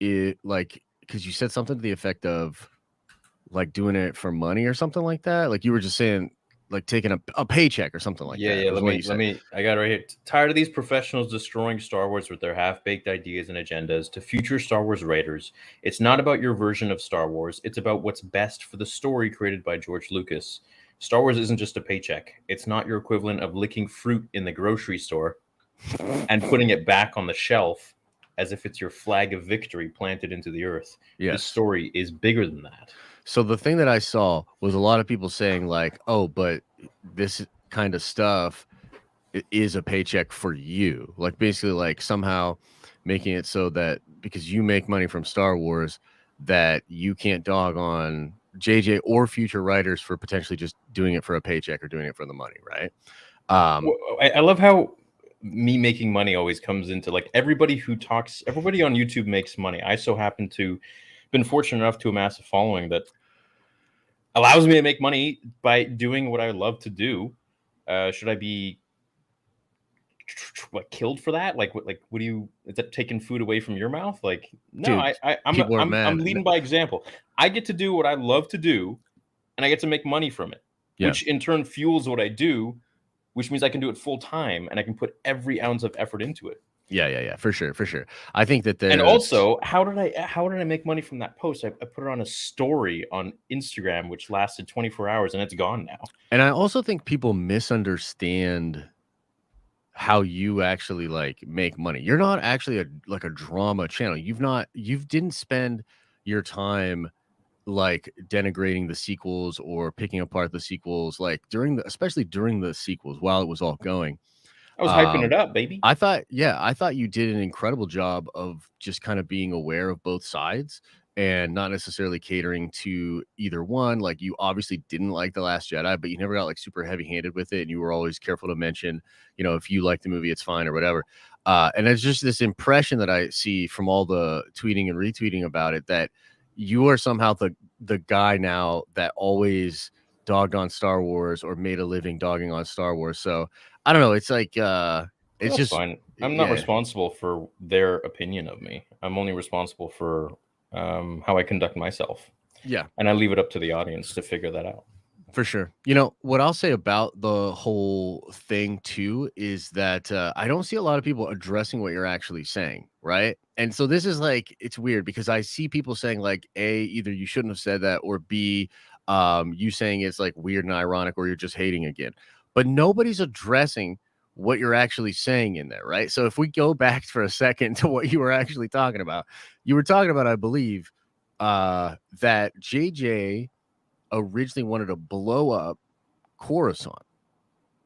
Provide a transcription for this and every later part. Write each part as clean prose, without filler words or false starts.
it like because you said something to the effect of like doing it for money or something like that. Like you were just saying, like taking a paycheck or something like Yeah, that yeah. was what you said. I got it right here. Tired of these professionals destroying Star Wars with their half-baked ideas and agendas. To future Star Wars writers, it's not about your version of Star Wars. It's about what's best for the story created by George Lucas. Star Wars isn't just a paycheck. It's not your equivalent of licking fruit in the grocery store and putting it back on the shelf as if it's your flag of victory planted into the earth. This Yes. story is bigger than that. So the thing that I saw was a lot of people saying like, "Oh, but this kind of stuff is a paycheck for you." Like basically like somehow making it so that because you make money from Star Wars that you can't dog on JJ or future writers for potentially just doing it for a paycheck or doing it for the money, right? Um I love how me making money always comes into like everybody on YouTube makes money. I so happen to been fortunate enough to amass a following that allows me to make money by doing what I love to do. Should I be what killed for that? Like what do you is that taking food away from your mouth? Like no, dude, people are I'm mad. leading by example. I get to do what I love to do and I get to make money from it, Yeah. which in turn fuels what I do, which means I can do it full time and I can put every ounce of effort into it. Yeah, for sure, for sure. I think that And there's also, how did I make money from that post? I put it on a story on Instagram, which lasted 24 hours, and it's gone now. and I also think people misunderstand how you actually like make money. You're not actually a drama channel. You didn't spend your time like denigrating the sequels or picking apart the sequels like especially during the sequels while it was all going. I was hyping it Um up, baby. I thought you did an incredible job of just kind of being aware of both sides and not necessarily catering to either one. Like you obviously didn't like The Last Jedi, but you never got like super heavy-handed with it. And you were always careful to mention, if you like the movie, it's fine or whatever. And it's just this impression that I see from all the tweeting and retweeting about it that you are somehow the guy now that always dogged on Star Wars or made a living dogging on Star Wars. So I don't know. It's like it's That's just fine. I'm not yeah, responsible for their opinion of me. I'm only responsible for how I conduct myself, yeah, and I leave it up to the audience to figure that out. for sure. What I'll say about the whole thing too is that I don't see a lot of people addressing what you're actually saying, right? And so this is like it's weird because I see people saying like A, either you shouldn't have said that, or B, you saying it's like weird and ironic, or you're just hating again. But nobody's addressing what you're actually saying in there, right? So if we go back for a second to what you were actually talking about, you were talking about, I believe, that JJ originally wanted to blow up Coruscant,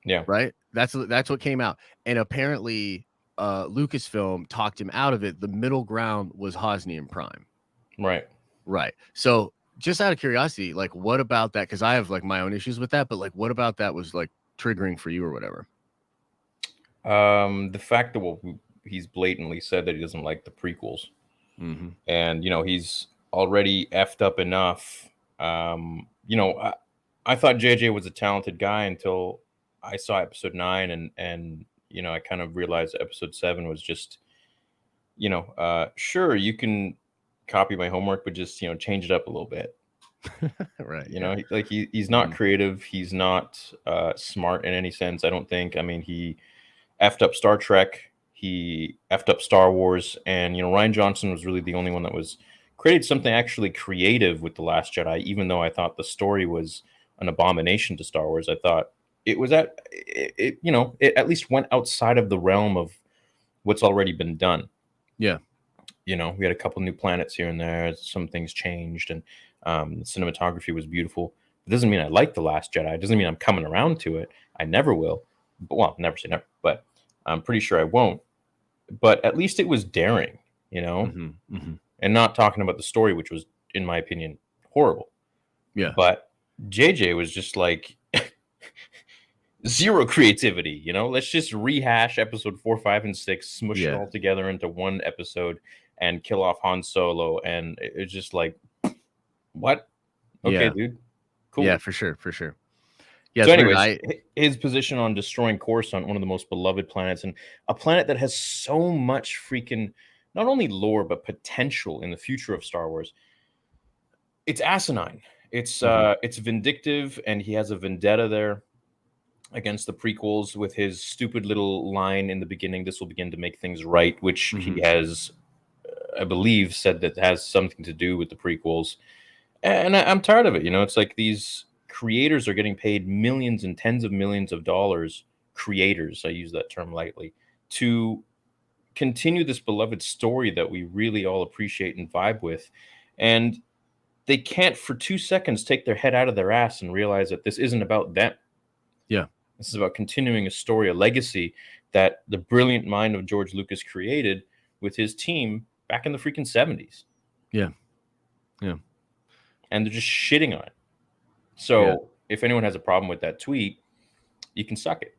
Yeah, right? That's what came out, and apparently, Lucasfilm talked him out of it. The middle ground was Hosnian Prime, right. right? So, just out of curiosity, like, what about that? Because I have like my own issues with that, but like, what about that was like triggering for you or whatever? The fact that he's blatantly said that he doesn't like the prequels, Mm-hmm. and he's already effed up enough. I thought JJ was a talented guy until I saw episode 9, and I kind of realized that episode 7 was just sure, you can copy my homework, but just change it up a little bit. Right. Yeah. He's not Mhm. creative, he's not smart in any sense, I don't think. I mean, he effed up Star Trek, he effed up Star Wars, and Ryan Johnson was really the only one that was created something actually creative with The Last Jedi. Even though I thought the story was an abomination to Star Wars, I thought it was it at least went outside of the realm of what's already been done. Yeah. We had a couple new planets here and there, some things changed, and the cinematography was beautiful. It doesn't mean I like The Last Jedi. It doesn't mean I'm coming around to it. I never will. But, well, never say never, but I'm pretty sure I won't. But at least it was daring, Mm-hmm. Mm-hmm. and not talking about the story, which was, in my opinion, horrible. Yeah. But JJ was just like zero creativity. Let's just rehash episode 4, 5, and 6, smush it Yeah. all together into one episode, and kill off Han Solo. And it's just like, what? Okay, Yeah. dude, Yeah. cool. For sure. For sure. Yeah. So, It's weird. anyways, his position on destroying Coruscant, one of the most beloved planets, and a planet that has so much freaking not only lore but potential in the future of Star Wars, it's asinine. Mhm. It's vindictive, and he has a vendetta there against the prequels with his stupid little line in the beginning, "This will begin to make things right," which he Mhm. has, I believe, said that has something to do with the prequels. And I'm tired of it. It's like these creators are getting paid millions and tens of millions of dollars. Creators, I use that term lightly, to continue this beloved story that we really all appreciate and vibe with. And they can't for 2 seconds take their head out of their ass and realize that this isn't about them. Yeah. This is about continuing a story, a legacy that the brilliant mind of George Lucas created with his team back in the freaking 70s. Yeah. Yeah. And they're just shitting on it. Yeah. So if anyone has a problem with that tweet, you can suck it.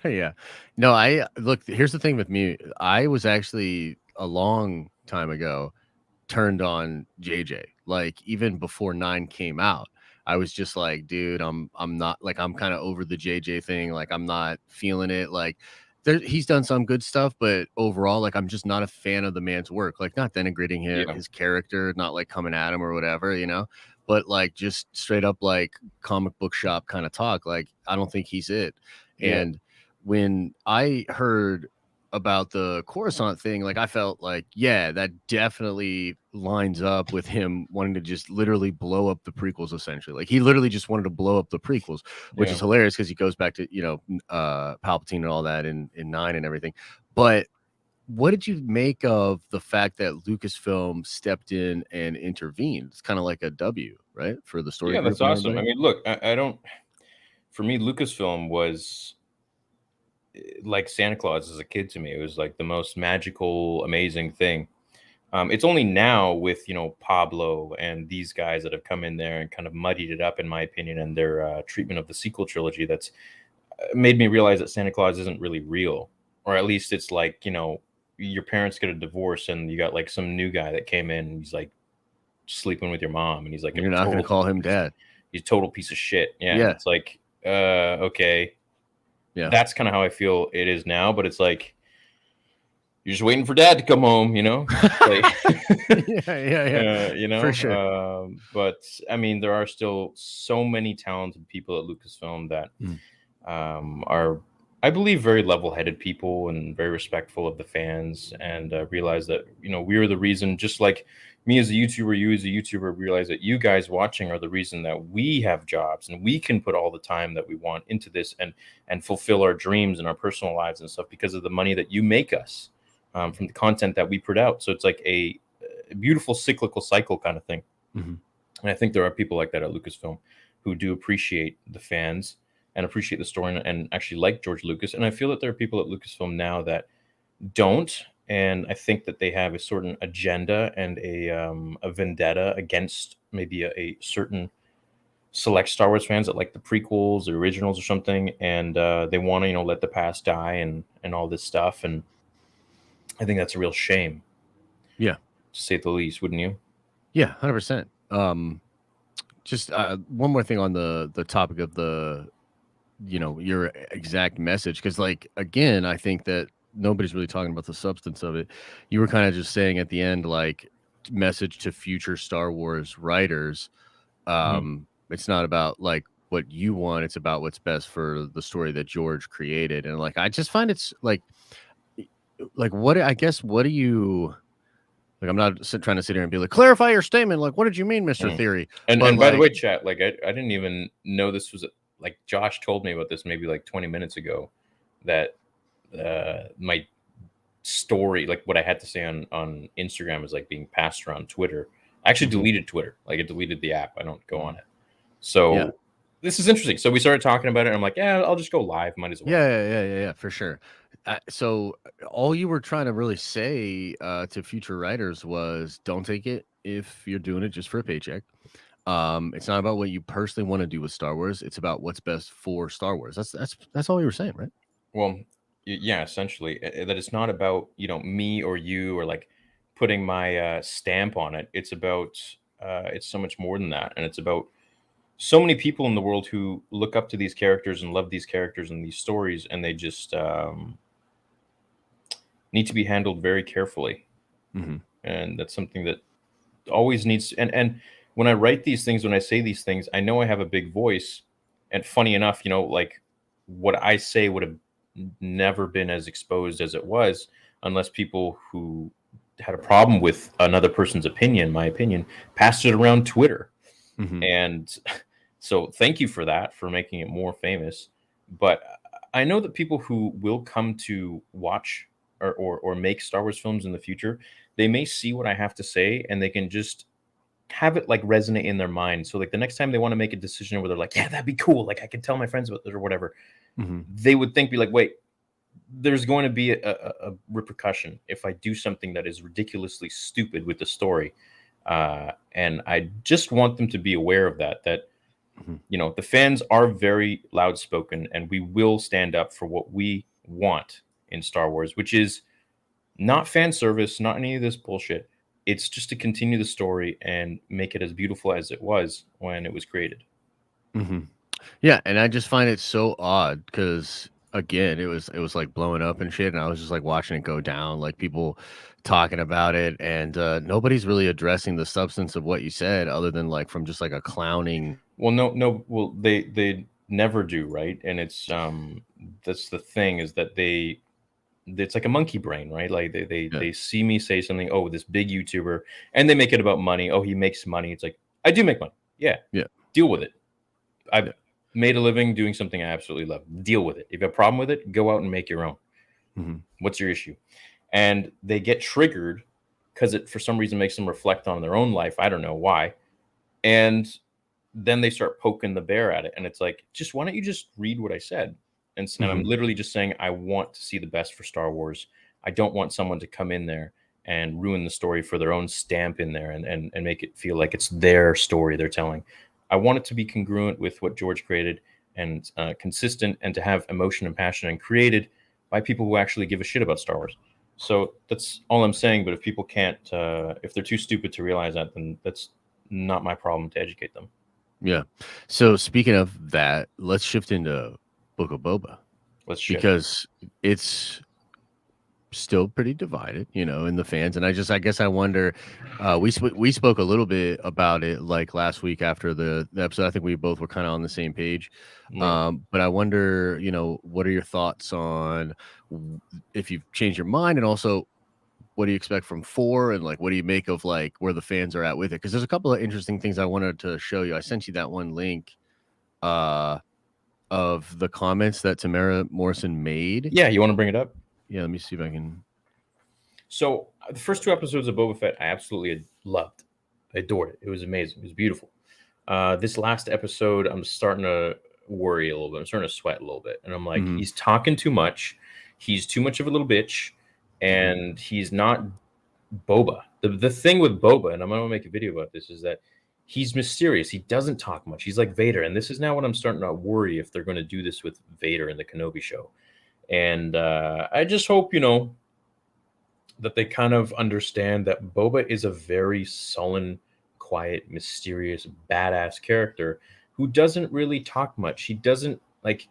Yeah. No, I look, here's the thing with me. I was actually a long time ago turned on JJ. Like even before 9 came out, I was just like, dude, I'm not like I'm kind of over the JJ thing. Like I'm not feeling it. Like he's done some good stuff, but overall, like I'm just not a fan of the man's work. Like not denigrating him, Yeah. his character, not like coming at him or whatever. But like just straight up like comic book shop kind of talk. Like I don't think he's it. Yeah. And when I heard about the Coruscant thing, like I felt like, yeah, that definitely lines up with him wanting to just literally blow up the prequels, essentially. Like he literally just wanted to blow up the prequels, which Yeah. is hilarious because he goes back to, Palpatine and all that in 9 and everything. But what did you make of the fact that Lucasfilm stepped in and intervened? It's kind of like a W, right? For the story Yeah, group that's and awesome. I everybody. mean, look, I don't, for me, Lucasfilm was like Santa Claus as a kid to me. It was like the most magical, amazing thing. It's only now with Pablo and these guys that have come in there and kind of muddied it up, in my opinion, and their treatment of the sequel trilogy that's made me realize that Santa Claus isn't really real, or at least it's like your parents get a divorce and you got like some new guy that came in and he's like sleeping with your mom and he's like a You're not going to call him dad. he's a total piece of shit. Yeah, and Yeah. it's like okay, Yeah. that's kind of how I feel it is now, but it's like you're just waiting for dad to come home, like Yeah. Yeah. Yeah. For sure. but I mean, there are still so many talented people at Lucasfilm that Mm. are, I believe, very level-headed people and very respectful of the fans, and realize that we're the reason. Just like me as a YouTuber, you as a YouTuber, realize that you guys watching are the reason that we have jobs and we can put all the time that we want into this and fulfill our dreams and our personal lives and stuff because of the money that you make us from the content that we put out. So it's like a beautiful cyclical cycle kind of thing. Mhm. And I think there are people like that at Lucasfilm who do appreciate the fans and appreciate the story and actually like George Lucas. And I feel that there are people at Lucasfilm now that don't. And I think that they have a certain agenda and a vendetta against maybe a certain select Star Wars fans that like the prequels, the originals, or something, and they want to let the past die and all this stuff. And I think that's a real shame, Yeah. to say the least, wouldn't you? Yeah. 100%. Just one more thing on the topic of your exact message, because like again, I think that nobody's really talking about the substance of it. You were kind of just saying at the end, like message to future Star Wars writers. Mhm. It's not about like what you want, it's about what's best for the story that George created. And like I just find it's like what I guess what do you like, I'm not trying to sit here and be like, clarify your statement. Like, what did you mean, Mr. Mm. Theory? And But by the like, way, chat, like I didn't even know this was like Josh told me about this maybe like 20 minutes ago that my story, like what I had to say on Instagram, is like being passed around Twitter. I actually Mhm. deleted Twitter. Like I deleted the app. I don't go on Mhm. it. Yeah. So this is interesting. So we started talking about it. And I'm like, yeah, I'll just go live. Might as well. Yeah, for sure. So all you were trying to really say to future writers was don't take it if you're doing it just for a paycheck. It's not about what you personally want to do with Star Wars. It's about what's best for Star Wars. That's all you were saying, right? Well, yeah, essentially that it's not about me or you or like putting my stamp on it. It's about it's so much more than that, and it's about so many people in the world who look up to these characters and love these characters and these stories, and they just need to be handled very carefully. Mm-hmm. And that's something that always needs, and when I write these things, when I say these things, I know I have a big voice. And funny enough, like what I say would have never been as exposed as it was unless people who had a problem with another person's opinion, my opinion, passed it around Twitter. Mm-hmm. And so thank you for that, for making it more famous. But I know that people who will come to watch or make Star Wars films in the future, they may see what I have to say and they can just have it like resonate in their mind. So like the next time they want to make a decision where they're like, yeah, that'd be cool, like I can tell my friends about it or whatever, Mm-hmm. they would be like, wait, there's going to be a repercussion if I do something that is ridiculously stupid with the story. And I just want them to be aware of that Mm-hmm. The fans are very loud spoken, and we will stand up for what we want in Star Wars, which is not fan service, not any of this bullshit. It's just to continue the story and make it as beautiful as it was when it was created. Mm-hmm. Yeah, and I just find it so odd because again, it was like blowing up and shit, and I was just like watching it go down, like people talking about it, and nobody's really addressing the substance of what you said, other than like from just like a clowning. Well, no. Well, they never do, right? And it's that's the thing, is that it's like a monkey brain, right? Like Yeah. they see me say something, oh, this big YouTuber, and they make it about money. Oh, he makes money. It's like, I do make money. Yeah. Yeah. Deal with it. I've Yeah. made a living doing something I absolutely love. Deal with it. If you have a problem with it, go out and make your own. Mm-hmm. What's your issue? And they get triggered because it for some reason makes them reflect on their own life. I don't know why. And then they start poking the bear at it. And it's like, just why don't you just read what I said? And I'm Mm-hmm. literally just saying, I want to see the best for Star Wars. I don't want someone to come in there and ruin the story for their own stamp in there and make it feel like it's their story they're telling. I want it to be congruent with what George created and consistent, and to have emotion and passion and created by people who actually give a shit about Star Wars. So that's all I'm saying. But if people can't, if they're too stupid to realize that, then that's not my problem to educate them. Yeah. So speaking of that, let's shift into Book of Boba Let's shift. because it's still pretty divided, in the fans. And I guess I wonder, we spoke a little bit about it like last week after the episode. I think we both were kind of on the same page. Yeah. But I wonder, what are your thoughts on if you've changed your mind, and also what do you expect from 4, and like what do you make of like where the fans are at with it? Because there's a couple of interesting things I wanted to show you. I sent you that one link of the comments that Tamara Morrison made. Yeah, you want to bring it up? Yeah, let me see if I can. So the first 2 episodes of Boba Fett, I absolutely loved. I adored it. It was amazing. It was beautiful. This last episode, I'm starting to worry a little bit. I'm starting to sweat a little bit. And I'm like, Mhm. he's talking too much. He's too much of a little bitch. And he's not Boba. The thing with Boba, and I'm going to make a video about this, is that he's mysterious. He doesn't talk much. He's like Vader. And this is now what I'm starting to worry if they're going to do this with Vader in the Kenobi show. And I just hope, that they kind of understand that Boba is a very sullen, quiet, mysterious, badass character who doesn't really talk much. He doesn't like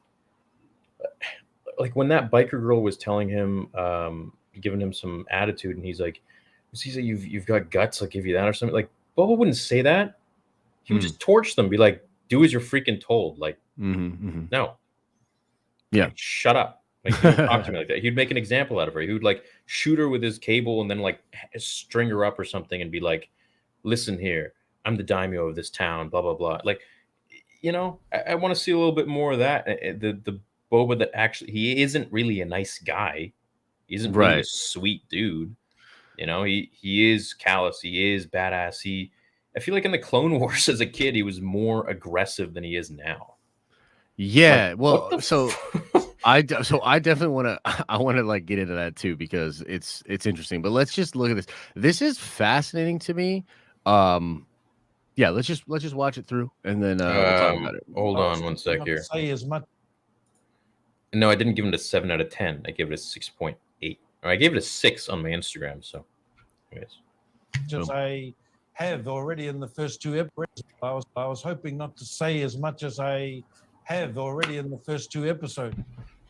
when that biker girl was telling him, giving him some attitude, and he's like, you've got guts, I'll give you that or something. Like, Boba wouldn't say that. He would just torch them, be like, do as you're freaking told. Like, no. Yeah. Like, shut up. Like, he would talk to me like that. He'd make an example out of her. He would like shoot her with his cable and then like string her up or something and be like, listen here, I'm the daimyo of this town, blah, blah, blah. Like, I want to see a little bit more of that. The Boba that actually, he isn't really a nice guy. He isn't really a Right. sweet dude. He is callous. He is badass. I feel like in the Clone Wars as a kid, he was more aggressive than he is now. Yeah. Like, Well, so I definitely want to I want to like get into that too, because it's interesting. But let's just look at this. This is fascinating to me. Yeah, let's just watch it through and then we'll talk about it. Hold on one sec here. Say as much. No, I didn't give it a 7 out of 10. I gave it a 6.8. Or I gave it a 6 on my Instagram. So, anyways. As I have already in the first 2 episodes. I was hoping not to say as much as I have already in the first 2 episodes.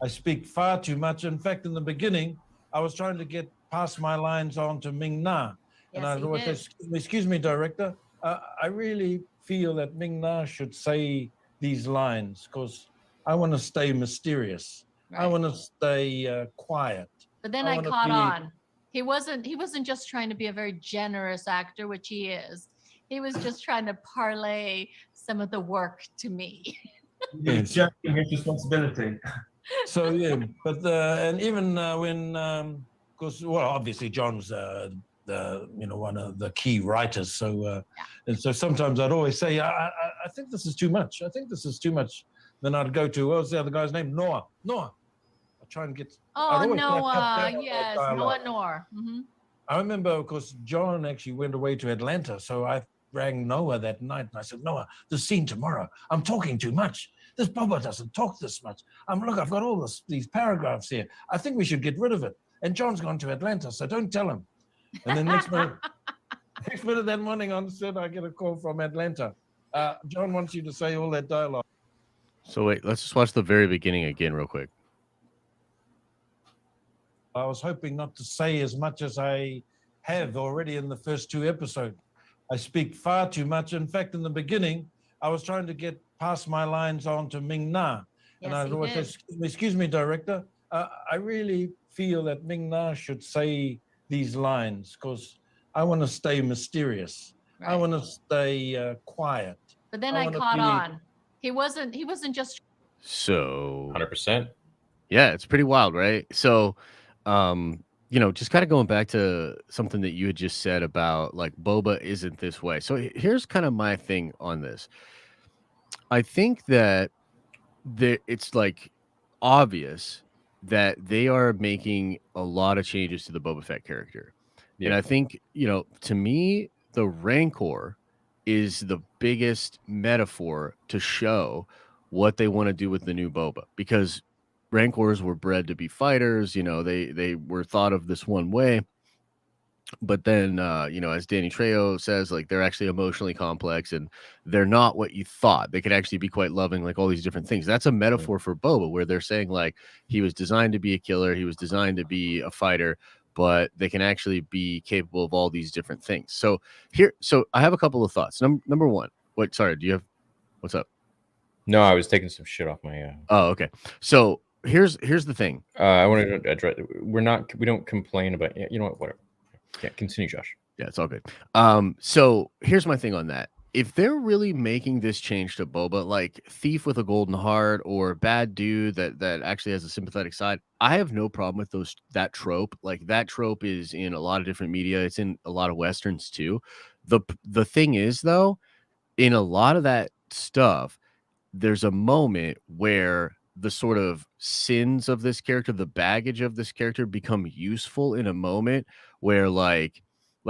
I speak far too much. In fact, in the beginning, I was trying to get past my lines on to Ming Na. And Yes, I'd he always say, did. excuse me, director, I really feel that Ming Na should say these lines because I want to stay mysterious. I Right. want to stay quiet. But then I I wanna caught be- on. He wasn't just trying to be a very generous actor, which he is. He was just trying to parlay some of the work to me. Yes. Shirking his responsibility. So yeah, but and even when because well, obviously John's the one of the key writers. So and so sometimes I'd always say I think this is too much. I think this is too much. Then I'd go to what was the other guy's name? Noah. I try and get. Oh, I'd always try to cut Noah, down on that yes, dialogue. Noah Noor. Mhm. I remember, of course, John actually went away to Atlanta, so I rang Noah that night and I said, Noah, the scene tomorrow, I'm talking too much. This Boba doesn't talk this much. Look, I've got all these paragraphs here. I think we should get rid of it. And John's gone to Atlanta, so don't tell him. And then next minute that morning on set, I get a call from Atlanta. John wants you to say all that dialogue. So wait, let's just watch the very beginning again real quick. I was hoping not to say as much as I have already in the first 2 episodes. I speak far too much. In fact, in the beginning, I was trying to get past my lines on to Ming Na. And Yes, I'd he always say, did. excuse me, director, I really feel that Ming Na should say these lines because I want to stay mysterious. I Right. want to stay quiet. But then I I wanna caught be- on. He wasn't just So 100%. yeah, it's pretty wild, right? So, just kind of going back to something that you had just said about like Boba isn't this way. So here's kind of my thing on this. I think that it's like obvious that they are making a lot of changes to the Boba Fett character. And Yeah. I think, to me, the Rancor is the biggest metaphor to show what they want to do with the new Boba, because Rancors were bred to be fighters. They were thought of this one way, but then as Danny Trejo says, like, they're actually emotionally complex and they're not what you thought. They could actually be quite loving, like all these different things. That's a metaphor for Boba, where they're saying like he was designed to be a killer, he was designed to be a fighter, but they can actually be capable of all these different things. So I have a couple of thoughts. Number one, what's up? No, I was taking some shit off my. Oh, okay. So here's the thing. I wanted to address. We don't complain about. You know what? Whatever. Yeah, continue, Josh. Yeah, it's all good. So here's my thing on that. If they're really making this change to Boba, like thief with a golden heart or bad dude that actually has a sympathetic side, I have no problem with that trope. Like, that trope is in a lot of different media. It's in a lot of Westerns too. The thing is, though, in a lot of that stuff, there's a moment where the sort of sins of this character, the baggage of this character, become useful in a moment where like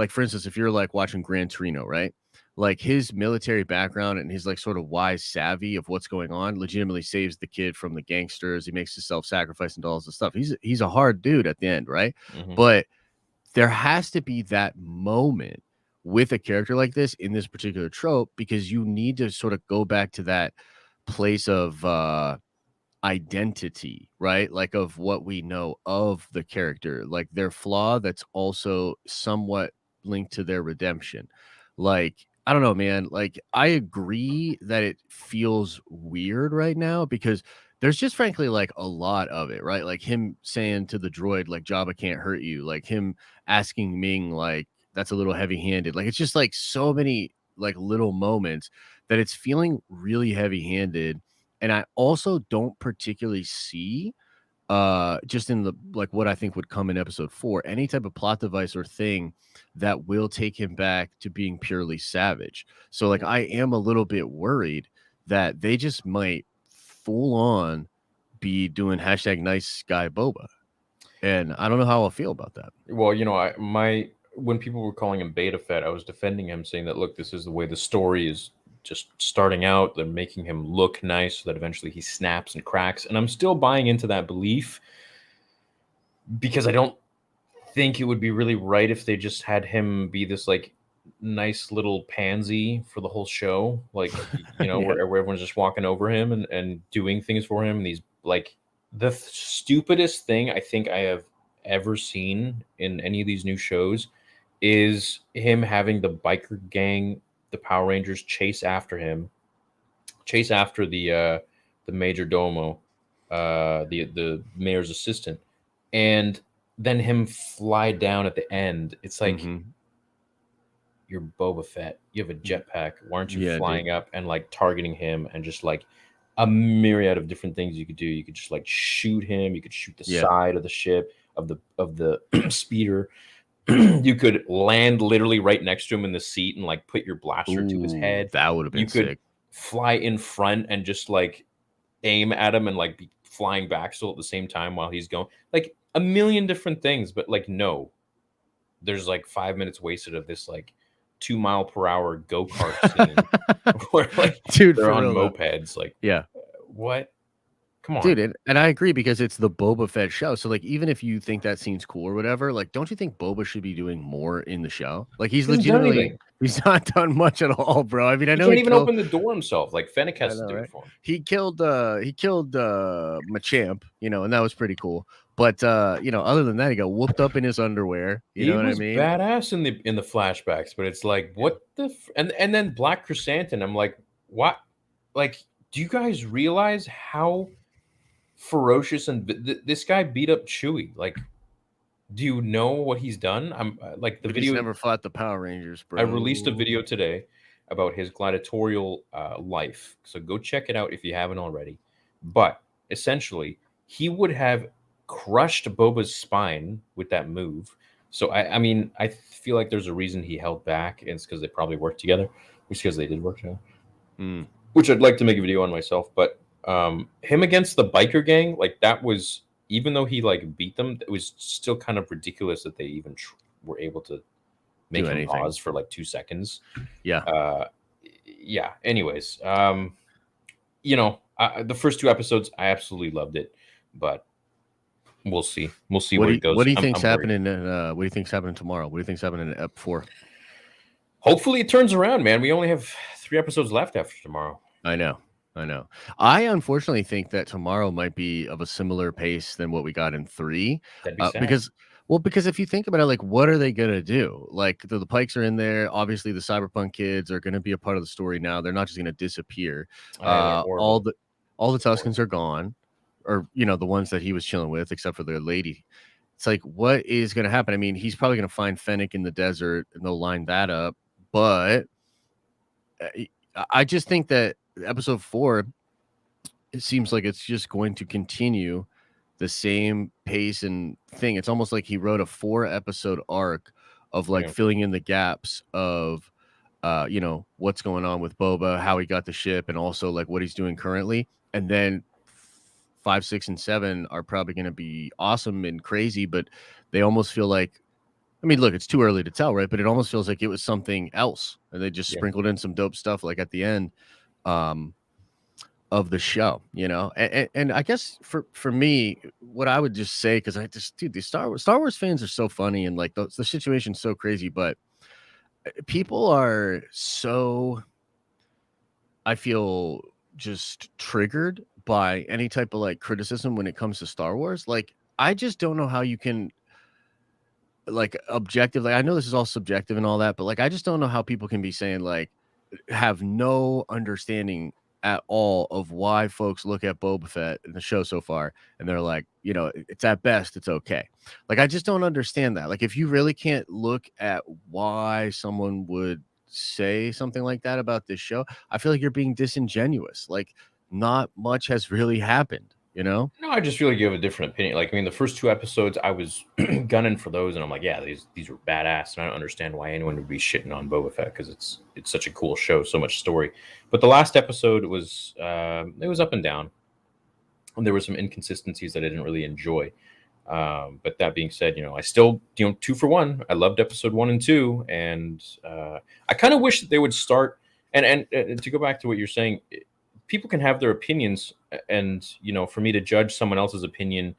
for instance, if you're like watching Gran Torino, right? Like, his military background and his like sort of wise savvy of what's going on legitimately saves the kid from the gangsters. He makes his self-sacrifice and all this stuff. He's a hard dude at the end, right? Mhm. But there has to be that moment with a character like this in this particular trope, because you need to sort of go back to that place of identity, right? Like, of what we know of the character, like their flaw that's also somewhat linked to their redemption. Like, I don't know, man. Like, I agree that it feels weird right now because there's just frankly like a lot of it, right? Like him saying to the droid, like, Jabba can't hurt you, like him asking Ming, like, that's a little heavy-handed. Like, it's just like so many like little moments that it's feeling really heavy-handed. And I also don't particularly see just in the like what I think would come in episode 4, any type of plot device or thing that will take him back to being purely savage. So like, I am a little bit worried that they just might full on be doing #nice guy Boba. And I don't know how I'll feel about that. Well, when people were calling him Beta Fett, I was defending him, saying that, look, this is the way the story is just starting out. They're making him look nice so that eventually he snaps and cracks. And I'm still buying into that belief because I don't think it would be really right if they just had him be this like nice little pansy for the whole show. Like, Yeah. where everyone's just walking over him and doing things for him. And these like the stupidest thing I think I have ever seen in any of these new shows is him having the biker gang, the Power Rangers, chase after the major domo, the mayor's assistant, and then him fly down at the end. It's like, Mhm. you're Boba Fett. You have a jetpack. Why aren't you Yeah, flying dude. up and like targeting him and just like a myriad of different things you could do? You could just like shoot him. You could shoot the Yeah. side of the ship of the speeder. You could land literally right next to him in the seat and like put your blaster to his Ooh, head. that would have You been could sick. fly in front and just like aim at him and like be flying back still at the same time while he's going. Like a million different things, but like no, there's like 5 minutes wasted of this like 2 mile per hour go-kart scene where like Dude, they're for on real though. mopeds. Like, Yeah. what? Come on. Dude, and I agree because it's the Boba Fett show. So like even if you think that seems cool or whatever, like don't you think Boba should be doing more in the show? Like he's He hasn't done legitimately anything. he's not done much at all, bro. I mean, I He know can't he even killed open the door himself. Like Fennec I has to know, do right? it for him. He killed Machamp, you know, and that was pretty cool. But you know, other than that, he got whooped up in his underwear. You He know what I was mean? badass in the flashbacks, but it's like, what the and then Black Chrysanthemum. I'm like, what? Like, do you guys realize how ferocious and this guy beat up Chewie? Like, do you know what he's done? I'm like the But he's video. never fought the Power Rangers, I released a bro. video today about his gladiatorial life, so go check it out if you haven't already. But essentially, he would have crushed Boba's spine with that move. So I mean, I feel like there's a reason he held back, and it's because they probably worked together, which because they did work together. Mm. Which I'd like to make a video on myself. But him against the biker gang, like that was, even though he like beat them, it was still kind of ridiculous that they even were able to make Do him anything. pause for like 2 seconds. Yeah. Yeah. Anyways, you know, the first 2 episodes, I absolutely loved it, but we'll see. We'll see where it goes. What do you I'm think's worried. happening in what do you think's happening tomorrow? What do you think's happening in Ep 4? Hopefully it turns around, man. We only have 3 episodes left after tomorrow. I know. I unfortunately think that tomorrow might be of a similar pace than what we got in 3. That'd be sad. Because if you think about it, like, what are they gonna do? Like, the Pikes are in there. Obviously, the Cyberpunk kids are gonna be a part of the story now. They're not just gonna disappear. They're horrible. All the Tuskens are gone, or you know, the ones that he was chilling with, except for the lady. It's like, what is gonna happen? I mean, he's probably gonna find Fennec in the desert, and they'll line that up. But I just think that episode 4, it seems like it's just going to continue the same pace and thing. It's almost like he wrote a 4-episode arc of like Yeah. filling in the gaps of you know, what's going on with Boba, how he got the ship, and also like what he's doing currently. And then 5, 6, and 7 are probably going to be awesome and crazy, but they almost feel like, I mean, look, it's too early to tell, right? But it almost feels like it was something else, and they just Yeah. sprinkled in some dope stuff like at the end of the show, you know. And I guess for me, what I would just say, because I just, dude, the Star Wars fans are so funny, and like the situation's so crazy, but people are so, I feel, just triggered by any type of like criticism when it comes to Star Wars. Like, I just don't know how you can, like, objectively, I know this is all subjective and all that, but like, I just don't know how people can be saying, like, have no understanding at all of why folks look at Boba Fett in the show so far and they're like, you know, it's at best, it's okay. Like, I just don't understand that. Like, if you really can't look at why someone would say something like that about this show, I feel like you're being disingenuous. Like, not much has really happened, you know? No, I just feel like you have a different opinion. Like, I mean, the first 2 episodes, I was gunning for those, and I'm like, yeah, these were badass, and I don't understand why anyone would be shitting on Boba Fett because it's such a cool show, so much story. But the last episode was it was up and down, and there were some inconsistencies that I didn't really enjoy. But that being said, you know, I still, you know, 2 for 1. I loved episode 1 and 2, and I kind of wish that they would start. And to go back to what you're saying, people can have their opinions, and you know, for me to judge someone else's opinion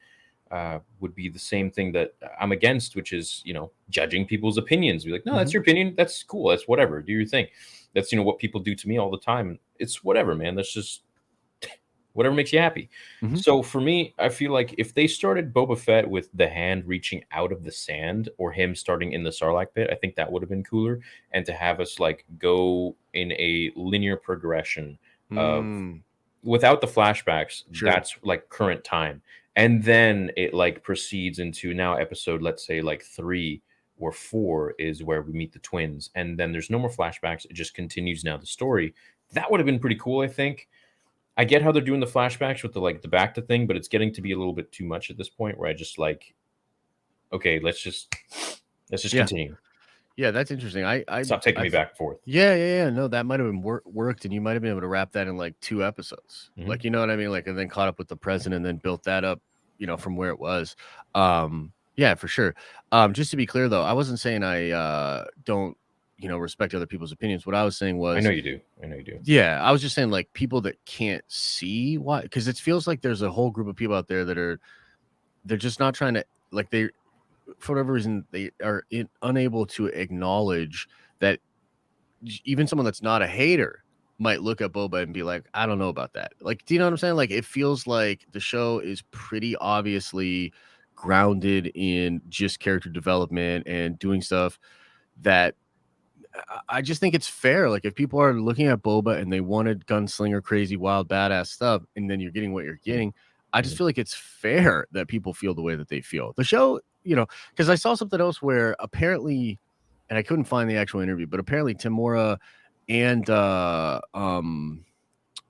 would be the same thing that I'm against, which is, you know, judging people's opinions. Be like, no, that's your opinion. That's cool. That's whatever. Do your thing. That's, you know, what people do to me all the time. It's whatever, man. That's just whatever makes you happy. Mhm. So for me, I feel like if they started Boba Fett with the hand reaching out of the sand, or him starting in the Sarlacc pit, I think that would have been cooler. And to have us like go in a linear progression of Mm, without the flashbacks, sure. that's like current time. And then it like proceeds into now episode, let's say like 3 or 4 is where we meet the twins. And then there's no more flashbacks. It just continues now the story. That would have been pretty cool, I think. I get how they're doing the flashbacks with the like the back to thing, but it's getting to be a little bit too much at this point where I just like, okay, let's just Yeah. continue. Yeah, that's interesting. Stop taking me back and forth. Yeah. No, that might have been worked, and you might have been able to wrap that in like 2 episodes. Mhm. Like, you know what I mean? Like, and then caught up with the president, and then built that up, from where it was. Yeah, for sure. Just to be clear, though, I wasn't saying I don't, respect other people's opinions. What I was saying I was, know you do. I know you do. yeah, I was just saying like people that can't see why, because it feels like there's a whole group of people out there that they're just not trying to like they for whatever reason they are unable to acknowledge that even someone that's not a hater might look at Boba and be like, I don't know about that. Like, do you know what I'm saying? Like, it feels like the show is pretty obviously grounded in just character development and doing stuff that I just think it's fair. Like, if people are looking at Boba and they wanted gunslinger, crazy, wild, badass stuff, and then you're getting what you're getting, I just feel like it's fair that people feel the way that they feel. The show, because I saw something else where apparently, and I couldn't find the actual interview, but apparently Timora and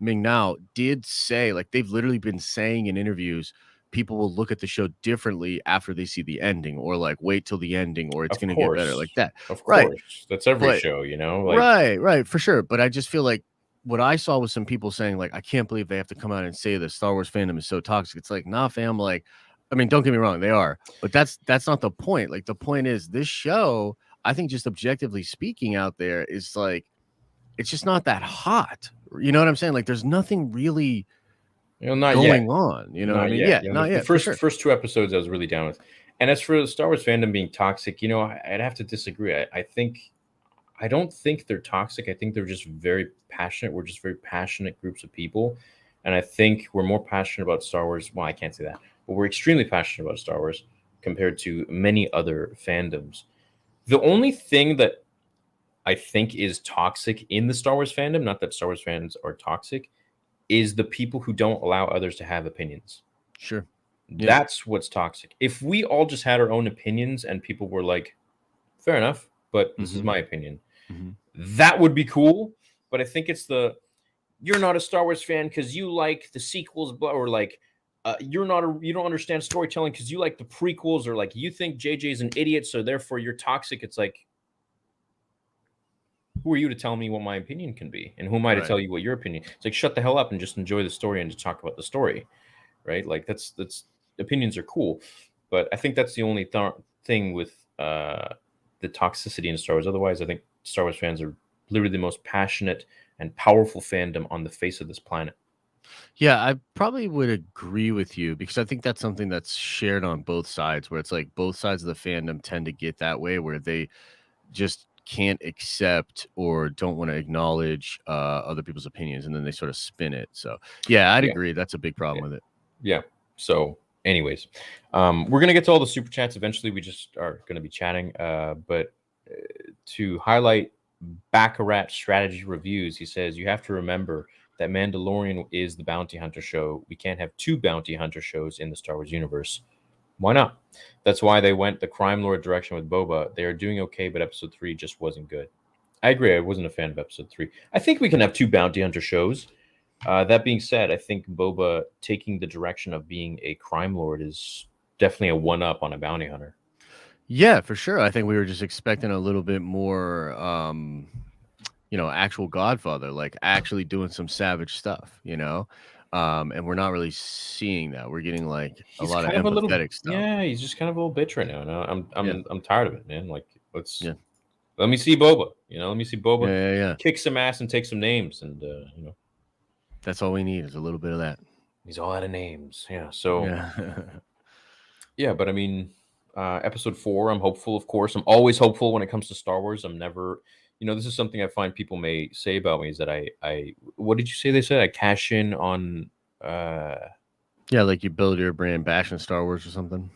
Ming Nao did say, like, they've literally been saying in interviews, people will look at the show differently after they see the ending, or like wait till the ending, or it's Of going to get better, course. like that. Of Right. course. That's every But- show, like Right, for sure. But I just feel like what I saw was some people saying, like, I can't believe they have to come out and say that Star Wars fandom is so toxic. It's like, nah, fam. Like, I mean, don't get me wrong, they are, but that's not the point. Like, the point is this show, I think, just objectively speaking, out there is like, it's just not that hot. You know what I'm saying? Like, there's nothing really not going yet. on. You know what I Not mean? yet. Yeah, not the yet. for first sure. first 2 episodes I was really down with. And as for the Star Wars fandom being toxic, I'd have to disagree. I don't think they're toxic. I think they're just very passionate. We're just very passionate groups of people. And I think we're more passionate about Star Wars. Well, I can't say that, but we're extremely passionate about Star Wars compared to many other fandoms. The only thing that I think is toxic in the Star Wars fandom, not that Star Wars fans are toxic, is the people who don't allow others to have opinions. Sure. Yeah. That's what's toxic. If we all just had our own opinions and people were like, fair enough, but this is my opinion, that would be cool. But I think it's you're not a Star Wars fan because you like the sequels, or like you don't understand storytelling because you like the prequels, or like you think JJ's an idiot, so therefore you're toxic. It's like, who are you to tell me what my opinion can be, and who am I to Right. tell you what your opinion? It's like, shut the hell up and just enjoy the story and just talk about the story, right? Like that's opinions are cool, but I think that's the only thing with the toxicity in Star Wars. Otherwise, I think Star Wars fans are literally the most passionate and powerful fandom on the face of this planet. Yeah, I probably would agree with you, because I think that's something that's shared on both sides, where it's like both sides of the fandom tend to get that way, where they just can't accept or don't want to acknowledge other people's opinions, and then they sort of spin it. So yeah, I'd agree. That's a big problem with it. Yeah. So anyways, we're going to get to all the super chats eventually. We just are going to be chatting. But to highlight Baccarat Strategy Reviews, he says, you have to remember that Mandalorian is the bounty hunter show. We can't have 2 bounty hunter shows in the Star Wars universe. Why not? That's why they went the crime lord direction with Boba. They are doing okay, but episode 3 just wasn't good. I agree. I wasn't a fan of episode 3. I think we can have 2 bounty hunter shows. That being said, I think Boba taking the direction of being a crime lord is definitely a 1-up on a bounty hunter. Yeah, for sure. I think we were just expecting a little bit more, actual Godfather, like actually doing some savage stuff, and we're not really seeing that. We're getting like a lot of empathetic stuff. Yeah, he's just kind of a little bitch right now. And I'm tired of it, man. Like, let me see Boba. Let me see Boba Yeah. kick some ass and take some names, and That's all we need is a little bit of that. he's all out of names. Yeah. So Yeah. yeah, but I mean, episode 4, I'm hopeful, of course. I'm always hopeful when it comes to Star Wars. I'm never, this is something I find people may say about me, is that I what did you say they said? I cash in on Yeah, like you build your brand bashing Star Wars or something.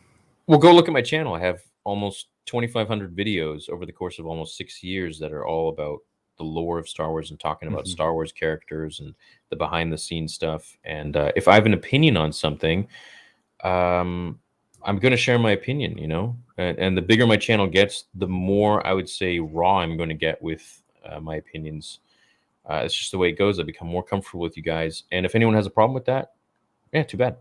Well, go look at my channel. I have almost 2,500 videos over the course of almost 6 years that are all about the lore of Star Wars and talking about Mhm. Star Wars characters and the behind the scenes stuff. And if I have an opinion on something, I'm going to share my opinion, you know. And the bigger my channel gets, the more I would say raw I'm going to get with my opinions. It's just the way it goes. I become more comfortable with you guys. And if anyone has a problem with that, yeah, too bad.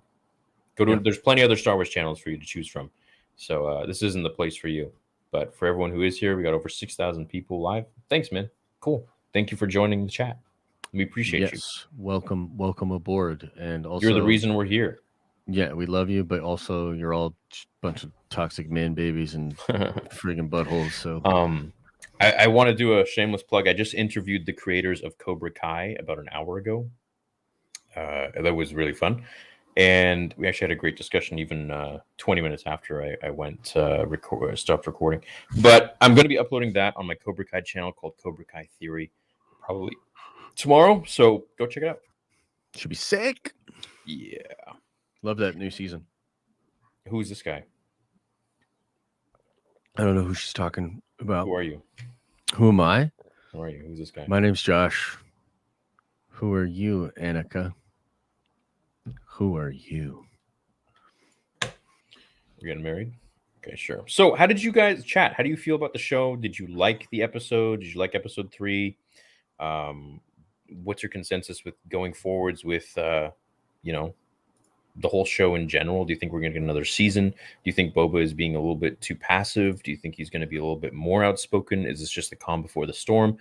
Go to Yeah. There's plenty of other Star Wars channels for you to choose from. So this isn't the place for you. But for everyone who is here, we got over 6,000 people live. Thanks, man. Cool. Thank you for joining the chat. We appreciate you. Yes, welcome aboard. And also, You're the reason we're here. Yeah, we love you, but also you're all a bunch of toxic man babies and friggin' buttholes. So I want to do a shameless plug. I just interviewed the creators of Cobra Kai about an hour ago. That was really fun. And we actually had a great discussion even 20 minutes after I went stopped recording. But I'm going to be uploading that on my Cobra Kai channel called Cobra Kai Theory probably tomorrow. So go check it out. should be sick. Yeah. Love that new season. Who's this guy? I don't know who she's talking about. Who are you? Who am I? Who are you? Who's this guy? My name's Josh. Who are you, Annika? Who are you? We're getting married? Okay, sure. So how did you guys chat? How do you feel about the show? Did you like the episode? Did you like episode 3? What's your consensus with going forwards with, you know, the whole show in general? Do you think we're going to get another season? Do you think Boba is being a little bit too passive? Do you think he's going to be a little bit more outspoken? Is this just the calm before the storm?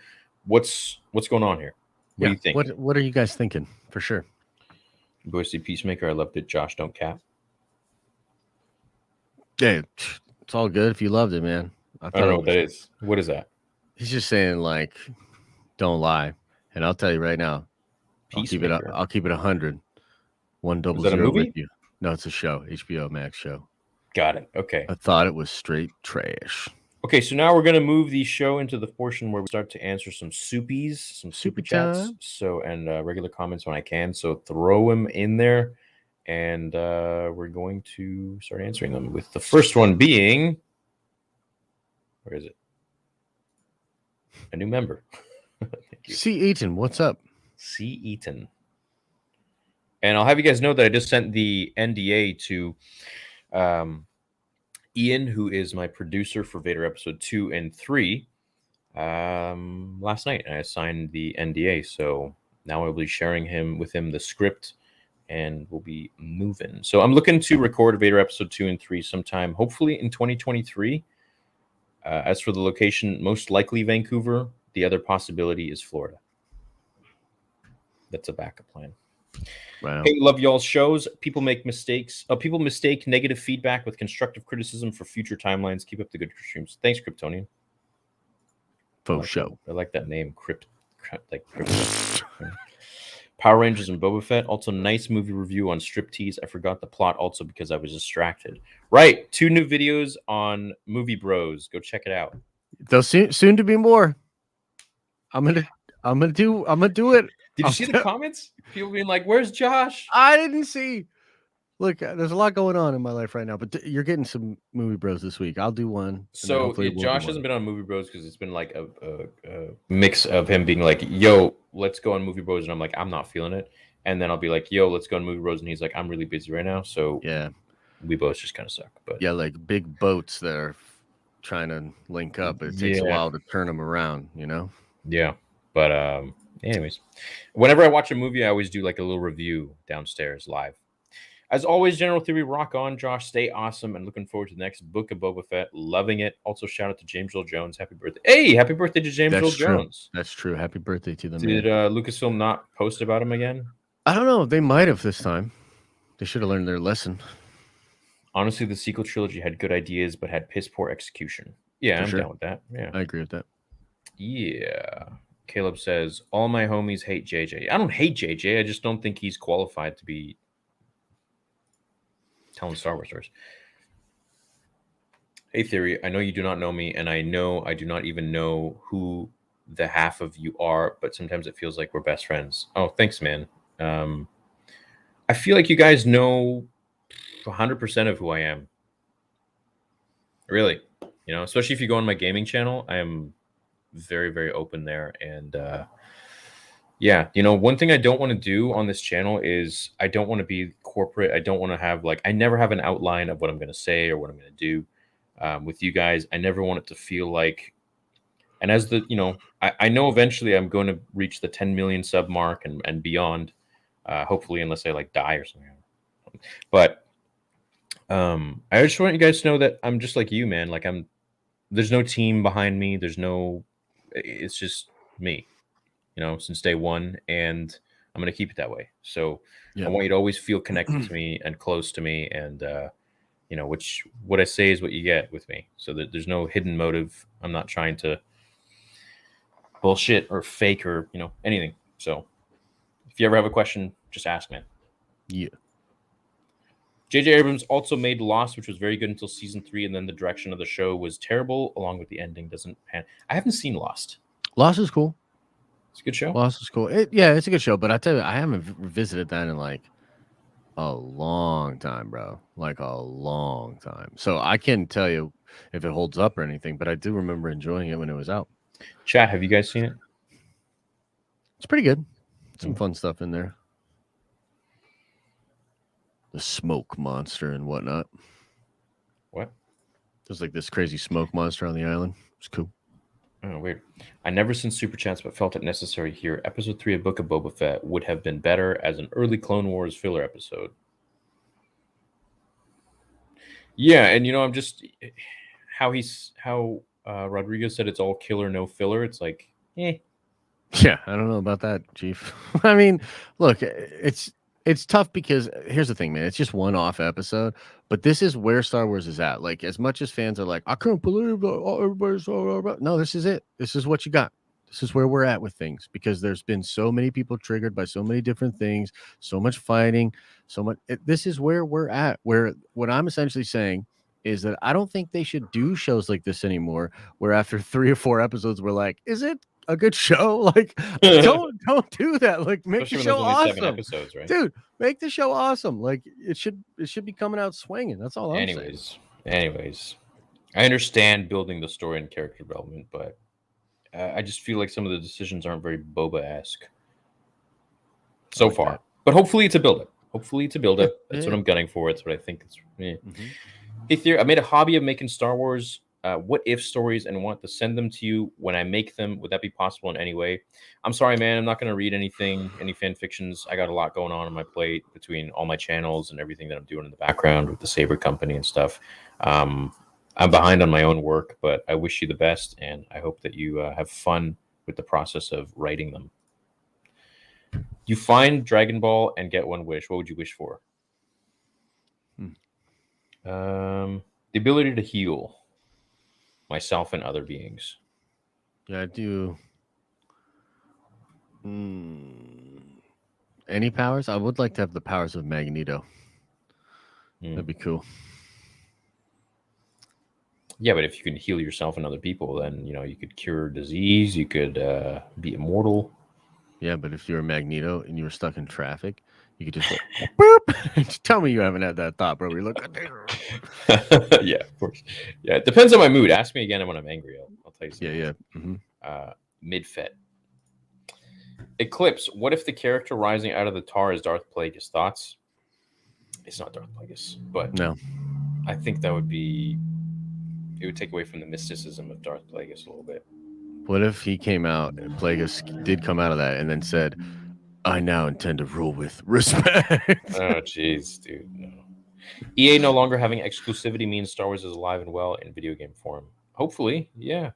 What's going on here? What do you think? What are you guys thinking? For sure. Boise Peacemaker, I loved it. Josh, don't cap. Yeah, it's all good if you loved it, man. I don't know what that is. What is that? He's just saying, like, don't lie. And I'll tell you right now, Peacemaker. I'll keep it 100. 100 Is that a movie? with you. No, it's a show, HBO Max show. Got it. Okay. I thought it was straight trash. Okay, so now we're going to move the show into the portion where we start to answer some soupies, some super Soupy chats, time. so and regular comments when I can. So throw them in there, and we're going to start answering them. With the first one being, where is it? A new member. Thank you. C. Eaton, what's up? C. Eaton. And I'll have you guys know that I just sent the NDA to Ian, who is my producer for Vader episode 2 and 3, last night. And I signed the NDA. So now I'll be sharing with him the script, and we'll be moving. So I'm looking to record Vader episode 2 and 3 sometime, hopefully in 2023. As for the location, most likely Vancouver. The other possibility is Florida. That's a backup plan. Wow. Hey, love y'all's shows. People make mistakes. People mistake negative feedback with constructive criticism for future timelines. Keep up the good streams. Thanks, Kryptonian. Faux show. I like that name, Crypt. Power Rangers and Boba Fett. Also, nice movie review on Striptease. I forgot the plot also because I was distracted. Right, 2 new videos on Movie Bros. Go check it out. Though soon to be more. I'm gonna do it. Did you see the comments? People being like, "Where's Josh?" I didn't see. Look, there's a lot going on in my life right now, but you're getting some Movie Bros this week. I'll do one. and then So hopefully we'll do Josh one. hasn't been on Movie Bros because it's been like a mix of him being like, "Yo, let's go on Movie Bros," and I'm like, "I'm not feeling it," and then I'll be like, "Yo, let's go on Movie Bros," and he's like, "I'm really busy right now," so Yeah, we both just kind of suck. But yeah, like big boats that are trying to link up. It takes a Yeah. while to turn them around, you know. yeah, but anyways, whenever I watch a movie, I always do like a little review downstairs live. As always, General Theory, rock on, Josh. Stay awesome, and looking forward to the next Book of Boba Fett. Loving it. Also, shout out to James Earl Jones. Happy birthday! Hey, happy birthday to James Earl That's true. Jones. That's true. Happy birthday to them. Did Lucasfilm not post about him again? I don't know. They might have this time. They should have learned their lesson. Honestly, the sequel trilogy had good ideas, but had piss poor execution. Yeah, For I'm sure. down with that. Yeah. I agree with that. Yeah. Caleb says, all my homies hate JJ. I don't hate JJ. I just don't think he's qualified to be telling Star Wars stories. Hey, Theory, I know you do not know me, and I know I do not even know who the half of you are, but sometimes it feels like we're best friends. Oh, thanks, man. I feel like you guys know 100% of who I am. Really, especially if you go on my gaming channel, I am very, very open there. And yeah, one thing I don't want to do on this channel is I don't want to be corporate. I don't want to have I never have an outline of what I'm going to say or what I'm going to do with you guys. I never want it to feel like, and as I know eventually I'm going to reach the 10 million sub mark and beyond, hopefully, unless I die or something. But I just want you guys to know that I'm just like you, man. There's no team behind me. It's just me, since day one, and I'm going to keep it that way. So I want you to always feel connected to me and close to me. And, what I say is what you get with me. So that there's no hidden motive. I'm not trying to bullshit or fake or, anything. So if you ever have a question, just ask, man. Yeah. J.J. Abrams also made Lost, which was very good until season 3, and then the direction of the show was terrible, along with the ending doesn't pan. I haven't seen Lost. Lost is cool. It's a good show. Lost is cool. It's a good show, but I tell you, I haven't revisited that in a long time, bro. Like a long time. So I can't tell you if it holds up or anything, but I do remember enjoying it when it was out. Chat, have you guys seen it? It's pretty good. Some fun stuff in there. The smoke monster and whatnot. What? There's this crazy smoke monster on the island. It's cool. Oh, weird. I never seen Super Chats, but felt it necessary here. Episode 3 of Book of Boba Fett would have been better as an early Clone Wars filler episode. Yeah, and I'm just how Rodrigo said it's all killer, no filler. It's like, eh. Yeah, I don't know about that, Chief. I mean, look, it's tough because here's the thing, man. It's just one-off episode, but this is where Star Wars is at. As much as fans are like, I couldn't believe that everybody's no, this is it. This is what you got. This is where we're at with things because there's been so many people triggered by so many different things, so much fighting, so much. This is where we're at. Where what I'm essentially saying is that I don't think they should do shows like this anymore. Where after 3 or 4 episodes, we're like, is it a good show? Don't do that. Make Especially the show when there's only 7 awesome, episodes, right? dude. Make the show awesome. It should be coming out swinging. That's all I'm saying. Anyways, I understand building the story and character development, but I just feel like some of the decisions aren't very Boba-esque so far. That. But hopefully it's a build-up. That's what I'm gunning for. It's what I think it's. Hey, Theory, I made a hobby of making Star Wars what if stories and want to send them to you when I make them. Would that be possible in any way? I'm sorry, man. I'm not going to read any fan fictions. I got a lot going on my plate between all my channels and everything that I'm doing in the background with the Saber Company and stuff. I'm behind on my own work, but I wish you the best, and I hope that you have fun with the process of writing them. You find Dragon Ball and get one wish. What would you wish for? The ability to heal myself and other beings. Yeah, I do. Any powers? I would like to have the powers of Magneto. That'd be cool. Yeah, but if you can heal yourself and other people, then you could cure disease. You could be immortal. Yeah, but if you're a Magneto and you were stuck in traffic, you could just go, boop. Tell me you haven't had that thought, bro. You look. Yeah, of course. Yeah, it depends on my mood. Ask me again when I'm angry. I'll tell you something. Yeah. Mm-hmm. Midfet. Eclipse. What if the character rising out of the tar is Darth Plagueis? Thoughts? It's not Darth Plagueis, but no. I think that would be. It would take away from the mysticism of Darth Plagueis a little bit. What if he came out, and Plagueis did come out of that, and then said, I now intend to rule with respect. Oh, jeez, dude. No. EA no longer having exclusivity means Star Wars is alive and well in video game form. Hopefully, yeah.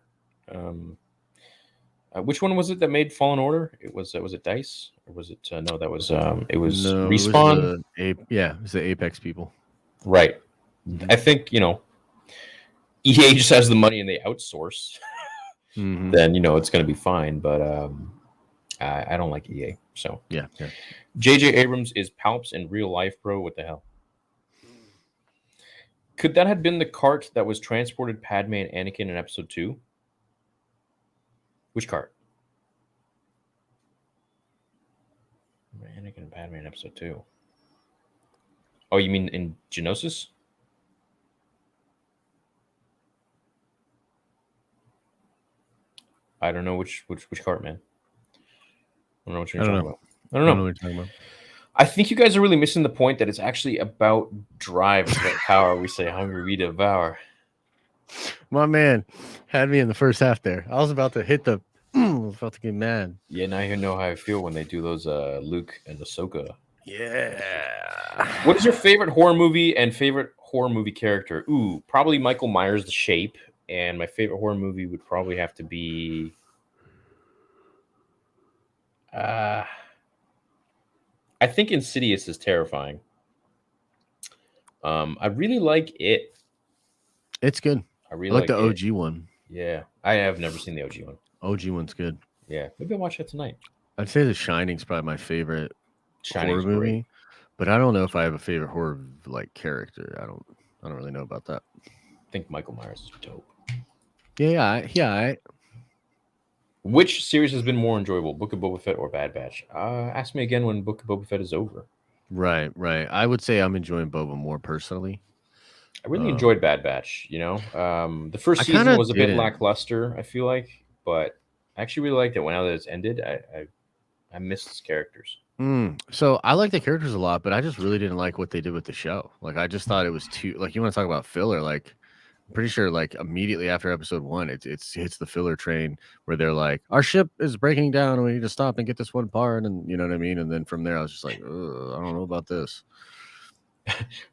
Which one was it that made Fallen Order? Was it DICE? Or was it... no, that was... it was Respawn? It was the Apex people. Right. Mm-hmm. I think, EA just has the money and they outsource. Mm-hmm. Then, it's going to be fine. But I don't like EA. So yeah. J.J. Abrams is Palps in real life, bro. What the hell? Could that have been the cart that was transported Padme and Anakin in episode 2? Which cart? Anakin and Padme in episode 2. Oh, you mean in Geonosis? I don't know which cart, man. I don't know what you're I don't talking know. about. I don't I don't know know. what you're talking about. I think you guys are really missing the point that it's actually about drive. It's about power. We say hungry, we devour. My man had me in the first half there. I was about to hit the. I was about to get mad. Yeah, now you know how I feel when they do those Luke and Ahsoka. Yeah. What is your favorite horror movie and favorite horror movie character? Ooh, probably Michael Myers, The Shape. And my favorite horror movie would probably have to be. I think Insidious is terrifying. I really like it. It's good. I I really like the it. OG one. Yeah, I have never seen the OG one. OG one's good. Yeah, maybe I'll watch that tonight. I'd say The Shining's probably my favorite Shining's horror movie, great. but I don't know if I have a favorite horror like character. I don't really know about that. I think Michael Myers is dope. Yeah. Which series has been more enjoyable, Book of Boba Fett or Bad Batch? Ask me again when Book of Boba Fett is over. Right. I would say I'm enjoying Boba more personally. I really enjoyed Bad Batch. You know, the first I season kinda was a bit didn't. lackluster. I feel like, but I actually really liked it. When now that it's ended, I missed its characters. So I like the characters a lot, but I just really didn't like what they did with the show. Like I just thought it was too like you want to talk about filler. Like I'm pretty sure like immediately after episode 1, it hits the filler train where they're like, our ship is breaking down and we need to stop and get this one part, and you know what I mean. And then from there, I was just like, ugh, I don't know about this.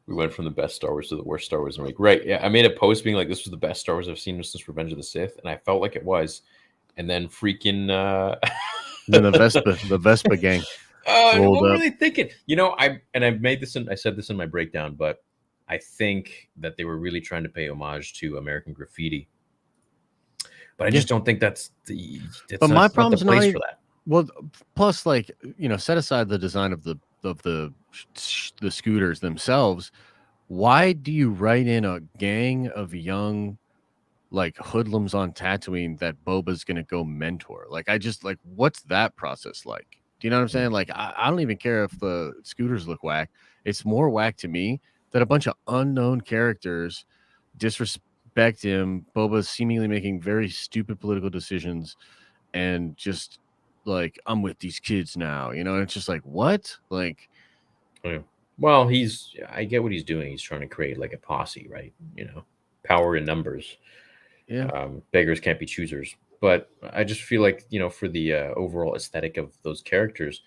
We went from the best Star Wars to the worst Star Wars in a week. Right? Yeah, I made a post being like, "This was the best Star Wars I've seen since Revenge of the Sith," and I felt like it was. And then freaking Then the Vespa gang. what rolled were up. they thinking? You know, I made this I said this in my breakdown, but I think that they were really trying to pay homage to American Graffiti. But I just don't think that's the. But my problem's not the place not for that. Well, plus, like set aside the design of the scooters themselves. Why do you write in a gang of young, like hoodlums on Tatooine that Boba's gonna go mentor? Like, I just like, what's that process like? Do you know what I'm saying? Like, I don't even care if the scooters look whack. It's more whack to me that a bunch of unknown characters disrespect him. Boba's seemingly making very stupid political decisions, and just like, I'm with these kids now, and it's just like, what? Like, Yeah. Well, I get what he's doing. He's trying to create like a posse, right? Power in numbers. yeah. Beggars can't be choosers. But I just feel like, for the overall aesthetic of those characters,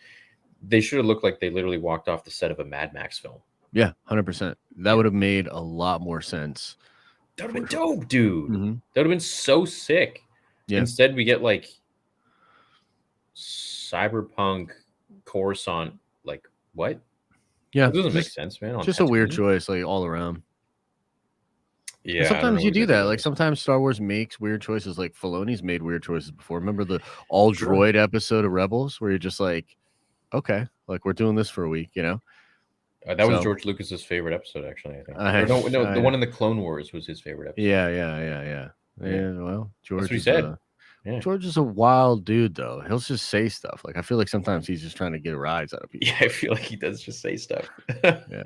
they should have looked like they literally walked off the set of a Mad Max film. Yeah, 100%. That would have made a lot more sense. That would have been dope, dude. Mhm. That would have been so sick. Yeah. Instead, we get like cyberpunk Coruscant. Like, what? Yeah. It doesn't make sense, man. on Just a weird Tatooine. choice, like all around. Yeah. And I don't sometimes know you what do they that. did Like with it. sometimes Star Wars makes weird choices. Like Filoni's made weird choices before. Remember the all Sure. droid episode of Rebels where you're just like, okay, like we're doing this for a week, That was So- George Lucas's favorite episode, actually. I think. I- Or no, the I- one in the Clone Wars was his favorite episode. Yeah. Yeah. Well, George what he is said. Yeah. George is a wild dude, though. He'll just say stuff. Like I feel like sometimes he's just trying to get rides out of people. Yeah, I feel like he does just say stuff. Yeah.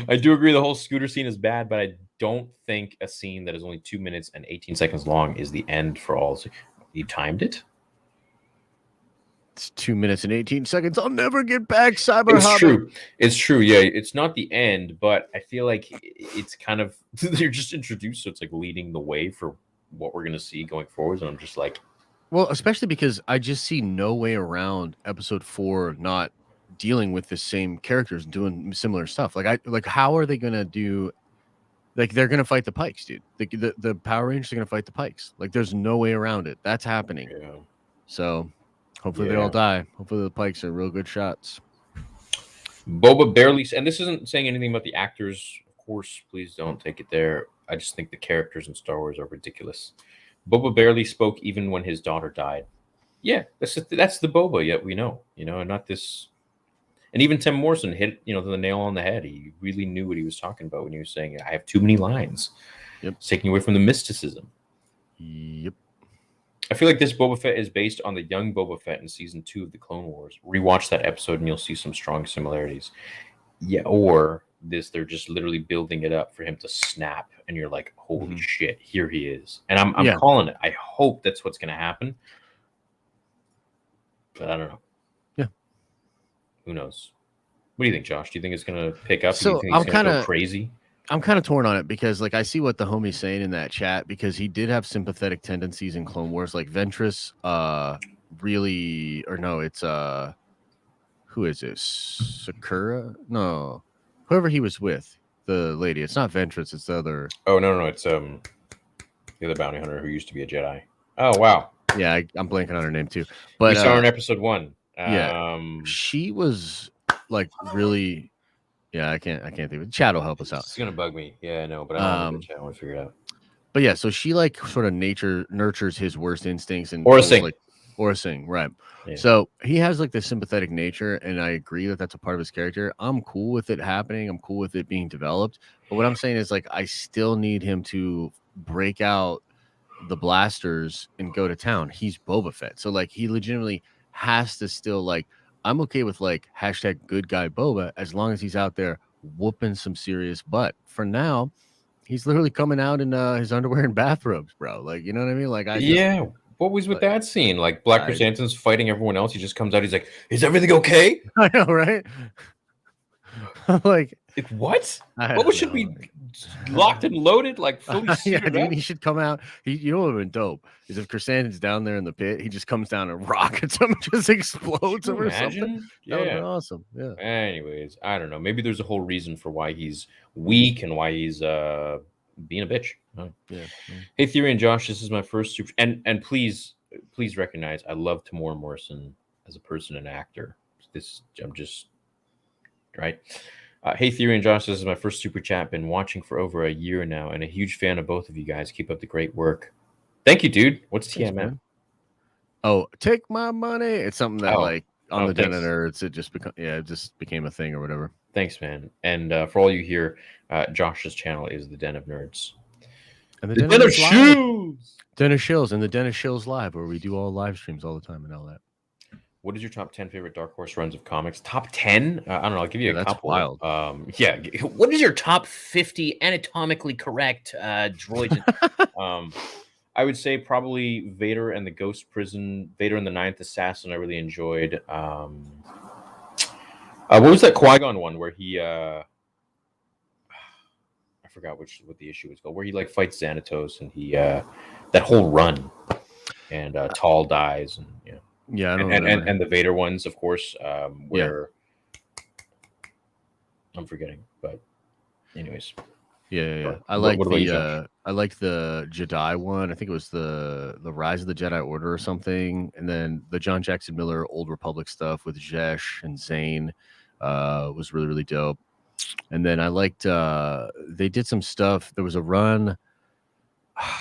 I do agree the whole scooter scene is bad, but I don't think a scene that is only 2 minutes and 18 seconds long is the end for all. You timed it? It's 2 minutes and 18 seconds. I'll never get back, Cyber It's Hobbit. true. It's true. Yeah, it's not the end, but I feel like it's kind of they're just introduced, so it's like leading the way for what we're gonna see going forwards. And I'm just like, Well, especially because I just see no way around episode 4 not dealing with the same characters doing similar stuff. Like how are they gonna do? Like they're gonna fight the Pikes, dude. The Power Rangers are gonna fight the Pikes. Like there's no way around it. That's happening. yeah. So hopefully they Yeah. all die. Hopefully the Pikes are real good shots. Boba barely, and this isn't saying anything about the actors. Of course, please don't take it there. I just think the characters in Star Wars are ridiculous. Boba barely spoke even when his daughter died. Yeah, that's the Boba yet we know, and not this. And even Tim Morrison hit, the nail on the head. He really knew what he was talking about when he was saying, "I have too many lines." Yep. It's taking away from the mysticism. Yep. I feel like this Boba Fett is based on the young Boba Fett in season 2 of the Clone Wars. Rewatch that episode and you'll see some strong similarities. Yeah, or they're just literally building it up for him to snap, and you're like, holy Mhm. shit, here he is. And I'm Yeah. calling it. I hope that's what's gonna happen. But I don't know. Yeah. Who knows? What do you think, Josh? Do you think it's gonna pick up? Do So you think it's I'm gonna go kinda crazy? I'm kind of torn on it because like I see what the homie's saying in that chat because he did have sympathetic tendencies in Clone Wars, like Ventress really or no, it's who is this? Sakura? No. Whoever he was with, the lady. It's not Ventress, it's the other. Oh no, it's the other bounty hunter who used to be a Jedi. Oh wow. Yeah, I'm blanking on her name too. We But saw her in episode 1. yeah. She was like really I can't think of it. Chad will help us out. It's gonna bug me. Yeah, I know, but I don't know. I want to figure it out. But yeah, so she like sort of nurtures his worst instincts and Aura Singh. like Aura Singh, right? Yeah. So he has like this sympathetic nature, and I agree that that's a part of his character. I'm cool with it happening. I'm cool with it being developed. But what I'm saying is like I still need him to break out the blasters and go to town. He's Boba Fett, so like he legitimately has to still like. I'm okay with like hashtag good guy Boba as long as he's out there whooping some serious butt. For now, he's literally coming out in his underwear and bathrobes, bro. Like, you know what I mean? Like, Yeah. What was with like, that scene? Like Black Chrysanthemum's fighting everyone else. He just comes out. He's like, "Is everything okay?" I know, right? Like, what? I What don't should know. be locked and loaded? Like fully Yeah, suited dude, up? he should come out. You know what would have been dope is if Chrysanthemum's down there in the pit, he just comes down and rockets him, just explodes Can him you or something. imagine? That would have been Yeah. awesome. Yeah. Anyways, I don't know. Maybe there's a whole reason for why he's weak and why he's being a bitch. Yeah. Hey, Theory and Josh, this is my first super and please recognize I love Tamora Morrison as a person and actor. I'm just right. Hey, Theory and Josh, this is my first super chat. Been watching for over a year now, and a huge fan of both of you guys. Keep up the great work. Thank you, dude. What's Thanks, TMM? man. Oh, take my money. It's something that like on the Den of Nerds, it just became a thing or whatever. Thanks, man. And for all you here, Josh's channel is the Den of Nerds. And the Den of Shoes. Den of Shills and the Den of Shills Live, where we do all live streams all the time and all that. What is your top 10 favorite Dark Horse runs of comics? Top 10? I don't know. I'll give you a that's couple. Wild. Yeah. What is your top 50 anatomically correct droids? I would say probably Vader and the Ghost Prison, Vader and the Ninth Assassin. I really enjoyed. What was that Qui-Gon one where he? I forgot what the issue was called. Where he like fights Xanatos and he that whole run, and Tall dies and yeah. Yeah, I don't and the Vader ones, of course, where I'm forgetting, but anyways. Yeah. I like the Jedi one. I think it was the Rise of the Jedi Order or something, and then the John Jackson Miller Old Republic stuff with Jesh and Zane was really, really dope. And then I liked they did some stuff. There was a run.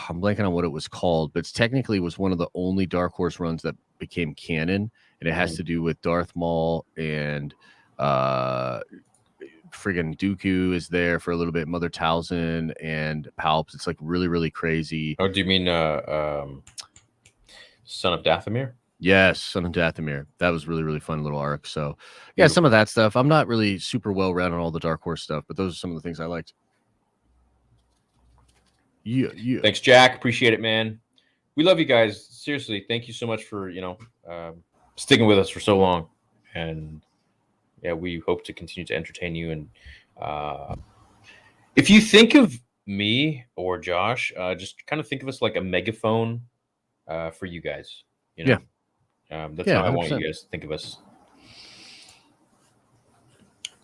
I'm blanking on what it was called, but technically was one of the only Dark Horse runs that became canon, and it has to do with Darth Maul and friggin' Dooku is there for a little bit, Mother Talzin and Palps. It's like really, really crazy. Oh, do you mean Son of Dathomir? Yes, Son of Dathomir. That was really, really fun little arc. So yeah, some of that stuff. I'm not really super well read on all the Dark Horse stuff, but those are some of the things I liked. Yeah. Thanks, Jack. Appreciate it, man. We love you guys. Seriously, thank you so much for sticking with us for so long. And yeah, we hope to continue to entertain you. And if you think of me or Josh, just kind of think of us like a megaphone for you guys. You know? That's how I want you guys to think of us.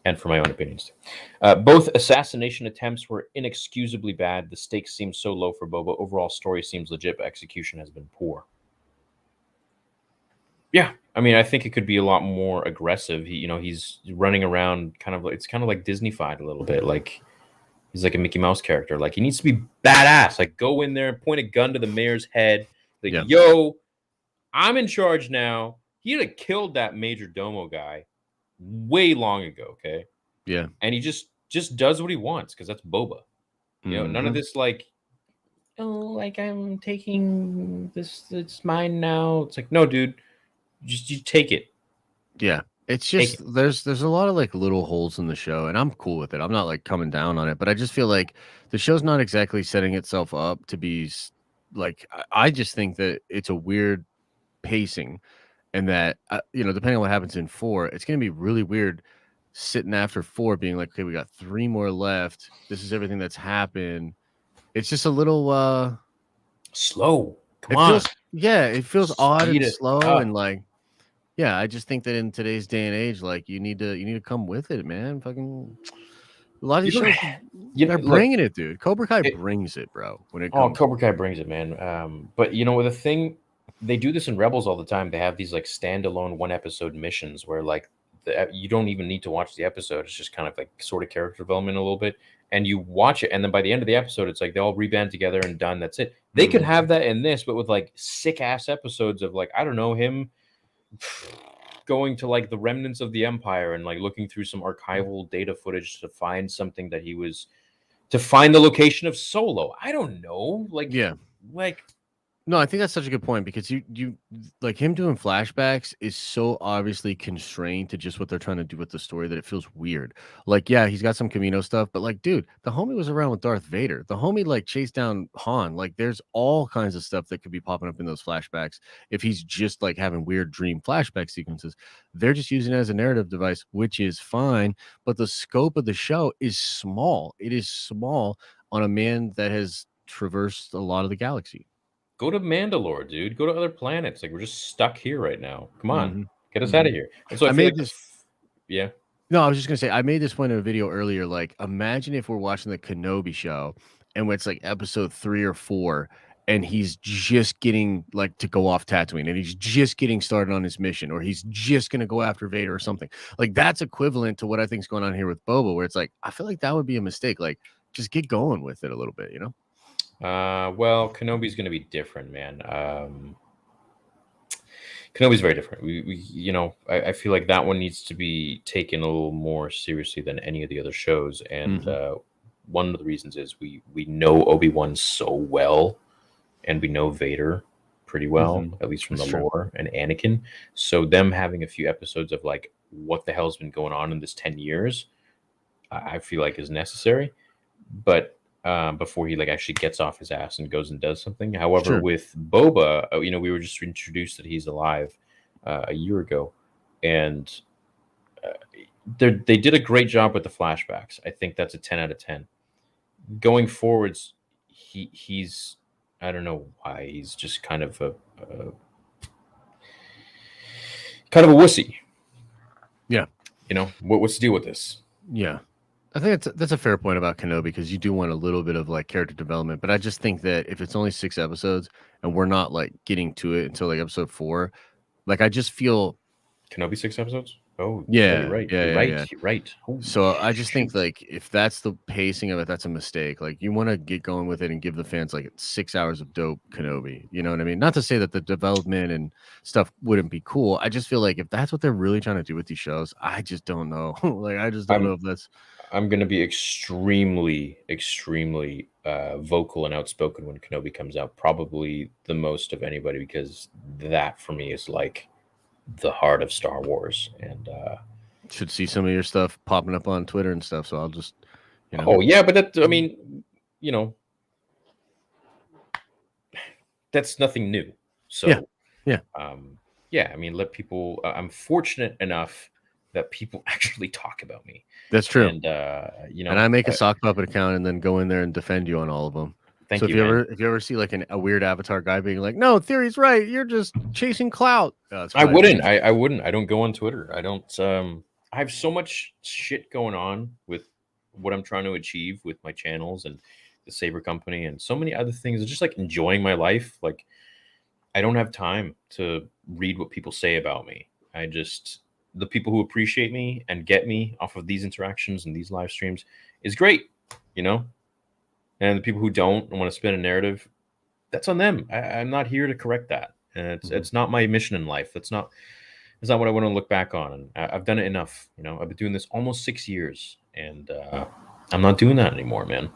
And for my own opinions. Both assassination attempts were inexcusably bad. The stakes seem so low for Boba. Overall story seems legit, but execution has been poor. Yeah, I mean, I think it could be a lot more aggressive. He's running around it's kind of like Disney-fied a little bit. Like he's like a Mickey Mouse character. Like he needs to be badass. Like go in there and point a gun to the mayor's head. Like, yo, I'm in charge now. He'd have killed that Major Domo guy way long ago, okay? Yeah. And he just does what he wants because that's Boba. None of this like, oh, like I'm taking this, it's mine now. It's like, no, dude, you take it. Yeah. It's Take just there's a lot of like little holes in the show, and I'm cool with it. I'm not like coming down on it, but I just feel like the show's not exactly setting itself up to be like I just think that it's a weird pacing, and that depending on what happens in 4, it's gonna be really weird sitting after 4 being like, okay, we got 3 more left. This is everything that's happened. It's just a little slow. Come it on. feels it feels odd Speed and it slow, up. and like yeah, I just think that in today's day and age, like you need to come with it, man. Fucking a lot of You these don't. shows, they're Look. bringing it, dude. Cobra Kai It, brings it, bro. When it oh, comes, Cobra Kai brings it, man. But the thing, they do this in Rebels all the time. They have these like standalone 1 episode missions where like you don't even need to watch the episode. It's just kind of like sort of character development a little bit, and you watch it, and then by the end of the episode, it's like they all reband together and done. That's it. They could have that in this, but with like sick ass episodes of like I don't know him going to like the remnants of the Empire and like looking through some archival data footage to find something that he was to find the location of Solo. I don't know. yeah. Like No, I think that's such a good point because you like him doing flashbacks is so obviously constrained to just what they're trying to do with the story that it feels weird. Like, yeah, he's got some Camino stuff, but like, dude, the homie was around with Darth Vader. The homie like chased down Han. Like, there's all kinds of stuff that could be popping up in those flashbacks if he's just like having weird dream flashback sequences. They're just using it as a narrative device, which is fine, but the scope of the show is small. It is small on a man that has traversed a lot of the galaxy. go to Mandalore, dude. Go to other planets. Like we're just stuck here right now. Come on, Mhm. get us out of Mhm. here. And so I I feel made like this yeah. No, I was just gonna say I made this point in a video earlier. Like, imagine if we're watching the Kenobi show and it's like episode 3 or 4, and he's just getting like to go off Tatooine, and he's just getting started on his mission, or he's just gonna go after Vader or something. Like that's equivalent to what I think's going on here with Boba, where it's like I feel like that would be a mistake. Like, just get going with it a little bit, you know? Well, Kenobi's going to be different, man. Kenobi's very different. I feel like that one needs to be taken a little more seriously than any of the other shows. And Mhm. one of the reasons is we know Obi-Wan so well, and we know Vader pretty well, Mhm. at least from the That's true. lore, and Anakin. So them having a few episodes of like what the hell's been going on in this 10 years, I feel like is necessary. But before he like actually gets off his ass and goes and does something. However, Sure. with Boba, we were just introduced that he's alive a year ago, and they did a great job with the flashbacks. I think that's a 10 out of 10. Going forwards, he's I don't know why he's just kind of a wussy. Yeah. What's the deal with this? Yeah. I think that's a fair point about Kenobi because you do want a little bit of like character development, but I just think that if it's only 6 episodes and we're not like getting to it until like episode 4, like I just feel Kenobi 6 episodes? Oh, yeah, you're right. yeah, You're yeah, right. yeah. You're right. Holy So I just think shoot. like if that's the pacing of it, that's a mistake. Like you want to get going with it and give the fans like 6 hours of dope Kenobi. You know what I mean? Not to say that the development and stuff wouldn't be cool. I just feel like if that's what they're really trying to do with these shows, I just don't know. Like I just don't know if that's I'm going to be extremely, extremely vocal and outspoken when Kenobi comes out. Probably the most of anybody, because that for me is like the heart of Star Wars. And should see some of your stuff popping up on Twitter and stuff. So I'll just, oh yeah, but that I mean, that's nothing new. So yeah. yeah. I mean, let people. I'm fortunate enough that people actually talk about me. That's true. And and I make a sock puppet account and then go in there and defend you on all of them. Thank so you, man. if you ever see like a weird avatar guy being like, "No, Theory's right. You're just chasing clout." I wouldn't. I wouldn't. I don't go on Twitter. I don't. I have so much shit going on with what I'm trying to achieve with my channels and the Saber Company and so many other things. It's just like enjoying my life. Like I don't have time to read what people say about me. The people who appreciate me and get me off of these interactions and these live streams is great, and the people who don't want to spin a narrative, that's on them. I'm not here to correct that. And it's not my mission in life. It's not what I want to look back on. And I've done it enough. I've been doing this almost 6 years, and I'm not doing that anymore, man.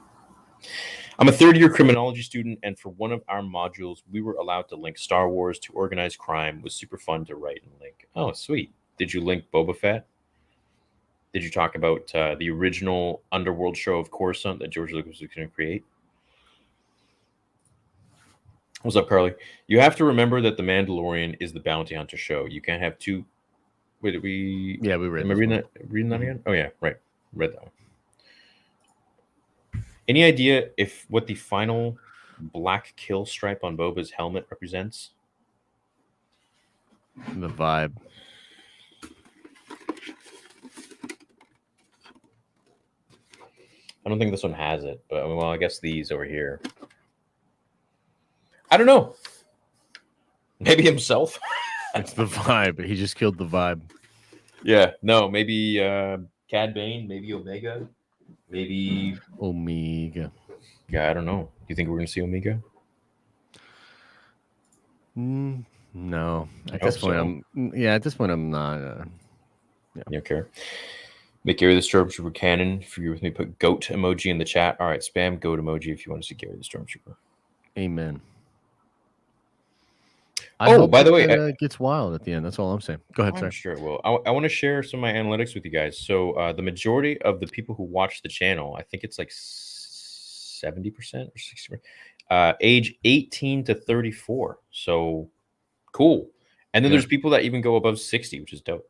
I'm a third-year criminology student, and for one of our modules, we were allowed to link Star Wars to organized crime. It was super fun to write and link. Oh, sweet. Did you link Boba Fett? Did you talk about the original Underworld show of Coruscant that George Lucas was going to create? What's up, Carly? You have to remember that The Mandalorian is the bounty hunter show. You can't have two. Wait, did we? Yeah, we read. Am I reading that again? Oh yeah, right. Read that one. Any idea if what the final black kill stripe on Boba's helmet represents? The vibe. I don't think this one has it, but well, I guess these over here. I don't know. Maybe himself. It's the vibe. He just killed the vibe. Yeah, no, maybe Cad Bane, maybe Omega, maybe Omega. yeah, I don't know. Do you think we're gonna see Omega? No. At I this hope point, so. at this point, I'm not. You don't care. Make Gary the Stormtrooper canon. If you're with me, put goat emoji in the chat. All right, spam goat emoji if you want to see Gary the Stormtrooper. Amen. Oh, by the way, it gets wild at the end. That's all I'm saying. Go ahead, I'm sir. sure it will. I want to share some of my analytics with you guys. So the majority of the people who watch the channel, I think it's like 70% or 60%, age 18 to 34. So cool. And then Yeah. there's people that even go above 60, which is dope.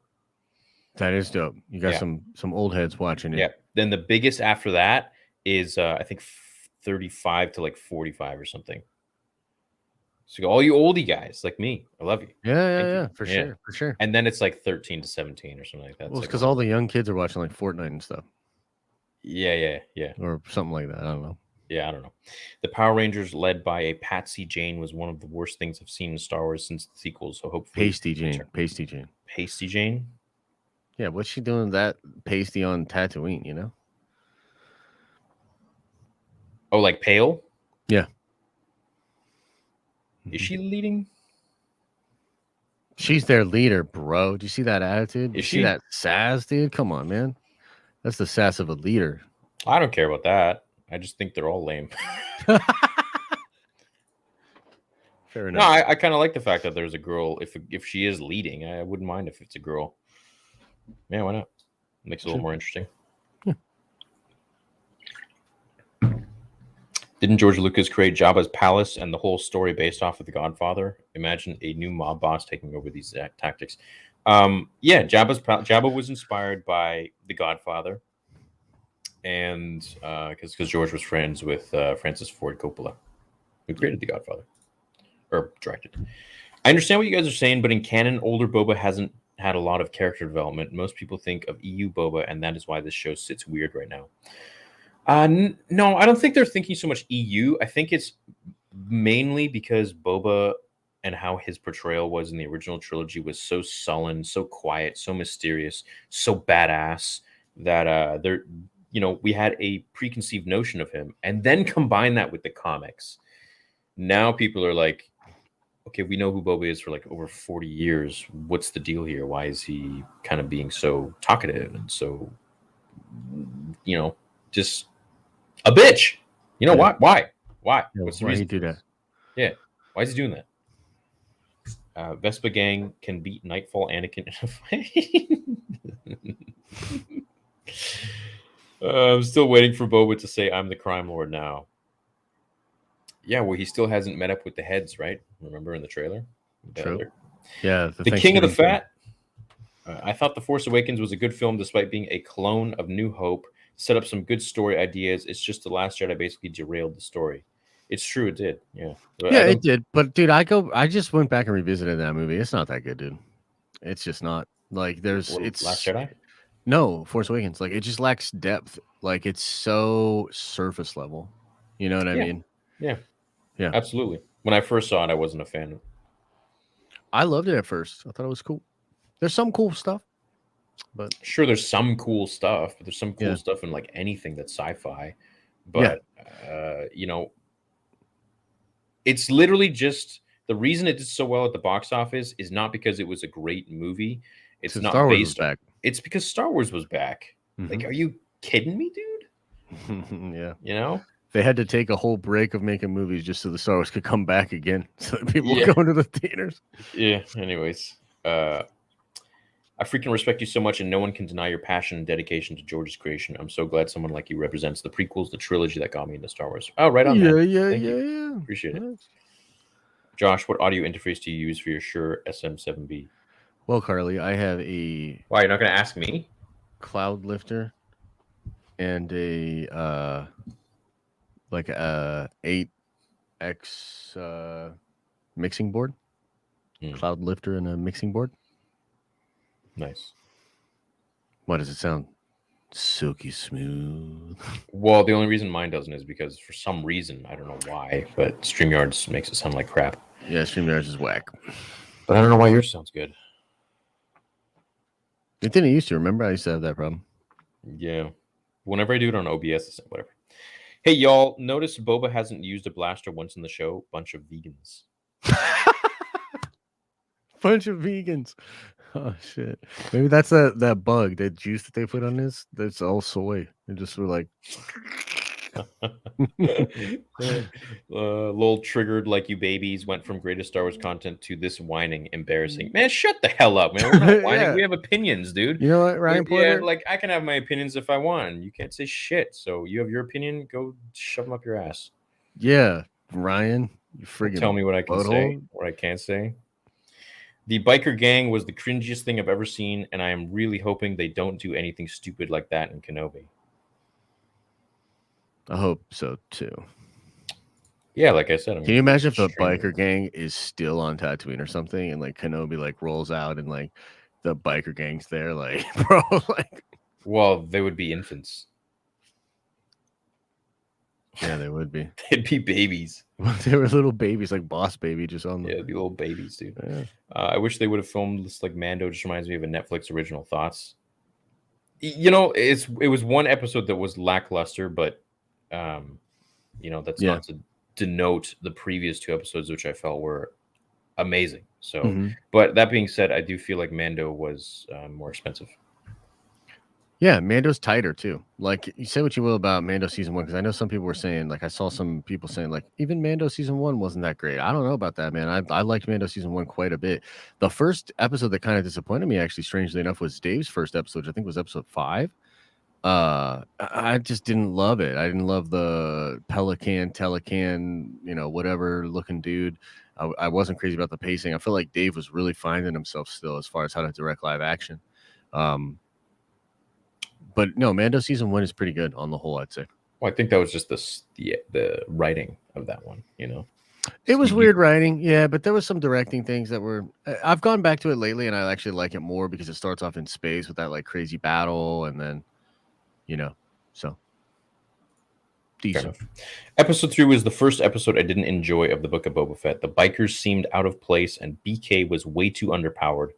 That is dope. You got Yeah. some old heads watching it. Yeah. Then the biggest after that is I think 35 to like 45 or something. So all you oldie guys like me, I love you. Yeah, for Yeah. sure, for sure. And then it's like 13 to 17 or something like that. Well, it's like because all the young kids are watching like Fortnite and stuff, yeah, or something like that. I don't know. yeah. I don't know. The Power Rangers, led by a Patsy Jane, was one of the worst things I've seen in Star Wars since the sequels. So hopefully, Pasty Jane. Pasty Jane. Yeah, what's she doing that pasty on Tatooine? You know? Oh, like pale. Yeah. Is she leading? She's their leader, bro. Do you see that attitude? You Is see she? that sass, dude? Come on, man. That's the sass of a leader. I don't care about that. I just think they're all lame. Fair No, enough. I kind of like the fact that there's a girl. If she is leading, I wouldn't mind if it's a girl. Yeah, why not? Makes it a little more interesting. Yeah. Didn't George Lucas create Jabba's palace and the whole story based off of The Godfather? Imagine a new mob boss taking over these tactics. Yeah, Jabba was inspired by The Godfather, and because George was friends with Francis Ford Coppola, who created The Godfather or directed. I understand what you guys are saying, but in canon, older Boba hasn't had a lot of character development. Most people think of EU Boba, and that is why this show sits weird right now. No, I don't think they're thinking so much EU. I think it's mainly because Boba and how his portrayal was in the original trilogy was so sullen, so quiet, so mysterious, so badass that we had a preconceived notion of him, and then combine that with the comics. Now people are like, okay, we know who Boba is for like over 40 years. What's the deal here? Why is he kind of being so talkative and so, just a bitch? Why? Why? Yeah, What's the why reason? he do that? Yeah. Why is he doing that? Vespa Gang can beat Nightfall Anakin in a fight. I'm still waiting for Boba to say, I'm the crime lord now. Yeah, well, he still hasn't met up with the heads, right? Remember in the trailer? True. Yeah. The King of the Fat. I thought The Force Awakens was a good film despite being a clone of New Hope. Set up some good story ideas. It's just The Last Jedi basically derailed the story. It's true, it did. Yeah. But Yeah, it did. But dude, I just went back and revisited that movie. It's not that good, dude. It's just not. Like it's Last Jedi? No, Force Awakens. Like it just lacks depth. Like it's so surface level. You know what I mean? Yeah. Yeah. Absolutely. When I first saw it, I wasn't a fan. I loved it at first. I thought it was cool. There's some cool stuff, but Sure, there's some cool stuff, but there's some cool stuff in like anything that's sci-fi. But it's literally just the reason it did so well at the box office is not because it was a great movie. It's not Star Wars was based. back. It's because Star Wars was back. Like, are you kidding me, dude? Yeah. They had to take a whole break of making movies just so the Star Wars could come back again, so that people would go into the theaters. Yeah. Anyways, I freaking respect you so much, and no one can deny your passion and dedication to George's creation. I'm so glad someone like you represents the prequels, the trilogy that got me into Star Wars. Oh, right on, man. Thank you. Yeah. Appreciate it. Nice. Josh, what audio interface do you use for your Shure SM7B? Well, Carly, I have a Why, you're not going to ask me? cloud lifter and a like a 8X mixing board. Hmm. Cloud lifter and a mixing board. Nice. What does it sound? Silky smooth. Well, the only reason mine doesn't is because for some reason, I don't know why, but StreamYards makes it sound like crap. Yeah, StreamYards is whack. But I don't know why yours sounds good. It didn't used to. Remember, I used to have that problem. Yeah. Whenever I do it on OBS, it's whatever. Hey, y'all, notice Boba hasn't used a blaster once in the show. Bunch of vegans. Bunch of vegans. Oh shit. Maybe that's that bug, that juice that they put on this. That's all soy. They just were like Lol triggered like you babies went from greatest Star Wars content to this whining embarrassing. Man, shut the hell up, man. We're not whining. Yeah. We have opinions, dude. You know what, Ryan Porter? Yeah, like I can have my opinions if I want. You can't say shit. So you have your opinion, go shove them up your ass. Yeah, Ryan, you friggin' Tell me what I can say, butthole. what I can't say. The biker gang was the cringiest thing I've ever seen, and I am really hoping they don't do anything stupid like that in Kenobi. I hope so too. Yeah, like I said, Can you imagine if the extremely- biker gang is still on Tatooine or something, and like Kenobi like rolls out and like the biker gang's there, like bro, like Well, they would be infants. yeah, they would be. They'd be babies. They were little babies, like Boss Baby, just on Yeah, the. they'd be little babies, dude. Yeah. I wish they would have filmed this like Mando. Just reminds me of a Netflix original thoughts. You know, it was one episode that was lackluster, but you know, that's Yeah. not to denote the previous two episodes, which I felt were amazing. So, Mhm. but that being said, I do feel like Mando was more expensive. Yeah, Mando's tighter too. Like you say what you will about Mando season 1, because I know some people were saying, like I saw some people saying, like even Mando season 1 wasn't that great. I don't know about that, man. I liked Mando season 1 quite a bit. The first episode that kind of disappointed me, actually, strangely enough, was Dave's first episode, which I think was episode 5. I just didn't love it. I didn't love the Telecan, you know, whatever looking dude. I wasn't crazy about the pacing. I feel like Dave was really finding himself still as far as how to direct live action. But no, Mando season 1 is pretty good on the whole, I'd say. Well, I think that was just the writing of that one. You know, It was Steve- weird writing, yeah, but there was some directing things that were. I've gone back to it lately, and I actually like it more because it starts off in space with that like crazy battle, and then, you know, so Fair decent. enough. Episode 3 was the first episode I didn't enjoy of the Book of Boba Fett. The bikers seemed out of place, and BK was way too underpowered.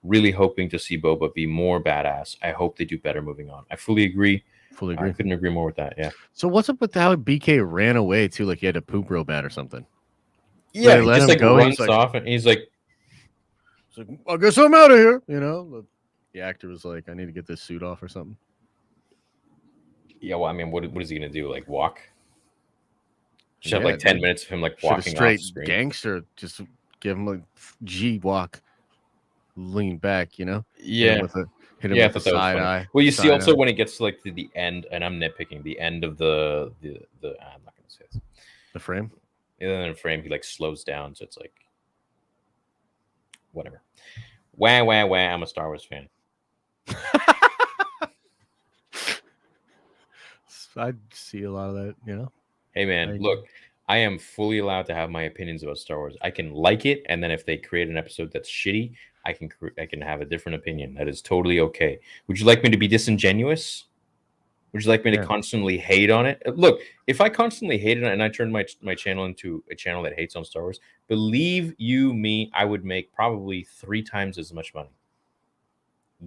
Really hoping to see Boba be more badass. I hope they do better moving on. I fully agree. Fully I agree. couldn't agree more with that. Yeah. So what's up with how BK ran away too? Like he had to poop real bad or something. Yeah, They he let just him like go, runs he's like- off and he's like, It's like, I guess I'm out of here. You know, the actor was like, I need to get this suit off or something. yeah, well, I mean, what is he gonna do? Like walk? Should have Yeah, like 10 dude. minutes of him like Should have walking off straight screen. gangster. Just give him a G walk, lean back. You know. Yeah. Hit him Yeah, I with the thought that was side funny. eye. Well, you see side also eye. when it gets to like the end, and I'm nitpicking, the end of the I'm not gonna say this. The frame. And then in frame, he like slows down, so it's like whatever. Wah wah wah! I'm a Star Wars fan. I see a lot of that. You know. Hey man, Right. look, I am fully allowed to have my opinions about Star Wars. I can like it, and then if they create an episode that's shitty, I can have a different opinion. That is totally okay. Would you like me to be disingenuous? Would you like me to Yeah. constantly hate on it? Look, if I constantly hated on it and I turned my channel into a channel that hates on Star Wars, believe you me, I would make probably 3 times as much money.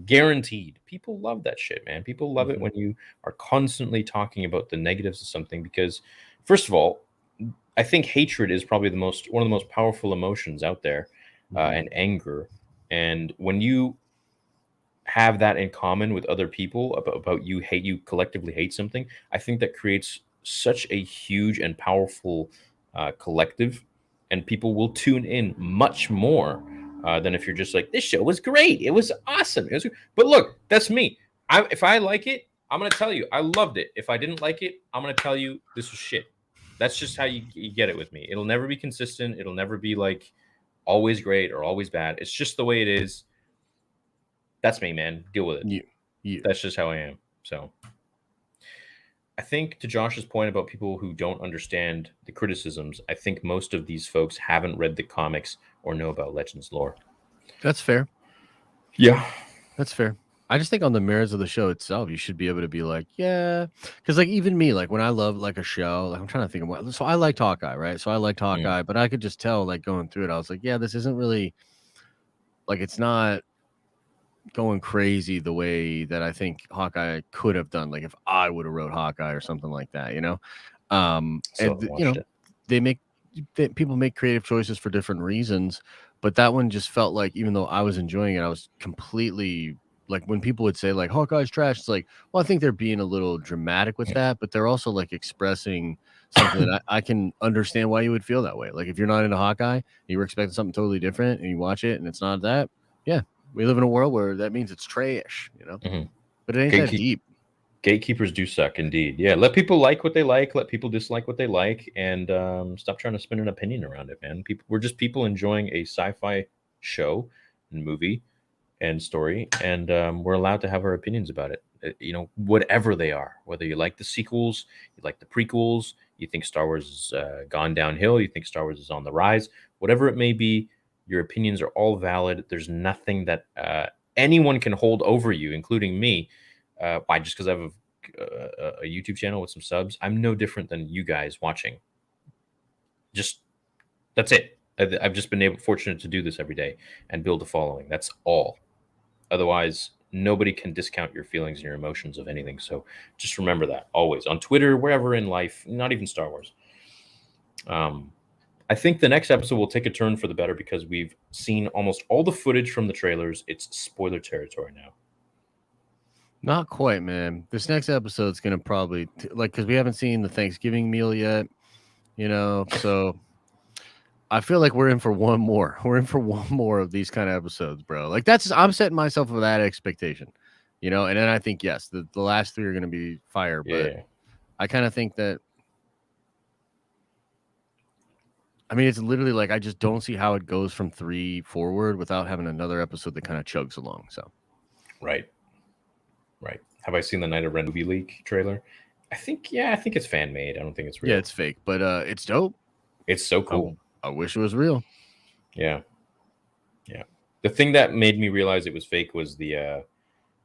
Guaranteed. People love that shit, man. People love it Mhm. when you are constantly talking about the negatives of something because, first of all, I think hatred is probably one of the most powerful emotions out there, and anger. And when you have that in common with other people about you collectively hate something, I think that creates such a huge and powerful collective, and people will tune in much more than if you're just like, this show was great. It was awesome. But look, that's me. If I like it, I'm going to tell you I loved it. If I didn't like it, I'm going to tell you this was shit. That's just how you get it with me. It'll never be consistent. It'll never be like always great or always bad. It's just the way it is. That's me, man. Deal with it. That's just how I am. So I think to Josh's point about people who don't understand the criticisms, I think most of these folks haven't read the comics or know about Legends lore. That's fair. Yeah. That's fair. I just think on the merits of the show itself, you should be able to be like, yeah, because like even me, like when I love like a show, like I'm trying to think of what. So I liked Hawkeye, right? So I liked Hawkeye, but I could just tell, like going through it, I was like, yeah, this isn't really like it's not going crazy the way that I think Hawkeye could have done. Like if I would have wrote Hawkeye or something like that, you know. And you know, people make creative choices for different reasons, but that one just felt like even though I was enjoying it, I was completely. Like when people would say like Hawkeye's trash, it's like, well, I think they're being a little dramatic with that, but they're also like expressing something that I can understand why you would feel that way. Like if you're not into Hawkeye, you were expecting something totally different and you watch it and it's not that. Yeah, we live in a world where that means it's trash, you know, but it ain't that deep. Gatekeepers do suck indeed. Yeah. Let people like what they like. Let people dislike what they like, and stop trying to spin an opinion around it, man. We're just people enjoying a sci-fi show and movie and story, and we're allowed to have our opinions about it, you know, whatever they are, whether you like the sequels, you like the prequels, you think Star Wars has gone downhill, you think Star Wars is on the rise, whatever it may be, your opinions are all valid. There's nothing that anyone can hold over you, including me, by just because I have a YouTube channel with some subs. I'm no different than you guys watching. Just that's it. I've just been fortunate to do this every day and build a following. That's all. Otherwise, nobody can discount your feelings and your emotions of anything. So just remember that always on Twitter, wherever in life, not even Star Wars. I think the next episode will take a turn for the better because we've seen almost all the footage from the trailers. It's spoiler territory now. Not quite, man. This next episode's going to probably like, cause we haven't seen the Thanksgiving meal yet, you know, so I feel like we're in for one more. We're in for one more of these kind of episodes, bro. Like I'm setting myself with that expectation, you know. And then I think yes, the last three are going to be fire. But I kind of think that. I mean, it's literally like I just don't see how it goes from 3 forward without having another episode that kind of chugs along. So, right. Have I seen the Night of Ren movie leak trailer? I think it's fan made. I don't think it's real. Yeah, it's fake, but it's dope. It's so cool. I wish it was real. Yeah. The thing that made me realize it was fake was the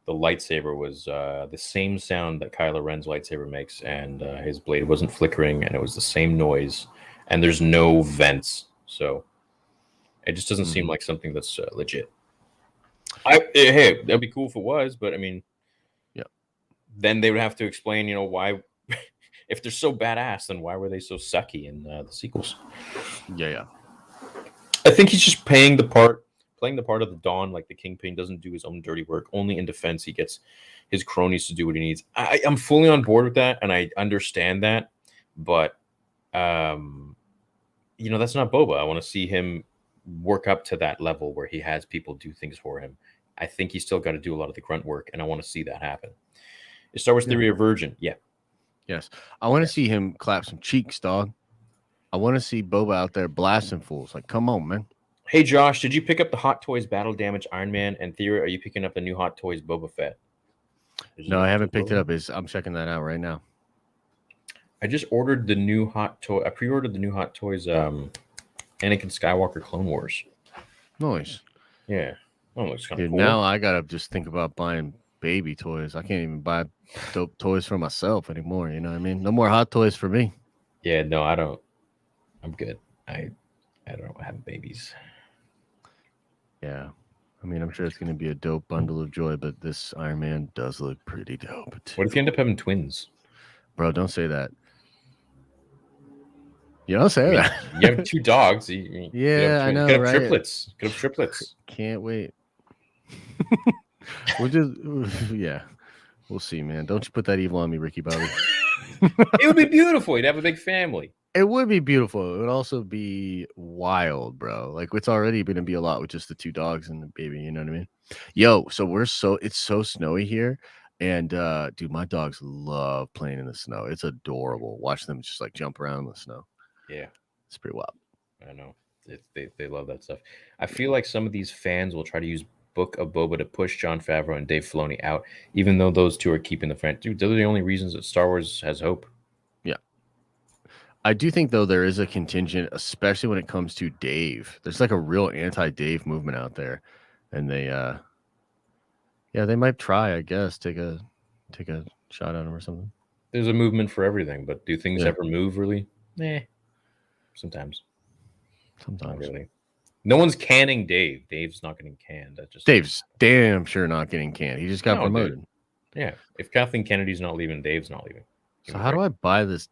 lightsaber was the same sound that Kylo Ren's lightsaber makes, and his blade wasn't flickering, and it was the same noise, and there's no vents, so it just doesn't seem like something that's legit. Hey, that'd be cool if it was, but I mean, yeah. Then they would have to explain, you know, why. If they're so badass, then why were they so sucky in the sequels? Yeah. I think he's just playing the part of the Dawn, like the Kingpin doesn't do his own dirty work. Only in defense, he gets his cronies to do what he needs. I'm fully on board with that, and I understand that. But, you know, that's not Boba. I want to see him work up to that level where he has people do things for him. I think he's still got to do a lot of the grunt work, and I want to see that happen. Is Star Wars Theory a virgin? Yeah. Yes. I want to see him clap some cheeks, dog. I want to see Boba out there blasting fools. Like, come on, man. Hey, Josh, did you pick up the Hot Toys Battle Damage Iron Man? And Theory, are you picking up the new Hot Toys Boba Fett? No, I haven't picked it up. I'm checking that out right now. I just ordered the new Hot Toy. I pre-ordered the new Hot Toys Anakin Skywalker Clone Wars. Nice. Yeah. Oh, looks kind of cool. Now I got to just think about buying baby toys. I can't even buy dope toys for myself anymore. You know what I mean? No more Hot Toys for me. Yeah, no, I don't. I'm good. I don't have babies. Yeah. I mean, I'm sure it's going to be a dope bundle of joy, but this Iron Man does look pretty dope. What if you end up having twins? Bro, don't say that. You don't say that. You have 2 dogs. I know, you could have right? triplets. Could have triplets. Can't wait. We'll just, yeah. We'll see, man. Don't you put that evil on me, Ricky Bobby. It would be beautiful. You'd have a big family. It would be beautiful. It would also be wild, bro. Like it's already going to be a lot with just the two dogs and the baby. You know what I mean? Yo, so it's so snowy here, and dude, my dogs love playing in the snow. It's adorable. Watch them just like jump around in the snow. Yeah, It's pretty wild. I know. They love that stuff. I feel like some of these fans will try to use Book of Boba to push Jon Favreau and Dave Filoni out, even though those two are keeping the franchise. Dude, those are the only reasons that Star Wars has hope. Yeah. I do think though there is a contingent, especially when it comes to Dave. There's like a real anti-Dave movement out there, and they they might try. I guess take a shot at him or something. There's a movement for everything, but do things Yeah. ever move really? Sometimes. Not Sometimes really. No one's canning Dave. Dave's not getting canned. That just Dave's damn sure not getting canned. He just got No, dude. promoted. Yeah. If Kathleen Kennedy's not leaving, Dave's not leaving. So how do I buy this?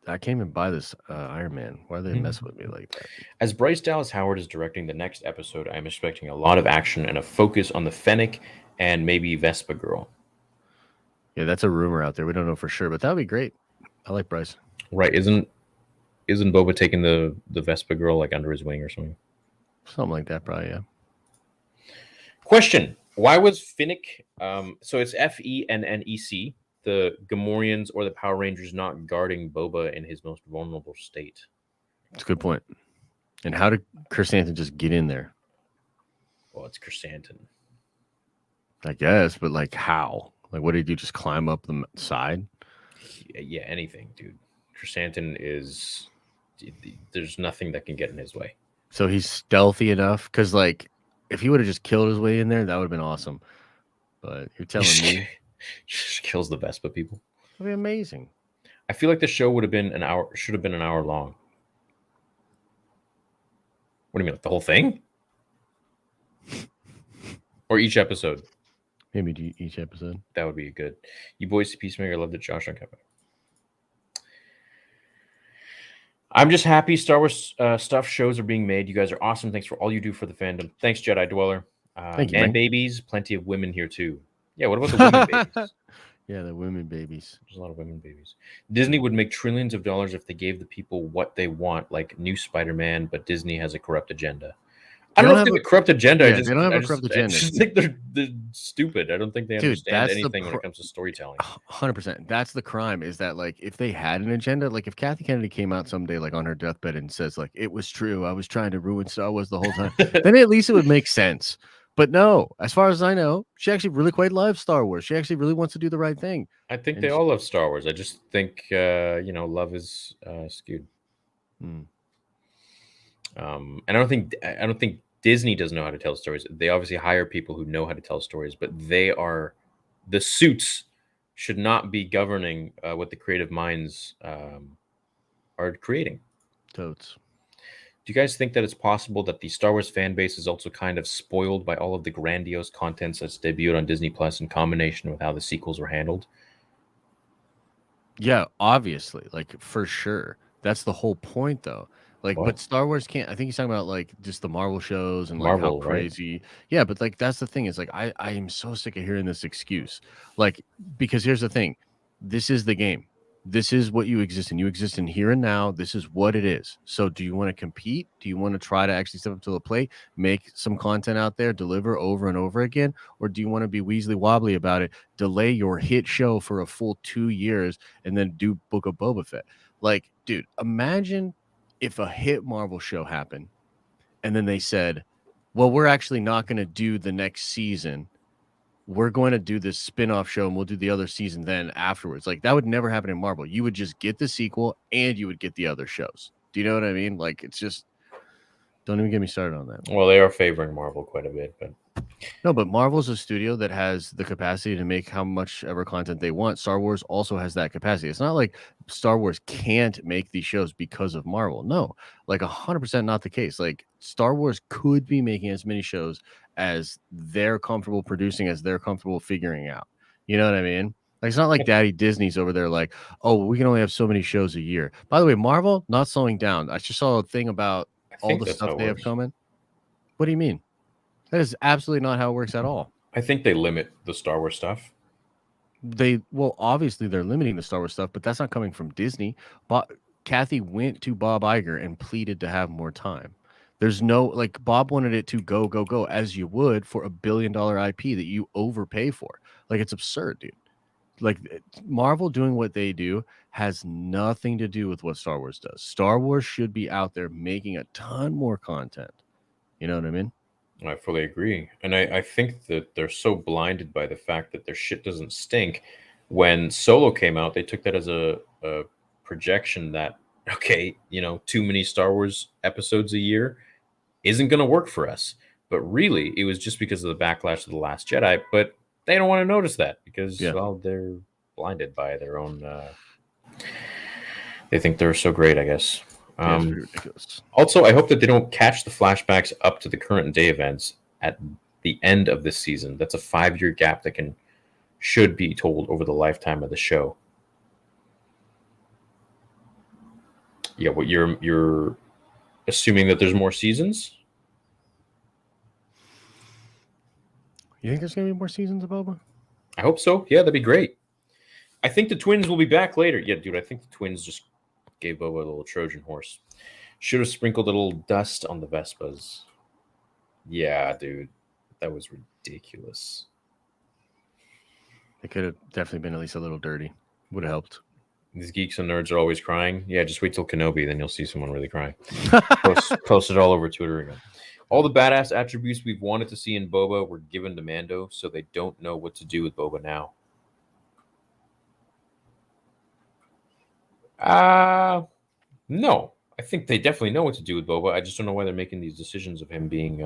I can't even buy this Iron Man. Why do they mess with me like that? As Bryce Dallas Howard is directing the next episode, I'm expecting a lot of action and a focus on the Fennec and maybe Vespa Girl. Yeah, that's a rumor out there. We don't know for sure, but that would be great. I like Bryce. Right? Isn't Boba taking the Vespa Girl like under his wing or something? Something like that, probably, yeah. Question: Why was Finnick? So it's Fennec, the Gamorreans or the Power Rangers not guarding Boba in his most vulnerable state? It's a good point. And how did Chrysanthemum just get in there? Well, it's Chrysanthemum. I guess, but like how? Like, what did he do? Just climb up the side? Yeah, anything, dude. Chrysanthemum is. There's nothing that can get in his way. So he's stealthy enough? Because, like, if he would have just killed his way in there, that would have been awesome. But you're telling me just kills the Vespa people. that'd be amazing. I feel like the show would have been an hour. Should have been an hour long. What do you mean, like the whole thing, or each episode? Maybe each episode. That would be good. You boys see Peacemaker. Loved it. Josh on Kevin. I'm just happy Star Wars stuff shows are being made. You guys are awesome. Thanks for all you do for the fandom. Thanks, Jedi Dweller. Thank you, man man. babies. Plenty of women here too. Yeah. What about the women babies? Yeah, the women babies. There's a lot of women babies. Disney would make trillions of dollars if they gave the people what they want, like new Spider-Man, but Disney has a corrupt agenda. I don't know if they have a corrupt agenda. Yeah, they don't have a corrupt agenda. I just think they're stupid. I don't think they Dude, understand that's the anything when it comes to storytelling. 100%. That's the crime. Is that like if they had an agenda, like if Kathy Kennedy came out someday, like on her deathbed, and says like it was true, I was trying to ruin Star Wars the whole time, then at least it would make sense. But no, as far as I know, she actually really quite loves Star Wars. She actually really wants to do the right thing. I think And they she- all love Star Wars. I just think love is skewed. Hmm. And I don't think Disney doesn't know how to tell stories. They obviously hire people who know how to tell stories, but the suits should not be governing what the creative minds are creating. Totes. Do you guys think that it's possible that the Star Wars fan base is also kind of spoiled by all of the grandiose content that's debuted on Disney Plus in combination with how the sequels were handled? Yeah, obviously, like for sure. That's the whole point, though. Like, What? but Star Wars can't. I think he's talking about like just the Marvel shows and like Marvel, how right? crazy. Yeah, but like that's the thing is like I am so sick of hearing this excuse. Like, because here's the thing, this is the game. This is what you exist in. You exist in here and now. This is what it is. So, do you want to compete? Do you want to try to actually step up to the plate, make some content out there, deliver over and over again, or do you want to be Weasley wobbly about it, delay your hit show for a full 2 years, and then do Book of Boba Fett? Like, dude, imagine if a hit Marvel show happened and then they said, well, we're actually not going to do the next season. We're going to do this spin-off show and we'll do the other season then afterwards. Like that would never happen in Marvel. You would just get the sequel and you would get the other shows. Do you know what I mean? Like it's just, don't even get me started on that. Well, they are favoring Marvel quite a bit, but No, but Marvel's a studio that has the capacity to make how much ever content they want. Star Wars also has that capacity. It's not like Star Wars can't make these shows because of Marvel. No, like 100% not the case. Like Star Wars could be making as many shows as they're comfortable producing, as they're comfortable figuring out. You know what I mean? Like it's not like Daddy Disney's over there like, oh, we can only have so many shows a year. By the way, Marvel not slowing down. I just saw a thing about I all think the that's how stuff it they have works. coming. What do you mean? That is absolutely not how it works at all. I think they limit the Star Wars stuff. Obviously they're limiting the Star Wars stuff, but that's not coming from Disney. But Kathy went to Bob Iger and pleaded to have more time. There's no like Bob wanted it to go as you would for $1 billion IP that you overpay for. Like it's absurd, dude. Like Marvel doing what they do has nothing to do with what Star Wars does. Star Wars should be out there making a ton more content. You know what I mean? I fully agree. And I think that they're so blinded by the fact that their shit doesn't stink. When Solo came out, they took that as a projection that, okay, too many Star Wars episodes a year isn't going to work for us. But really, it was just because of the backlash of The Last Jedi. But they don't want to notice that because, well, they're blinded by their own. They think they're so great, I guess. It's ridiculous. Also, I hope that they don't catch the flashbacks up to the current day events at the end of this season. That's a 5-year gap that should be told over the lifetime of the show. Yeah, what you're assuming that there's more seasons? You think there's gonna be more seasons of Boba? I hope so. Yeah, that'd be great. I think the twins will be back later. Yeah, dude, I think the twins just gave Boba a little Trojan horse. Should have sprinkled a little dust on the Vespas. Yeah, dude. That was ridiculous. It could have definitely been at least a little dirty. Would have helped. These geeks and nerds are always crying. Yeah, just wait till Kenobi, then you'll see someone really crying. Post it all over Twitter again. All the badass attributes we've wanted to see in Boba were given to Mando, so they don't know what to do with Boba now. No. I think they definitely know what to do with Boba. I just don't know why they're making these decisions of him being,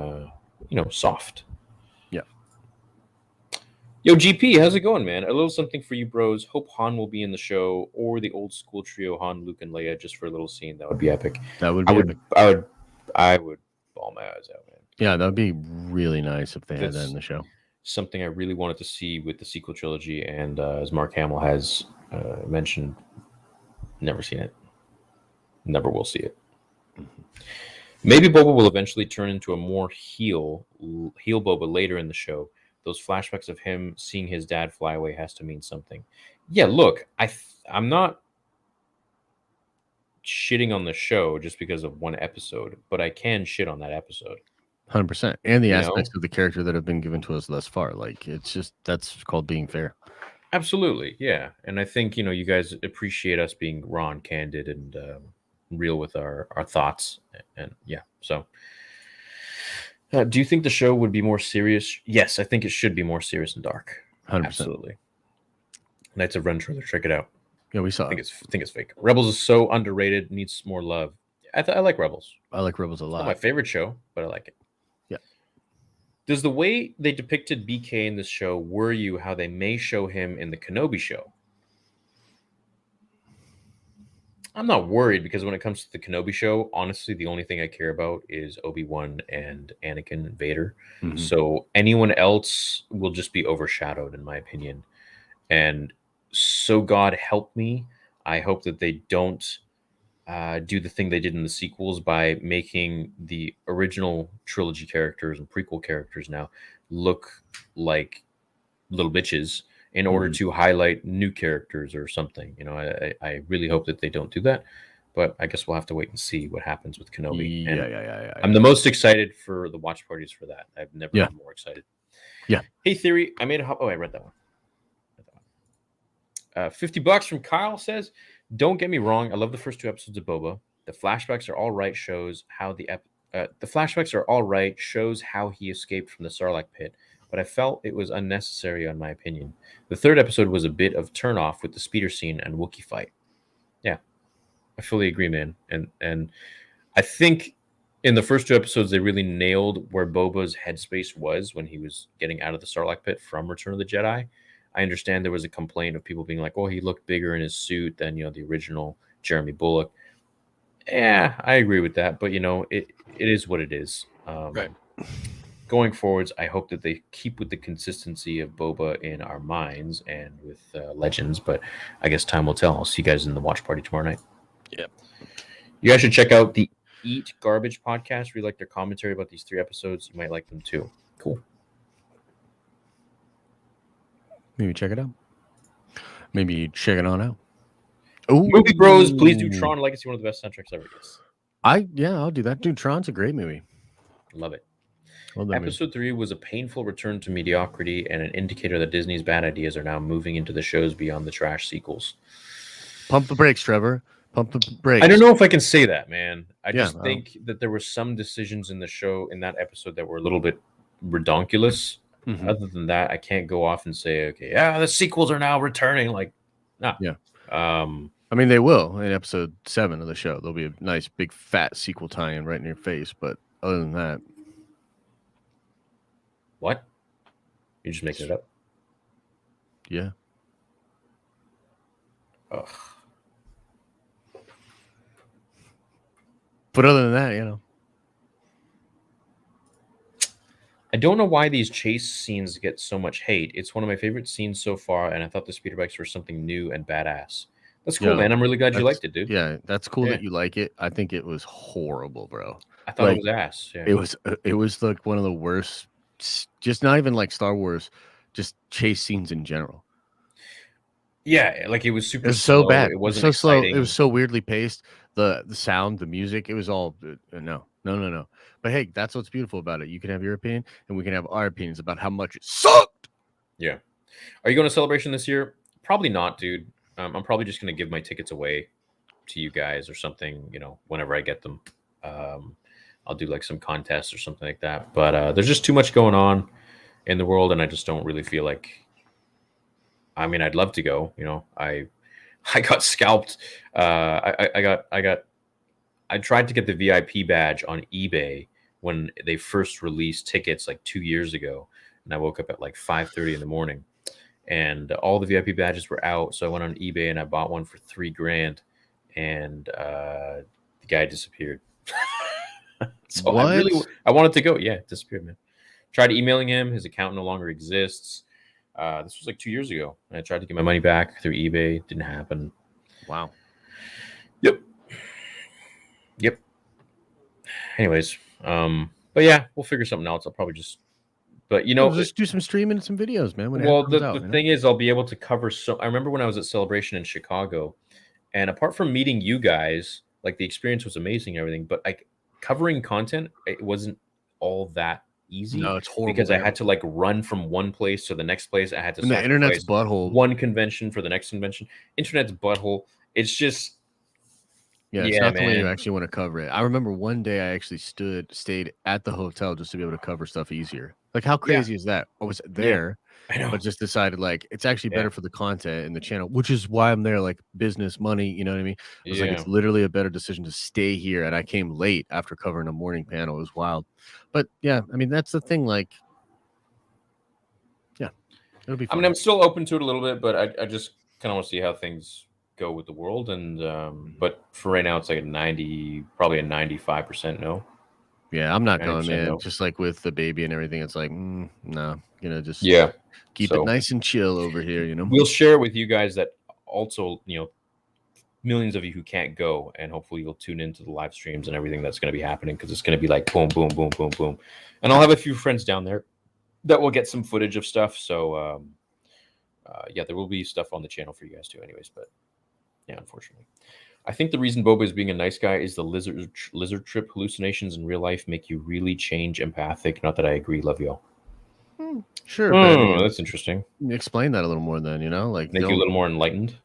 soft. Yeah. Yo, GP, how's it going, man? A little something for you bros. Hope Han will be in the show or the old school trio Han, Luke, and Leia just for a little scene. That would be epic. That would be epic. I would bawl my eyes out, man. Yeah, that would be really nice if they had that in the show. Something I really wanted to see with the sequel trilogy, and as Mark Hamill has mentioned, never seen it. Never will see it. Maybe Boba will eventually turn into a more heel Boba later in the show. Those flashbacks of him seeing his dad fly away has to mean something. Yeah, look, I'm not shitting on the show just because of one episode, but I can shit on that episode. 100%. And the aspects of the character that have been given to us thus far. Like, it's just, that's called being fair. Absolutely, yeah. And I think, you guys appreciate us being raw and candid and real with our thoughts. And yeah, so. Do you think the show would be more serious? Yes, I think it should be more serious and dark. 100%. Absolutely. Knights of Ren trailer, check it out. Yeah, we saw I think it's fake. Rebels is so underrated, needs more love. I like Rebels. I like Rebels a lot. It's not my favorite show, but I like it. Yeah. Does the way they depicted BK in this show worry you how they may show him in the Kenobi show? I'm not worried because when it comes to the Kenobi show, honestly, the only thing I care about is Obi-Wan and Anakin and Vader. Mm-hmm. So anyone else will just be overshadowed, in my opinion. And so God help me, I hope that they don't do the thing they did in the sequels by making the original trilogy characters and prequel characters now look like little bitches in order to highlight new characters or something. I really hope that they don't do that, but I guess we'll have to wait and see what happens with Kenobi. Yeah. I'm the most excited for the watch parties for that. I've never been more excited. Yeah. Hey, Theory, I made I read that one. $50 from Kyle says, don't get me wrong, I love the first 2 episodes of Boba. The flashbacks are all right, shows how shows how he escaped from the Sarlacc pit, but I felt it was unnecessary on my opinion. The 3rd episode was a bit of turn-off with the speeder scene and Wookiee fight. Yeah, I fully agree, man. And I think in the first 2 episodes, they really nailed where Boba's headspace was when he was getting out of the Sarlacc pit from Return of the Jedi. I understand there was a complaint of people being like, "Oh, he looked bigger in his suit than the original Jeremy Bulloch." Yeah, I agree with that, but it is what it is. Right. Going forwards, I hope that they keep with the consistency of Boba in our minds and with Legends, but I guess time will tell. I'll see you guys in the watch party tomorrow night. Yep. You guys should check out the Eat Garbage podcast. We like their commentary about these 3 episodes. You might like them too. Cool. Maybe check it out. Maybe check it on out. Movie Bros, please do Tron Legacy, one of the best soundtracks ever. Yes. I'll do that. Dude, Tron's a great movie. Love it. Love that movie. Episode 3 was a painful return to mediocrity and an indicator that Disney's bad ideas are now moving into the shows beyond the trash sequels. Pump the brakes, Trevor. Pump the brakes. I don't know if I can say that, man. I Yeah, just think that there were some decisions in the show in that episode that were a little bit redonkulous. Mhm. Other than that, I can't go off and say, okay, the sequels are now returning. Like, nah. Yeah. I mean, they will in episode 7 of the show. There'll be a nice big fat sequel tie-in right in your face. But other than that, what? You're just making it up? yeah. Ugh. But other than that, you know. I don't know why these chase scenes get so much hate. It's one of my favorite scenes so far, and I thought the speeder bikes were something new and badass. That's cool, Yeah, man. I'm really glad you that's- liked it, dude. Yeah, that's cool Yeah. that you like it. I think it was horrible, bro. I thought like, it was ass. Yeah. It was like one of the worst, just not even like Star Wars, just chase scenes in general. Yeah, like it was super It was so slow. bad. It It was wasn't so slow. exciting. It was so weirdly paced. The sound, the music, it was all no. But hey, that's what's beautiful about it. You can have your opinion, and we can have our opinions about how much it sucked. Yeah. Are you going to Celebration this year? Probably not, dude. I'm probably just going to give my tickets away to you guys or something, you know, whenever I get them. I'll do like some contests or something like that. But there's just too much going on in the world, and I just don't really feel like. I mean, I'd love to go. You know, I got scalped. I tried to get the VIP badge on eBay when they first released tickets like 2 years ago, and I woke up at like 5:30 in the morning, and all the VIP badges were out. So I went on eBay and I bought one for $3,000, and the guy disappeared. So What? I wanted to go. Yeah, it disappeared, man. Tried emailing him. His account no longer exists. This was like 2 years ago. And I tried to get my money back through eBay. Didn't happen. Wow. Yep. Anyways, but yeah, we'll figure something else. I'll probably just, but you know, We'll just do some streaming and some videos, man. When it well, comes the out, you know? thing is, I'll be able to cover. So I remember when I was at Celebration in Chicago, and apart from meeting you guys, like the experience was amazing and everything, but like covering content, it wasn't all that easy. No, it's horrible because I man. had to like run from one place to the next place. I had to And the internet's sacrifice butthole. one convention for the next convention. Internet's butthole. It's just Yeah, it's Yeah, not the way you man. actually want to cover it. I remember one day I actually stayed at the hotel just to be able to cover stuff easier. Like, how crazy is that? I was there, I know. but just decided like it's actually Yeah. better for the content and the channel, which is why I'm there. Like business, money, you know what I mean? I was like, Yeah. it's literally a better decision to stay here. And I came late after covering a morning panel. It was wild, but yeah, I mean that's the thing. Like, yeah, it'll be. I mean, fun. I'm still open to it a little bit, but I just kind of want to see how things go with the world. And but for right now, it's like probably a 95% no. Yeah, I'm not going, 90% man. no. Just like with the baby and everything, it's like, no, just Yeah. keep So- it nice and chill over here, you know. We'll share with you guys that also, millions of you who can't go, and hopefully you'll tune into the live streams and everything that's going to be happening, because it's going to be like boom, boom, boom, boom, boom. And I'll have a few friends down there that will get some footage of stuff. So, yeah, there will be stuff on the channel for you guys too, anyways. But yeah, unfortunately, I think the reason Boba is being a nice guy is the lizard trip hallucinations in real life make you really change empathic. Not that I agree. Love y'all. Sure, but I Oh, mean, that's interesting. explain that a little more then, like Make you a little more enlightened.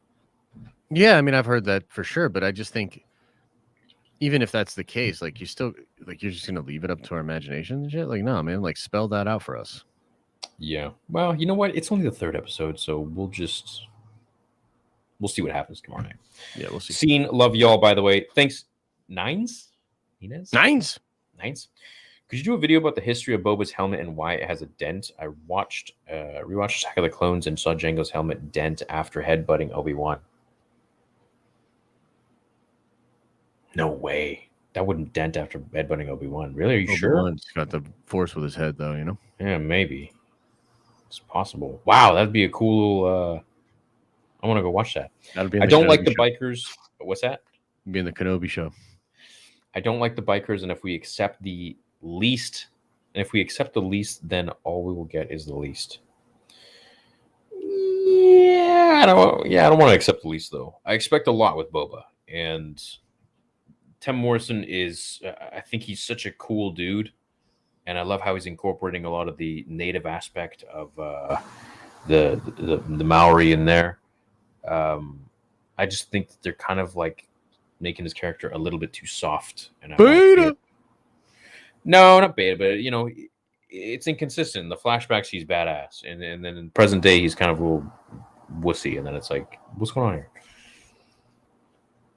Yeah, I mean, I've heard that for sure, but I just think even if that's the case, like you still like you're just gonna leave it up to our imagination and shit. Like, no, man, like spell that out for us. Yeah. Well, you know what? It's only the 3rd episode, so we'll see what happens tomorrow night. Yeah, we'll see. Scene, love y'all, by the way. Thanks. Nines? Nines. Could you do a video about the history of Boba's helmet and why it has a dent? I rewatched Attack of the Clones and saw Jango's helmet dent after headbutting Obi-Wan. No way. That wouldn't dent after headbutting Obi-Wan. Really? Are you sure? Obi-Wan's got the force with his head, though. Yeah, maybe. It's possible. Wow, that'd be a cool. I want to go watch that. That'll be. In I the don't like Kenobi the show. bikers. What's that? Be in the Kenobi show. I don't like the bikers, and if we accept the least, then all we will get is the least. Yeah, I don't want to accept the least though. I expect a lot with Boba, and Tim Morrison is. I think he's such a cool dude, and I love how he's incorporating a lot of the native aspect of the Maori in there. I just think that they're kind of like making his character a little bit too soft. And Beta. No, not beta, but it's inconsistent. In the flashbacks, he's badass, and then in present day, he's kind of a little wussy. And then it's like, what's going on here?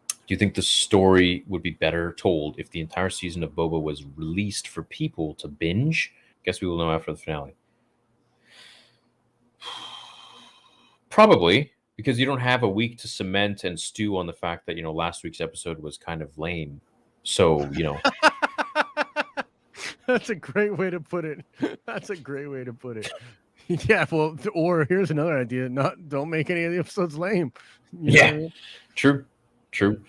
Do you think the story would be better told if the entire season of Boba was released for people to binge? Guess we will know after the finale. Probably, because you don't have a week to cement and stew on the fact that, last week's episode was kind of lame. So, That's a great way to put it. That's a great way to put it. Yeah, well, or here's another idea: don't make any of the episodes lame. You know what I mean? True.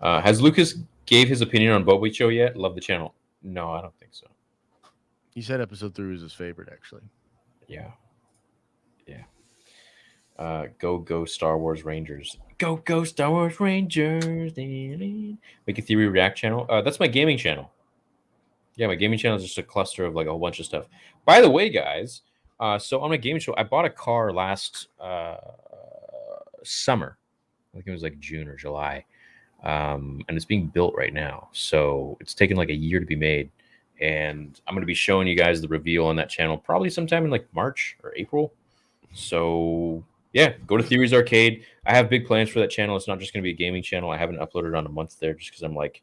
Has Lucas gave his opinion on Boba Show yet? Love the channel. No, I don't think so. He said episode 3 was his favorite, actually. Yeah. Go Star Wars Rangers. Go Star Wars Rangers. Make a Theory React channel. That's my gaming channel. Yeah, my gaming channel is just a cluster of like a whole bunch of stuff. By the way, guys, so on my gaming show, I bought a car last summer. I think it was like June or July. And it's being built right now. So it's taken like a year to be made. And I'm going to be showing you guys the reveal on that channel probably sometime in like March or April. So yeah, go to Theories Arcade. I have big plans for that channel. It's not just going to be a gaming channel. I haven't uploaded on a month there just because I'm like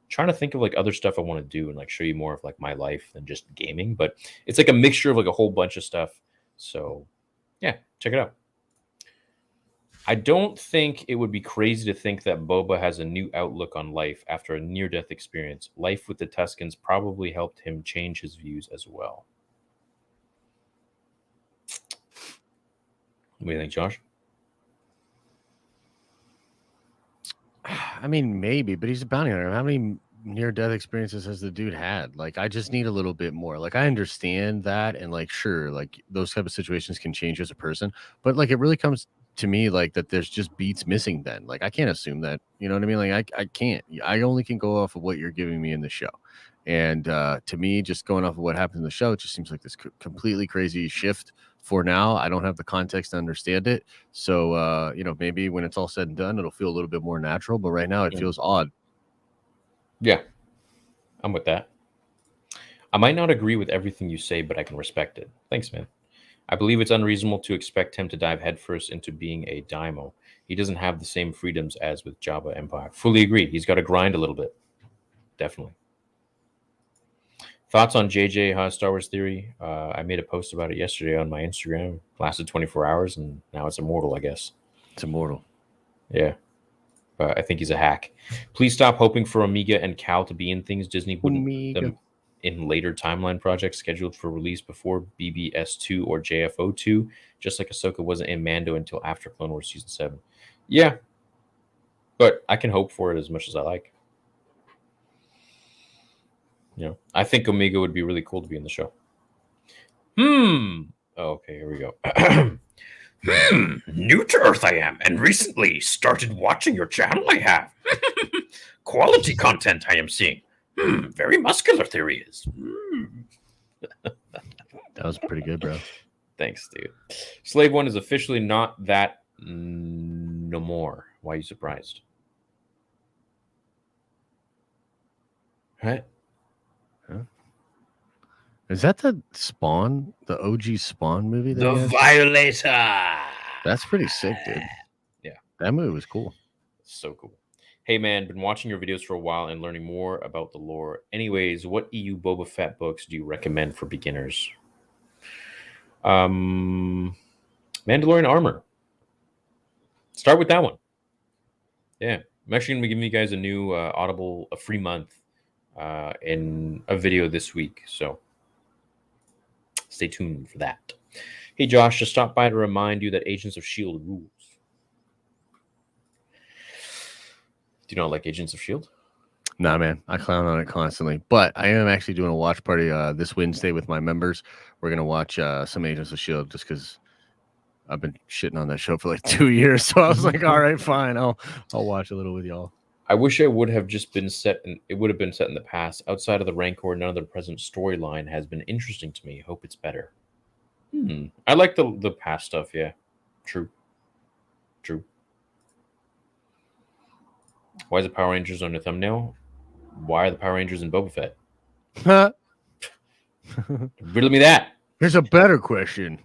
trying to think of like other stuff I want to do and like show you more of like my life than just gaming. But it's like a mixture of like a whole bunch of stuff. So yeah, check it out. I don't think it would be crazy to think that Boba has a new outlook on life after a near-death experience. Life with the Tuskens probably helped him change his views as well. What do you think, Josh? I mean, maybe, but he's a bounty hunter. How many near-death experiences has the dude had? Like, I just need a little bit more. Like, I understand that, and like, sure, like those type of situations can change you as a person, but like, it really comes to me like that there's just beats missing. Then like I can't assume that, you know what I mean? Like I can't. I only can go off of what you're giving me in the show, and to me, just going off of what happened in the show, it just seems like this completely crazy shift. For now, I don't have the context to understand it, so maybe when it's all said and done, it'll feel a little bit more natural, but right now it feels odd. Yeah, I'm with that. I might not agree with everything you say, but I can respect it. Thanks, man. I believe it's unreasonable to expect him to dive headfirst into being a daimyo. He doesn't have the same freedoms as with Jabba Empire. Fully agree. He's got to grind a little bit. Definitely. Thoughts on JJ Star Wars Theory? I made a post about it yesterday on my Instagram. It lasted 24 hours, and now it's immortal, I guess. It's immortal. Yeah. But I think he's a hack. Please stop hoping for Omega and Cal to be in things. Disney wouldn't put them in later timeline projects scheduled for release before BBS2 or JFO2, just like Ahsoka wasn't in Mando until after Clone Wars Season 7. Yeah, but I can hope for it as much as I like. I think Omega would be really cool to be in the show. Oh, okay, here we go. New to Earth I am, and recently started watching your channel I have. Quality content I am seeing. Very muscular Theory is. That was pretty good, bro. Thanks, dude. Slave One is officially not that no more. Why are you surprised? What? Huh? Is that the Spawn, the OG Spawn movie? The Violator. That's pretty sick, dude. Yeah. That movie was cool. So cool. Hey, man, been watching your videos for a while and learning more about the lore. Anyways, what EU Boba Fett books do you recommend for beginners? Mandalorian Armor. Start with that one. Yeah. I'm actually going to be giving you guys a new Audible, a free month in a video this week. So stay tuned for that. Hey, Josh, just stop by to remind you that Agents of S.H.I.E.L.D. rules. Do you not like Agents of S.H.I.E.L.D.? Nah, man, I clown on it constantly. But I am actually doing a watch party this Wednesday with my members. We're going to watch some Agents of S.H.I.E.L.D. just because I've been shitting on that show for like 2 years, so I was like, all right, fine, I'll watch a little with y'all. I wish I would have just been set in it would have been set in the past. Outside of the Rancor, none of the present storyline has been interesting to me. Hope it's better. I like the past stuff, yeah. True. Why is the Power Rangers on the thumbnail? Why are the Power Rangers in Boba Fett? Riddle me that. Here's a better question.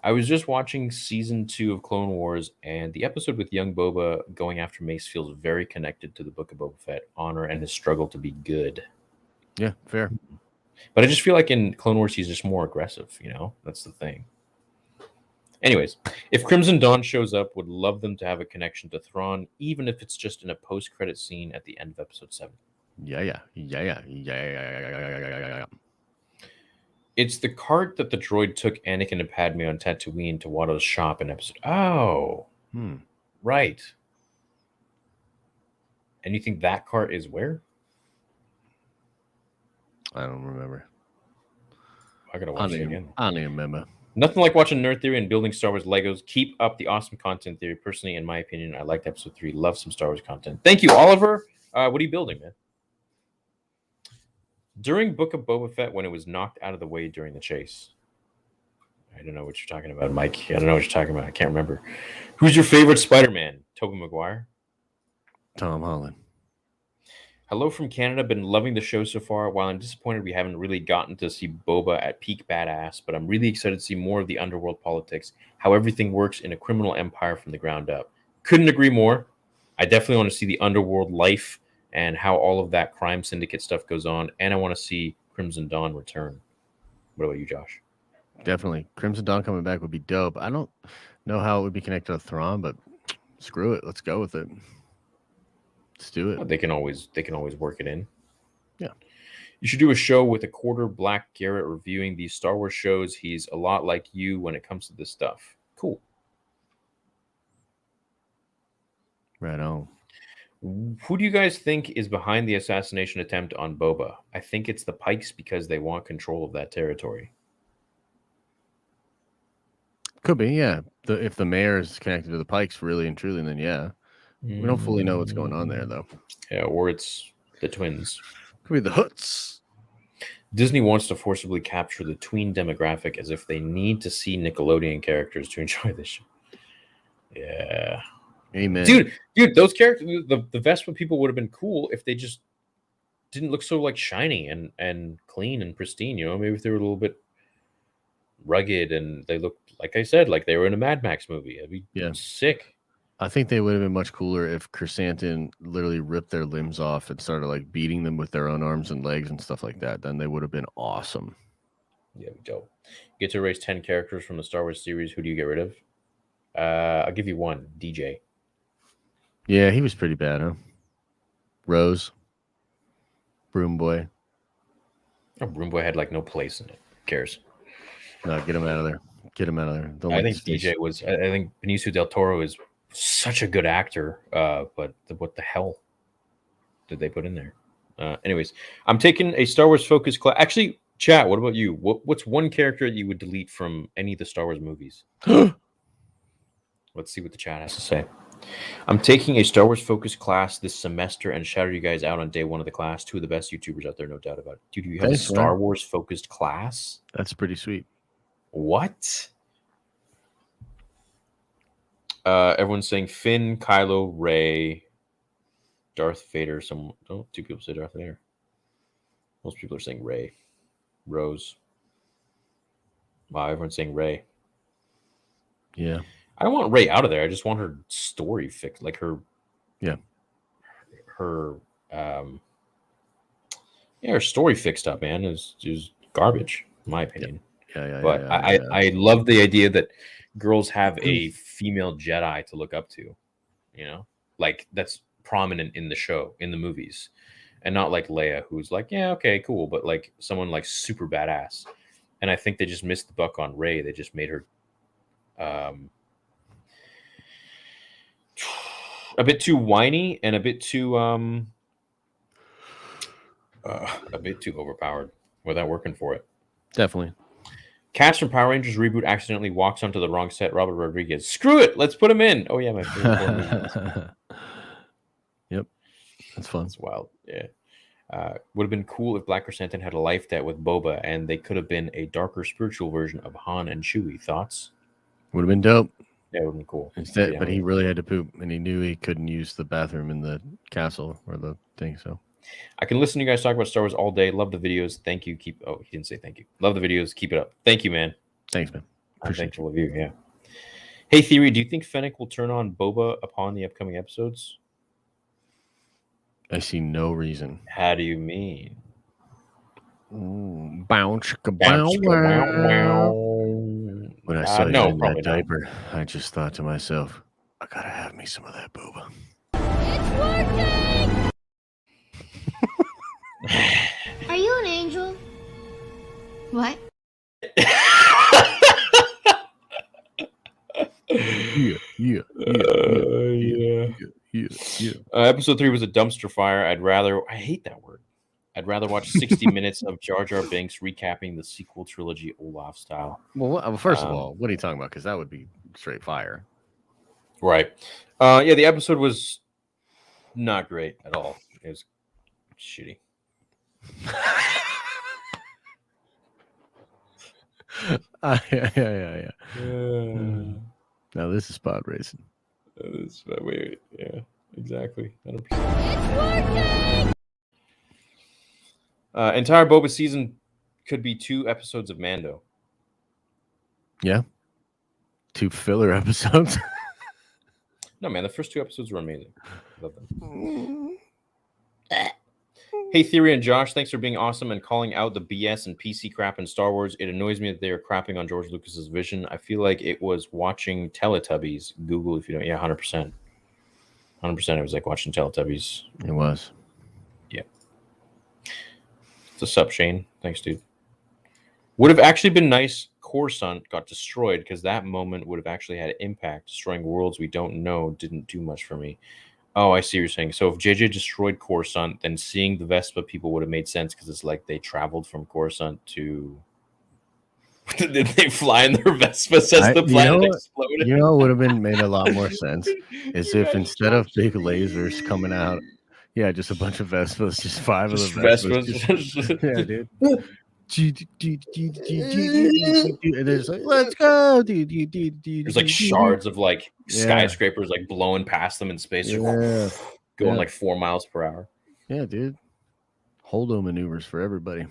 I was just watching season 2 of Clone Wars, and the episode with young Boba going after Mace feels very connected to the Book of Boba Fett, honor and his struggle to be good. Yeah, fair. But I just feel like in Clone Wars, he's just more aggressive, you know? That's the thing. Anyways, if Crimson Dawn shows up, would love them to have a connection to Thrawn, even if it's just in a post-credit scene at the end of episode 7. Yeah. It's the cart that the droid took Anakin and Padme on Tatooine to Watto's shop in episode. Oh, right. And you think that cart is where? I don't remember. I gotta watch it again. I don't even remember. Nothing like watching Nerd Theory and building Star Wars Legos. Keep up the awesome content theory. Personally, in my opinion, I liked episode 3. Love some Star Wars content. Thank you, Oliver. What are you building, man? During Book of Boba Fett, when it was knocked out of the way during the chase. I don't know what you're talking about, Mike. I don't know what you're talking about. I can't remember. Who's your favorite Spider-Man? Tobey Maguire? Tom Holland. Hello from Canada. Been loving the show so far. While I'm disappointed we haven't really gotten to see Boba at peak badass, but I'm really excited to see more of the underworld politics, how everything works in a criminal empire from the ground up. Couldn't agree more. I definitely want to see the underworld life and how all of that crime syndicate stuff goes on, and I want to see Crimson Dawn return. What about you, Josh? Definitely. Crimson Dawn coming back would be dope. I don't know how it would be connected to Thrawn, but screw it. Let's go with it. Let's do it. Well, they can always work it in. Yeah. You should do a show with a quarter Black Garrett reviewing these Star Wars shows. He's a lot like you when it comes to this stuff. Cool. Right on. Who do you guys think is behind the assassination attempt on Boba? I think it's the Pikes because they want control of that territory. Could be, yeah. If the mayor is connected to the Pikes really and truly, then yeah. We don't fully know what's going on there, though. Yeah, or it's the twins. Could be the Hoots. Disney wants to forcibly capture the tween demographic as if they need to see Nickelodeon characters to enjoy this show. Yeah. Amen. Dude, those characters, the Vespa people would have been cool if they just didn't look so like shiny and clean and pristine, you know? Maybe if they were a little bit rugged and they looked, like I said, like they were in a Mad Max movie. It'd be sick. I think they would have been much cooler if Chrysanthemum literally ripped their limbs off and started like beating them with their own arms and legs and stuff like that. Then they would have been awesome. Yeah, dope. You get to erase 10 characters from the Star Wars series. Who do you get rid of? I'll give you one, DJ. Yeah, he was pretty bad, huh? Rose. Broom Boy. Oh, Broom Boy had like no place in it. Who cares? No, get him out of there. Get him out of there. Don't I let think his face- DJ was. I think Benicio del Toro is such a good actor. But what the hell did they put in there? Anyways, I'm taking a Star Wars focused class. Actually, chat. What about you? What's one character that you would delete from any of the Star Wars movies? Let's see what the chat has to say. I'm taking a Star Wars focused class this semester and shout you guys out on day 1 of the class. 2 of the best YouTubers out there, no doubt about it. Dude, you have Thanks, a Star man. Wars focused class? That's pretty sweet. What? Everyone's saying Finn, Kylo, Rey, Darth Vader. Two people say Darth Vader. Most people are saying Rey, Rose. Wow, everyone's saying Rey. Yeah. I don't want Rey out of there. I just want her story fixed, like her. Yeah. Her story fixed up, man. Is garbage, in my opinion. Yeah. But I love the idea that girls have a female Jedi to look up to, you know, like that's prominent in the show, in the movies, and not like Leia, who's like, yeah, okay, cool, but like someone like super badass. And I think they just missed the buck on Rey. They just made her a bit too whiny and a bit too overpowered without working for it. Definitely. Cats from Power Rangers reboot accidentally walks onto the wrong set. Robert Rodriguez. Screw it. Let's put him in. Oh yeah, my favorite horror movie. Yep, that's fun. That's wild. Yeah. Would have been cool if Black Chrysanthemum had a life debt with Boba, and they could have been a darker spiritual version of Han and Chewie. Thoughts? Would have been dope. Yeah, it would have been cool. Instead, Yeah, but he really had to poop, and he knew he couldn't use the bathroom in the castle or the thing. So I can listen to you guys talk about Star Wars all day. Love the videos. Thank you. Keep. Oh, he didn't say thank you. Love the videos. Keep it up. Thank you, man. thanks, man. I'm Appreciate thankful of you. Yeah. Hey, Theory, do you think Fennec will turn on Boba upon the upcoming episodes? I see no reason. How do you mean? Bounce, Bounce, wow. When I saw you no, in that probably not. diaper, I just thought to myself, I gotta have me some of that booba. Are you an angel? What? Yeah. Episode 3 was a dumpster fire. I hate that word. I'd rather watch 60 minutes of Jar Jar Binks recapping the sequel trilogy Olaf style. Well, first of all, what are you talking about? Because that would be straight fire. Right. Yeah, the episode was not great at all. It was shitty. Yeah. Now this is pod racing. Wait, yeah, exactly. 100%. Entire Boba season could be 2 episodes of Mando. Yeah. 2 filler episodes. No, man, the first 2 episodes were amazing. Love them. Hey, Theory and Josh, thanks for being awesome and calling out the BS and PC crap in Star Wars. It annoys me that they are crapping on George Lucas's vision. I feel like it was watching Teletubbies. Google if you don't. Yeah, 100%. 100%. It was like watching Teletubbies. It was. Yeah. What's up, Shane? Thanks, dude. Would have actually been nice Coruscant got destroyed because that moment would have actually had impact. Destroying worlds we don't know didn't do much for me. Oh, I see what you're saying. So if JJ destroyed Coruscant, then seeing the Vespa people would have made sense because it's like they traveled from Coruscant to... Did they fly in their Vespas as the planet exploded? You know what would have been made a lot more sense is if instead of big lasers coming out, yeah, just a bunch of Vespas, just 5 of the Vespas. Yeah, dude. And they're just like, let's go. There's like shards of like skyscrapers like blowing past them in space, going like 4 miles per hour. Yeah, dude. Holdo maneuvers for everybody.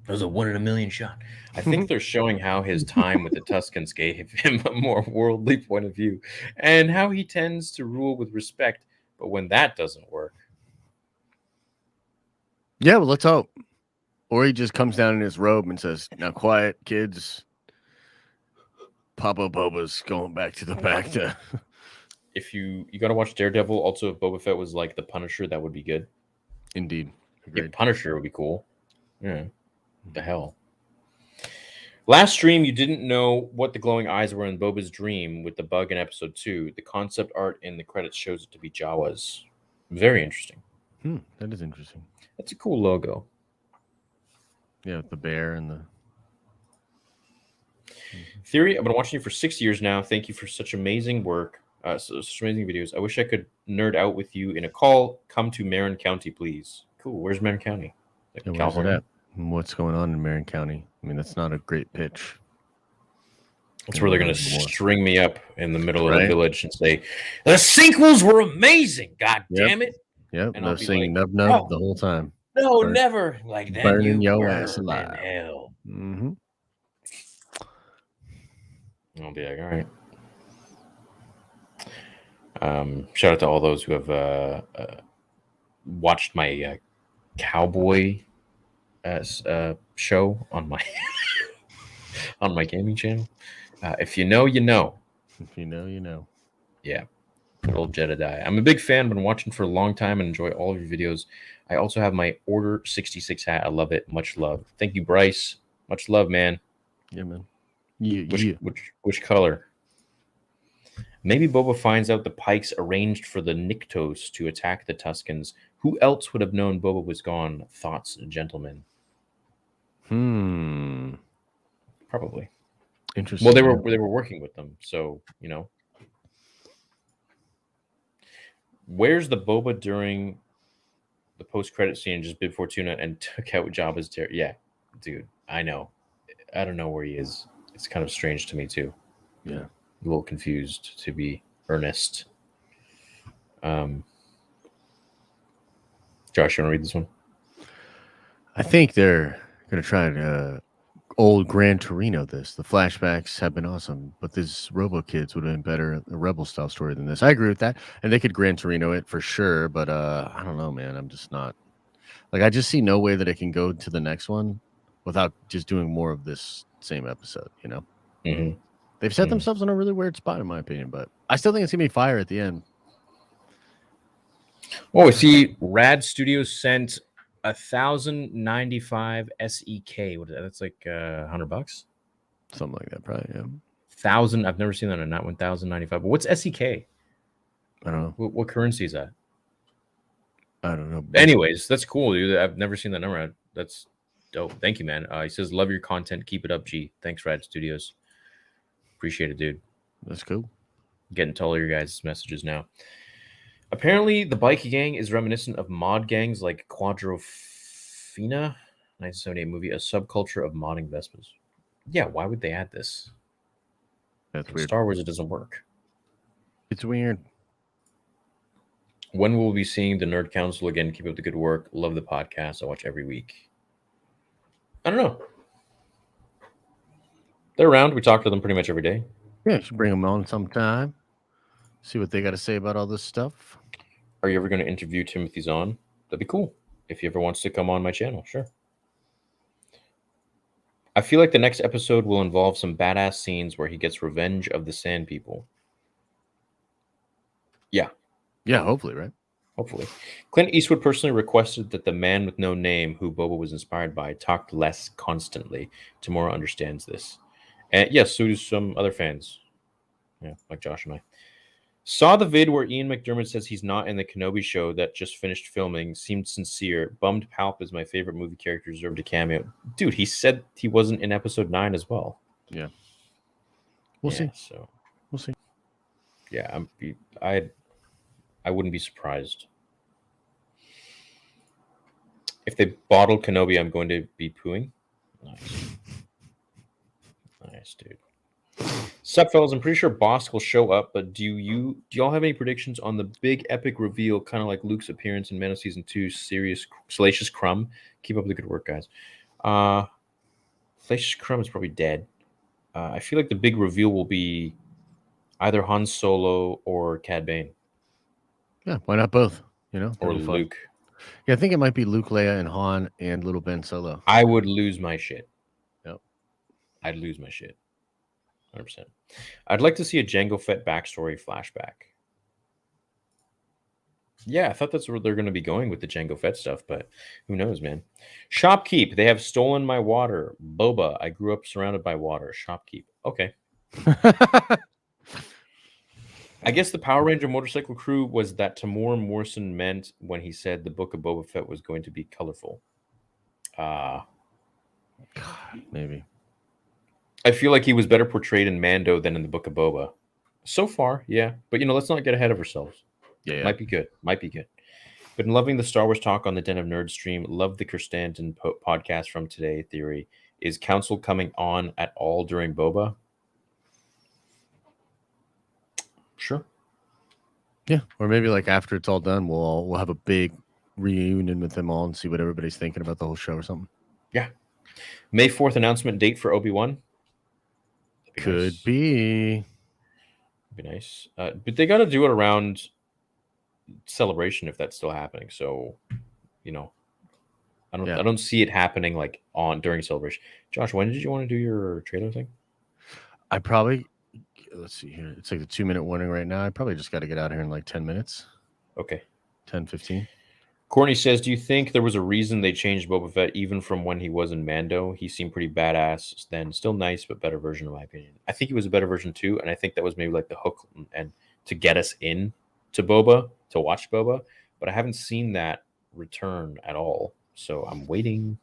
That was a 1 in a million shot. I think they're showing how his time with the Tuskens gave him a more worldly point of view and how he tends to rule with respect. But when that doesn't work. Yeah, well, let's hope. Or he just comes down in his robe and says, now quiet, kids. Papa Boba's going back to the Bacta. If you got to watch Daredevil. Also, if Boba Fett was like the Punisher, that would be good. Indeed. If Punisher would be cool. Yeah. What the hell? Last stream, you didn't know what the glowing eyes were in Boba's dream with the bug in episode 2. The concept art in the credits shows it to be Jawas. Very interesting. That is interesting. That's a cool logo. Yeah, with the bear and the... Theory, I've been watching you for 6 years now. Thank you for such amazing work. Such amazing videos. I wish I could nerd out with you in a call. Come to Marin County, please. Cool. Where's Marin County? Like California. What's going on in Marin County? I mean, that's not a great pitch. That's where they're going to string me up in the middle of the village and say, the sequels were amazing. God damn it. Yep. And they're singing Nub Nub the whole time. No, never. Like that. Burning your ass alive. Hell. Mm-hmm. I'll be like, all right. Shout out to all those who have watched my cowboy show on my on my gaming channel. If you know, you know. If you know, you know. Yeah. Good old Jedediah. I'm a big fan. Been watching for a long time and enjoy all of your videos. I also have my Order 66 hat. I love it. Much love. Thank you, Bryce. Much love, man. Yeah, man. Which color? Maybe Boba finds out the Pikes arranged for the Niktos to attack the Tuskens. Who else would have known Boba was gone? Thoughts, gentlemen? Probably. Interesting. Well, they were working with them, so you know. Where's the Boba during the post-credit scene just before Tuna and took out Jabba's terror? Yeah, dude, I know. I don't know where he is. It's kind of strange to me too. Yeah. A little confused, to be earnest. Josh, you want to read this one? I think they're gonna try and old Gran Torino this. The flashbacks have been awesome, but this Robo Kids would have been better, a Rebel style story than this. I agree with that, and they could Gran Torino it for sure. But I don't know, man. I'm just not like I just see no way that it can go to the next one without just doing more of this same episode. You know, Mm-hmm. they've set themselves in a really weird spot, in my opinion. But I still think it's gonna be fire at the end. Oh, see, Rad Studios sent 1,095 SEK. What is that? That's like $100. Something like that, probably. Yeah. 1,000. I've never seen that on not 1,095. But what's SEK? I don't know. What currency is that? I don't know. Anyways, that's cool, dude. I've never seen that number. That's dope. Thank you, man. He says, "Love your content. Keep it up, G." Thanks, Rad Studios. Appreciate it, dude. That's cool. Getting to all your guys' messages now. Apparently, the bike gang is reminiscent of mod gangs like Quadrofina, 1978 movie, a subculture of modding Vespas. Yeah, why would they add this? That's In weird. Star Wars, it doesn't work. It's weird. When will we be seeing the Nerd Council again? Keep up the good work. Love the podcast. I watch every week. I don't know. They're around. We talk to them pretty much every day. Yeah, you should bring them on sometime. See what they got to say about all this stuff. Are you ever going to interview Timothy Zahn? That'd be cool. If he ever wants to come on my channel, sure. I feel like the next episode will involve some badass scenes where he gets revenge of the Sand People. Yeah. Yeah, hopefully, right? Hopefully. Clint Eastwood personally requested that the man with no name, who Boba was inspired by, talked less constantly. Tamora understands this. And yes, so do some other fans. Yeah, like Josh and I. Saw the vid where Ian McDermott says he's not in the Kenobi show that just finished filming. Seemed sincere. Bummed Palp is my favorite movie character, deserved a cameo. Dude, he said he wasn't in episode 9 as well. Yeah. We'll see. So We'll see. yeah, I wouldn't be surprised. If they bottle Kenobi, I'm going to be pooing. Nice. Nice, dude. Sup, fellas? I'm pretty sure Bosk will show up, but do y'all have any predictions on the big epic reveal, kind of like Luke's appearance in Mando Season 2, Salacious Crumb? Keep up the good work, guys. Salacious Crumb is probably dead. I feel like the big reveal will be either Han Solo or Cad Bane. Yeah, why not both? You know, Or that'd be fun. Luke. Yeah, I think it might be Luke, Leia, and Han, and little Ben Solo. I would lose my shit. Yep. I'd lose my shit. 100%. I'd like to see a Jango Fett backstory flashback. Yeah, I thought that's where they're going to be going with the Jango Fett stuff, but who knows, man. Shopkeep. They have stolen my water. Boba. I grew up surrounded by water. Shopkeep. Okay. I guess the Power Ranger motorcycle crew was that Tamora Morrison meant when he said the book of Boba Fett was going to be colorful. Maybe. I feel like he was better portrayed in Mando than in the book of Boba. So far, yeah. But, let's not get ahead of ourselves. Yeah. Might be good. Might be good. Been loving the Star Wars talk on the Den of Nerds stream. Love the Kirstanton podcast from today. Theory. Is Council coming on at all during Boba? Sure. Yeah, or maybe like after it's all done, we'll have a big reunion with them all and see what everybody's thinking about the whole show or something. Yeah. May 4th announcement date for Obi-Wan. Could be. Be nice. But they got to do it around Celebration if that's still happening. So, I don't see it happening like during Celebration. Josh, when did you want to do your trailer thing? I probably, let's see here. It's like a 2-minute warning right now. I probably just got to get out of here in like 10 minutes. Okay. 10, 15. Courtney says, do you think there was a reason they changed Boba Fett even from when he was in Mando? He seemed pretty badass then. Still nice, but better version, in my opinion. I think he was a better version too, and I think that was maybe like the hook and to get us in to Boba, to watch Boba, but I haven't seen that return at all. So I'm waiting.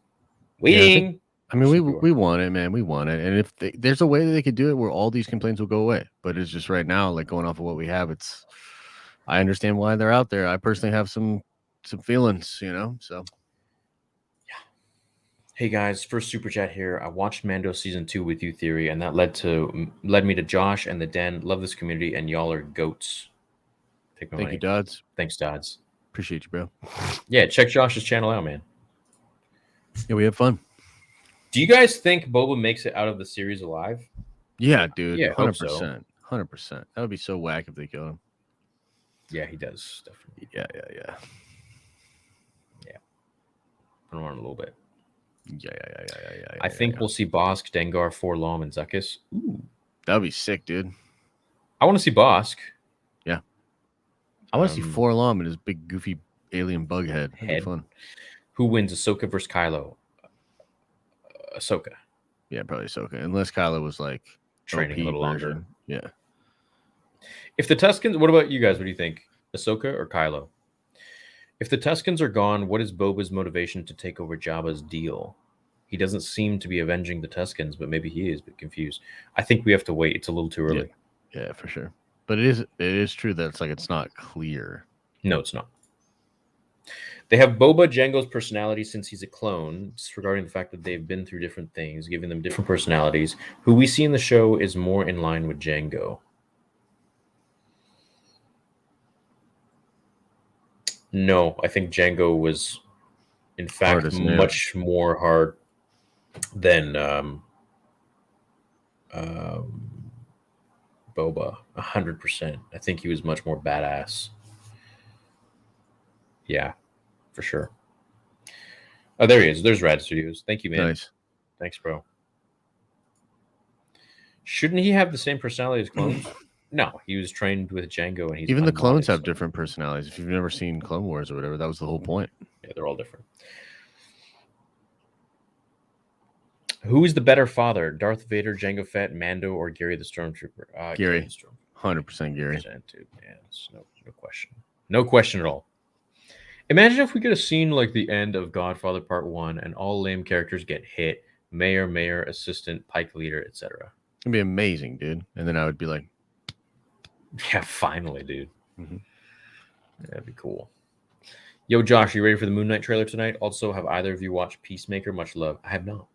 Yeah, I mean, Super we want it, man. We want it, and if there's a way that they could do it where all these complaints will go away, but it's just right now, like going off of what we have, it's. I understand why they're out there. I personally have some feelings, you know. So Hey guys, first super chat here. I watched Mando season 2 with you, Theory, and that led me to Josh and the Den. Love this community, and y'all are goats. Take my thank money. you, Dodds. Thanks, Dodds. Appreciate you, bro. Yeah, check Josh's channel out, man. Yeah, we have fun. Do you guys think Boba makes it out of the series alive? Yeah, dude. Yeah, hope so. 100%. 100%. That would be so whack if they killed him. Yeah, he does. Definitely. Yeah. Put him on a little bit. Yeah. I think we'll see Bosk, Dengar, Forlom, and Zuckuss. Ooh. That would be sick, dude. I want to see Bosk. Yeah. I want to see Forlom and his big goofy alien bug head. That'd be fun. Who wins, Ahsoka versus Kylo? Ahsoka. Yeah, probably Ahsoka. Unless Kylo was like Training OP a little longer. version. Yeah. If the Tuscans, what about you guys? What do you think? Ahsoka or Kylo? If the Tuscans are gone, what is Boba's motivation to take over Jabba's deal? He doesn't seem to be avenging the Tuscans, but maybe he is a bit confused. I think we have to wait. It's a little too early. Yeah, for sure. But it is true that it's not clear. No, it's not. They have Boba Jango's personality since he's a clone, disregarding the fact that they've been through different things, giving them different personalities. Who we see in the show is more in line with Jango. No, I think Jango was, in fact, much more hard than Boba. 100%. I think he was much more badass. Yeah, for sure. Oh, there he is. There's Rad Studios. Thank you, man. Nice. Thanks, bro. Shouldn't he have the same personality as clones? No, he was trained with Jango, and he's even the clones have different personalities. If you've never seen Clone Wars or whatever, that was the whole point. Yeah, they're all different. Who is the better father, Darth Vader, Jango Fett, Mando, or Gary the Stormtrooper? Gary, 100% Gary. Dude, yeah, no question, no question at all. Imagine if we could have seen like the end of Godfather Part 1 and all lame characters get hit: mayor, assistant, pike leader, etc. It'd be amazing, dude. And then I would be like, yeah, finally, dude. Mm-hmm. Yeah, that'd be cool. Yo, Josh, you ready for the Moon Knight trailer tonight? Also, have either of you watched Peacemaker? Much love. I have not.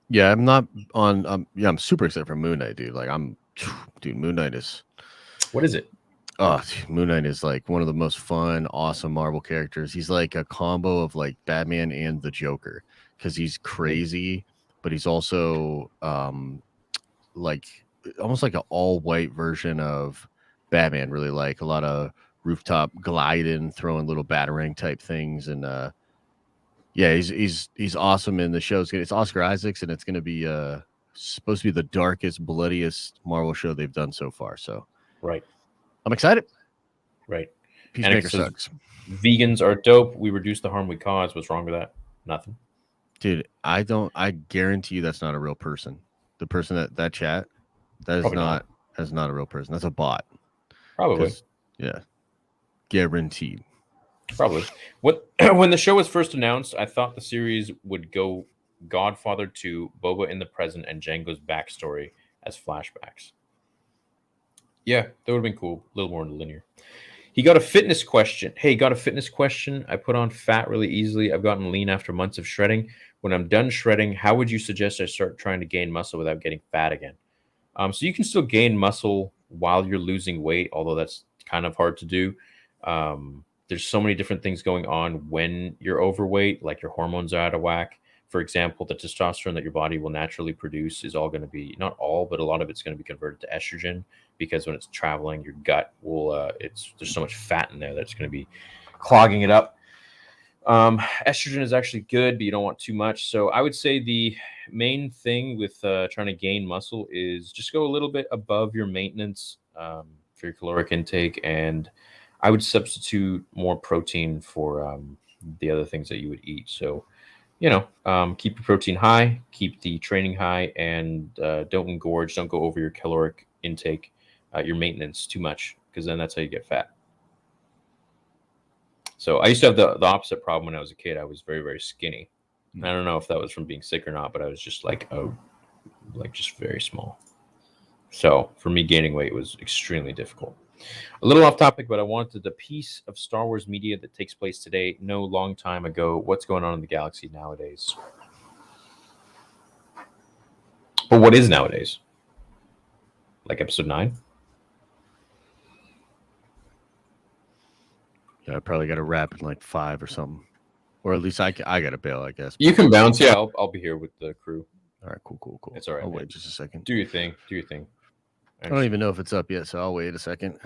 Yeah, I'm not on. Yeah, I'm super excited for Moon Knight, dude. Like, dude, Moon Knight is. What is it? Oh, Moon Knight is like one of the most fun, awesome Marvel characters. He's like a combo of like Batman and the Joker because he's crazy, but he's also like almost like an all-white version of Batman. Really like a lot of rooftop gliding, throwing little batarang type things, and yeah, he's awesome in the show. It's Oscar Isaacs, and it's going to be supposed to be the darkest, bloodiest Marvel show they've done so far. So, right. I'm excited. Right. Peacemaker sucks. Vegans are dope. We reduce the harm we cause. What's wrong with that? Nothing. Dude, I guarantee you that's not a real person. The person that chat, that's not a real person. That's a bot. Probably. Yeah. Guaranteed. Probably. When the show was first announced, I thought the series would go Godfather to Boba in the present and Jango's backstory as flashbacks. Yeah, that would have been cool. A little more linear. He got a fitness question. Hey, got a fitness question. I put on fat really easily. I've gotten lean after months of shredding. When I'm done shredding, how would you suggest I start trying to gain muscle without getting fat again? So you can still gain muscle while you're losing weight, although that's kind of hard to do. There's so many different things going on when you're overweight, like your hormones are out of whack. For example, the testosterone that your body will naturally produce is all going to be, not all, but a lot of it's going to be converted to estrogen, because when it's traveling, your gut will, there's so much fat in there that it's going to be clogging it up. Estrogen is actually good, but you don't want too much. So I would say the main thing with trying to gain muscle is just go a little bit above your maintenance for your caloric intake, and I would substitute more protein for the other things that you would eat. So, keep your protein high, keep the training high, and don't engorge. Don't go over your caloric intake, your maintenance too much, because then that's how you get fat. So I used to have the opposite problem when I was a kid. I was very, very skinny. I don't know if that was from being sick or not, but I was just like, oh, like just very small. So for me, gaining weight was extremely difficult. A little off topic, but I wanted the piece of Star Wars media that takes place today, no long time ago. What's going on in the galaxy nowadays? But what is nowadays? Like episode 9? Yeah, I probably got to wrap in like 5 or something, or at least I got to bail, I guess. You can bounce. Yeah, I'll be here with the crew. All right, cool. It's all right, I'll man. wait just a second. Do your thing. I don't even know if it's up yet, so I'll wait a second.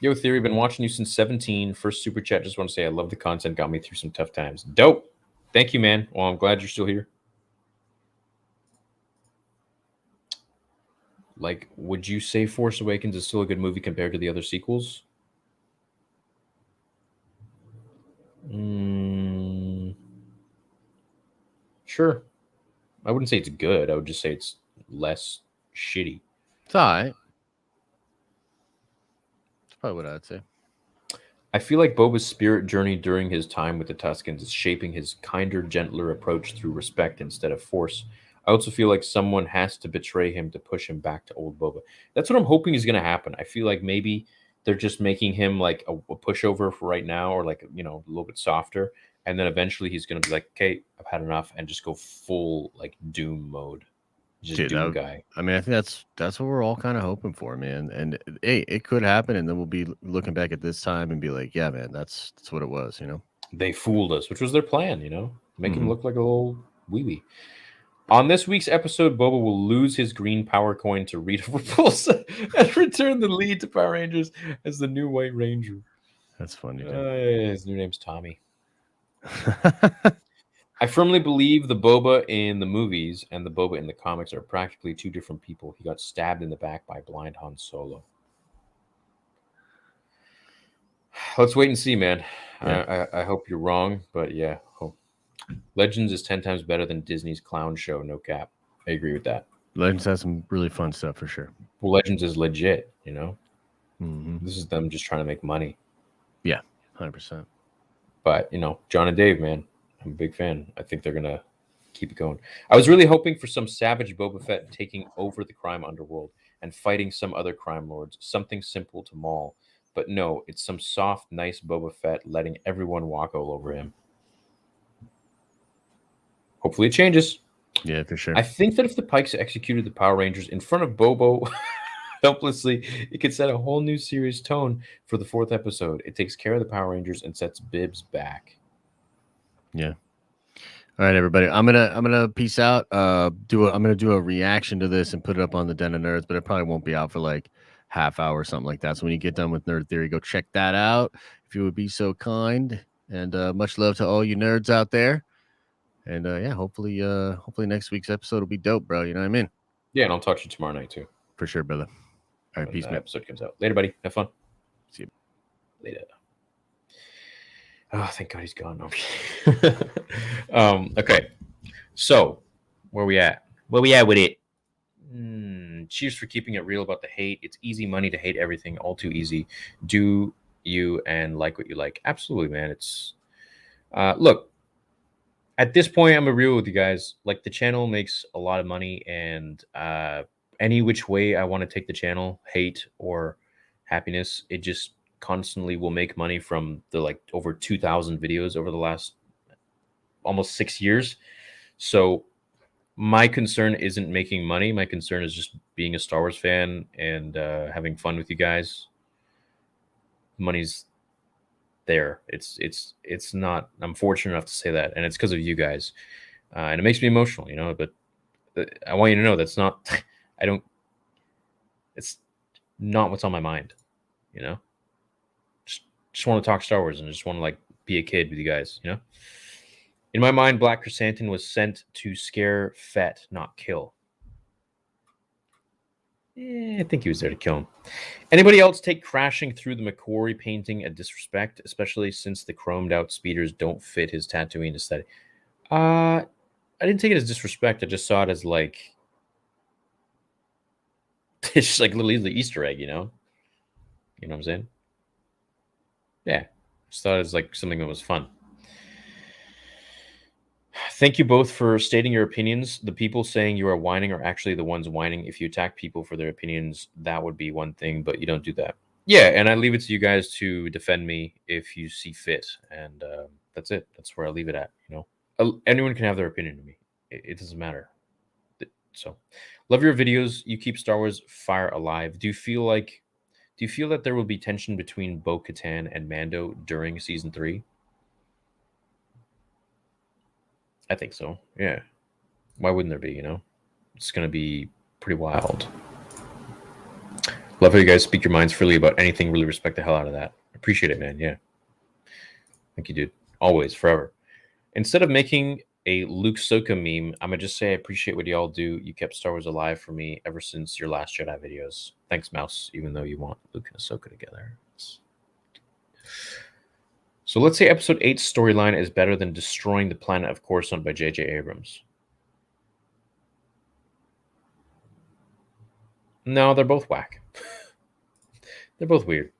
Yo, Theory, been watching you since 17. First super chat. Just want to say I love the content. Got me through some tough times. Dope. Thank you, man. Well, I'm glad you're still here. Like, would you say Force Awakens is still a good movie compared to the other sequels? Sure. I wouldn't say it's good. I would just say it's less shitty. It's all right. That's probably what I'd say. I feel like Boba's spirit journey during his time with the Tuskens is shaping his kinder, gentler approach through respect instead of force. I also feel like someone has to betray him to push him back to old Boba. That's what I'm hoping is going to happen. I feel like maybe they're just making him like a pushover for right now, or like, you know, a little bit softer. And then eventually he's going to be like, okay, I've had enough, and just go full like Doom mode. Just Dude, Doom guy. I mean, I think that's what we're all kind of hoping for, man. And hey, it could happen, and then we'll be looking back at this time and be like, yeah, man, that's what it was, you know. They fooled us, which was their plan, you know, make him look like a little wee-wee. On this week's episode, Boba will lose his green power coin to Rita Repulsa and return the lead to Power Rangers as the new White Ranger. That's funny. His new name's Tommy. I firmly believe the Boba in the movies and the Boba in the comics are practically two different people. He got stabbed in the back by blind Han Solo. Let's wait and see, man. Yeah. I hope you're wrong, but yeah. Legends is 10 times better than Disney's clown show, no cap. I agree with that. Legends has some really fun stuff for sure. Well, Legends is legit, you know? Mm-hmm. This is them just trying to make money. Yeah, 100%. But, you know, John and Dave, man, I'm a big fan. I think they're going to keep it going. I was really hoping for some savage Boba Fett taking over the crime underworld and fighting some other crime lords, something simple to maul. But no, it's some soft, nice Boba Fett letting everyone walk all over him. Hopefully it changes. Yeah, for sure. I think that if the Pikes executed the Power Rangers in front of Bobo helplessly, it could set a whole new serious tone for the 4th episode. It takes care of the Power Rangers and sets Bibs back. Yeah. All right, everybody. I'm gonna peace out. I'm gonna do a reaction to this and put it up on the Den of Nerds, but it probably won't be out for like half hour or something like that. So when you get done with Nerd Theory, go check that out if you would be so kind. And much love to all you nerds out there. And yeah, hopefully next week's episode will be dope, bro. You know what I mean? Yeah, and I'll talk to you tomorrow night too. For sure, brother. All right, peace, man. Episode comes out later, buddy. Have fun. See you later. Oh, thank God he's gone. No. Okay. So, where we at? Where we at with it? Cheers for keeping it real about the hate. It's easy money to hate everything. All too easy. Do you and like what you like? Absolutely, man. It's look. At this point, I'm real with you guys. Like, the channel makes a lot of money, and any which way I want to take the channel, hate or happiness, it just constantly will make money from the like over 2,000 videos over the last almost 6 years. So my concern isn't making money. My concern is just being a Star Wars fan and having fun with you guys. Money's there. It's not. I'm fortunate enough to say that, and it's because of you guys, and it makes me emotional, you know. But I want you to know that's not. I don't. It's not what's on my mind, you know. Just want to talk Star Wars and just want to like be a kid with you guys, you know. In my mind, Black Chrysanthemum was sent to scare Fett, not kill. I think he was there to kill him. Anybody else take crashing through the Macquarie painting a disrespect, especially since the chromed out speeders don't fit his Tatooine aesthetic? I didn't take it as disrespect. I just saw it as like it's just like a little Easter egg, you know? You know what I'm saying? Yeah. Just thought it was like something that was fun. Thank you both for stating your opinions. The people saying you are whining are actually the ones whining. If you attack people for their opinions, that would be one thing, but you don't do that. Yeah, and I leave it to you guys to defend me if you see fit, and that's it. That's where I leave it at. Anyone can have their opinion to me. It doesn't matter. So, love your videos. You keep Star Wars fire alive. Do you feel that there will be tension between Bo-Katan and Mando during season 3? I think so. Yeah. Why wouldn't there be? It's gonna be pretty wild. Love how you guys speak your minds freely about anything. Really respect the hell out of that. Appreciate it, man. Yeah. Thank you, dude. Always, forever. Instead of making a Luke Ahsoka meme, I'm gonna just say I appreciate what y'all do. You kept Star Wars alive for me ever since your Last Jedi videos. Thanks, Mouse, even though you want Luke and Ahsoka together. So let's say Episode 8's storyline is better than Destroying the Planet of Coruscant by J.J. Abrams. No, they're both whack. They're both weird.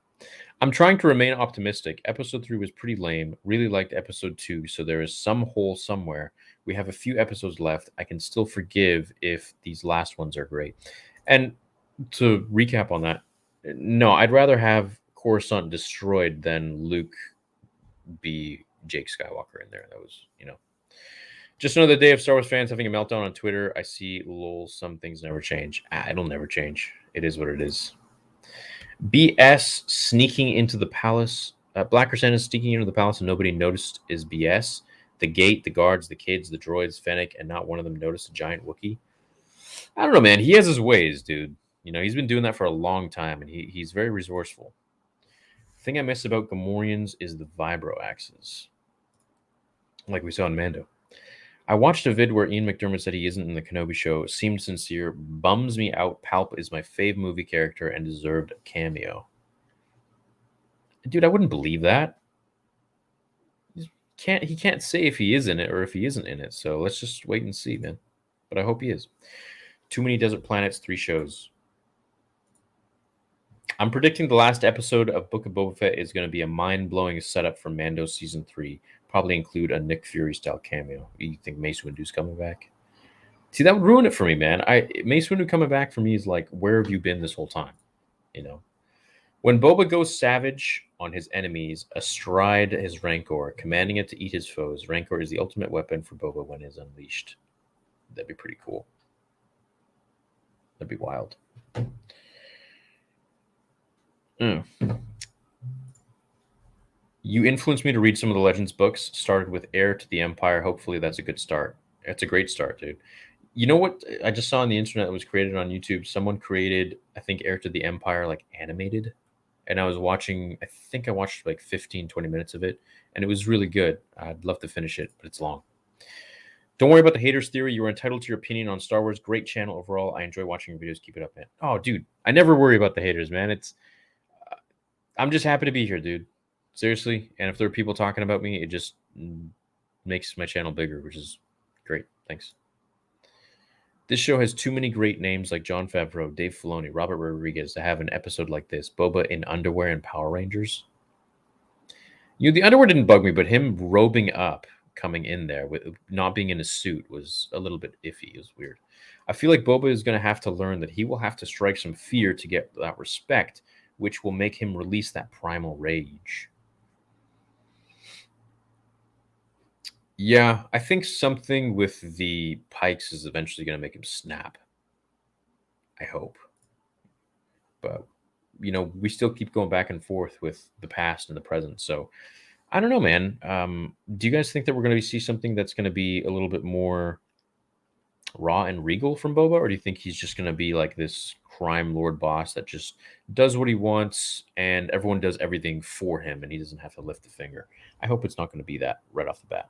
I'm trying to remain optimistic. Episode 3 was pretty lame. Really liked Episode 2, so there is some hole somewhere. We have a few episodes left. I can still forgive if these last ones are great. And to recap on that, no, I'd rather have Coruscant destroyed than Luke be Jake Skywalker in there. That was, just another day of Star Wars fans having a meltdown on Twitter. I see, lol, some things never change. It'll never change. It is what it is. BS sneaking into the palace. Black Santa sneaking into the palace and nobody noticed is BS. The gate, the guards, the kids, the droids, Fennec, and not one of them noticed a giant Wookiee. I don't know, man. He has his ways, dude. He's been doing that for a long time, and he's very resourceful. The thing I miss about Gamorreans is the vibro axes, like we saw in Mando. I watched a vid where Ian McDermott said he isn't in the Kenobi show. Seemed sincere. Bums me out. Palp is my fave movie character and deserved a cameo. Dude, I wouldn't believe that. He can't say if he is in it or if he isn't in it. So let's just wait and see, man. But I hope he is. Too many desert planets, 3 shows. I'm predicting the last episode of Book of Boba Fett is going to be a mind-blowing setup for Mando Season 3. Probably include a Nick Fury-style cameo. You think Mace Windu's coming back? See, that would ruin it for me, man. Mace Windu coming back for me is like, where have you been this whole time? When Boba goes savage on his enemies, astride his Rancor, commanding it to eat his foes, Rancor is the ultimate weapon for Boba when it is unleashed. That'd be pretty cool. That'd be wild. You influenced me to read some of the Legends books. Started with Heir to the Empire. Hopefully that's a good start. That's a great start, dude. You know what? I just saw on the internet that was created on YouTube. Someone created, I think, Heir to the Empire, like animated. And I was watching, I think I watched like 15, 20 minutes of it. And it was really good. I'd love to finish it, but it's long. Don't worry about the haters theory. You are entitled to your opinion on Star Wars. Great channel overall. I enjoy watching your videos. Keep it up, man. Oh, dude. I never worry about the haters, man. I'm just happy to be here, dude. Seriously. And if there are people talking about me, it just makes my channel bigger, which is great. Thanks. This show has too many great names like Jon Favreau, Dave Filoni, Robert Rodriguez to have an episode like this. Boba in underwear and Power Rangers. The underwear didn't bug me, but him robing up, coming in there with not being in a suit was a little bit iffy. It was weird. I feel like Boba is going to have to learn that he will have to strike some fear to get that respect, which will make him release that primal rage. Yeah, I think something with the Pikes is eventually going to make him snap. I hope. But, we still keep going back and forth with the past and the present. So, I don't know, man. Do you guys think that we're going to see something that's going to be a little bit more raw and regal from Boba? Or do you think he's just going to be like this crime lord boss that just does what he wants and everyone does everything for him and he doesn't have to lift a finger? I hope it's not going to be that right off the bat.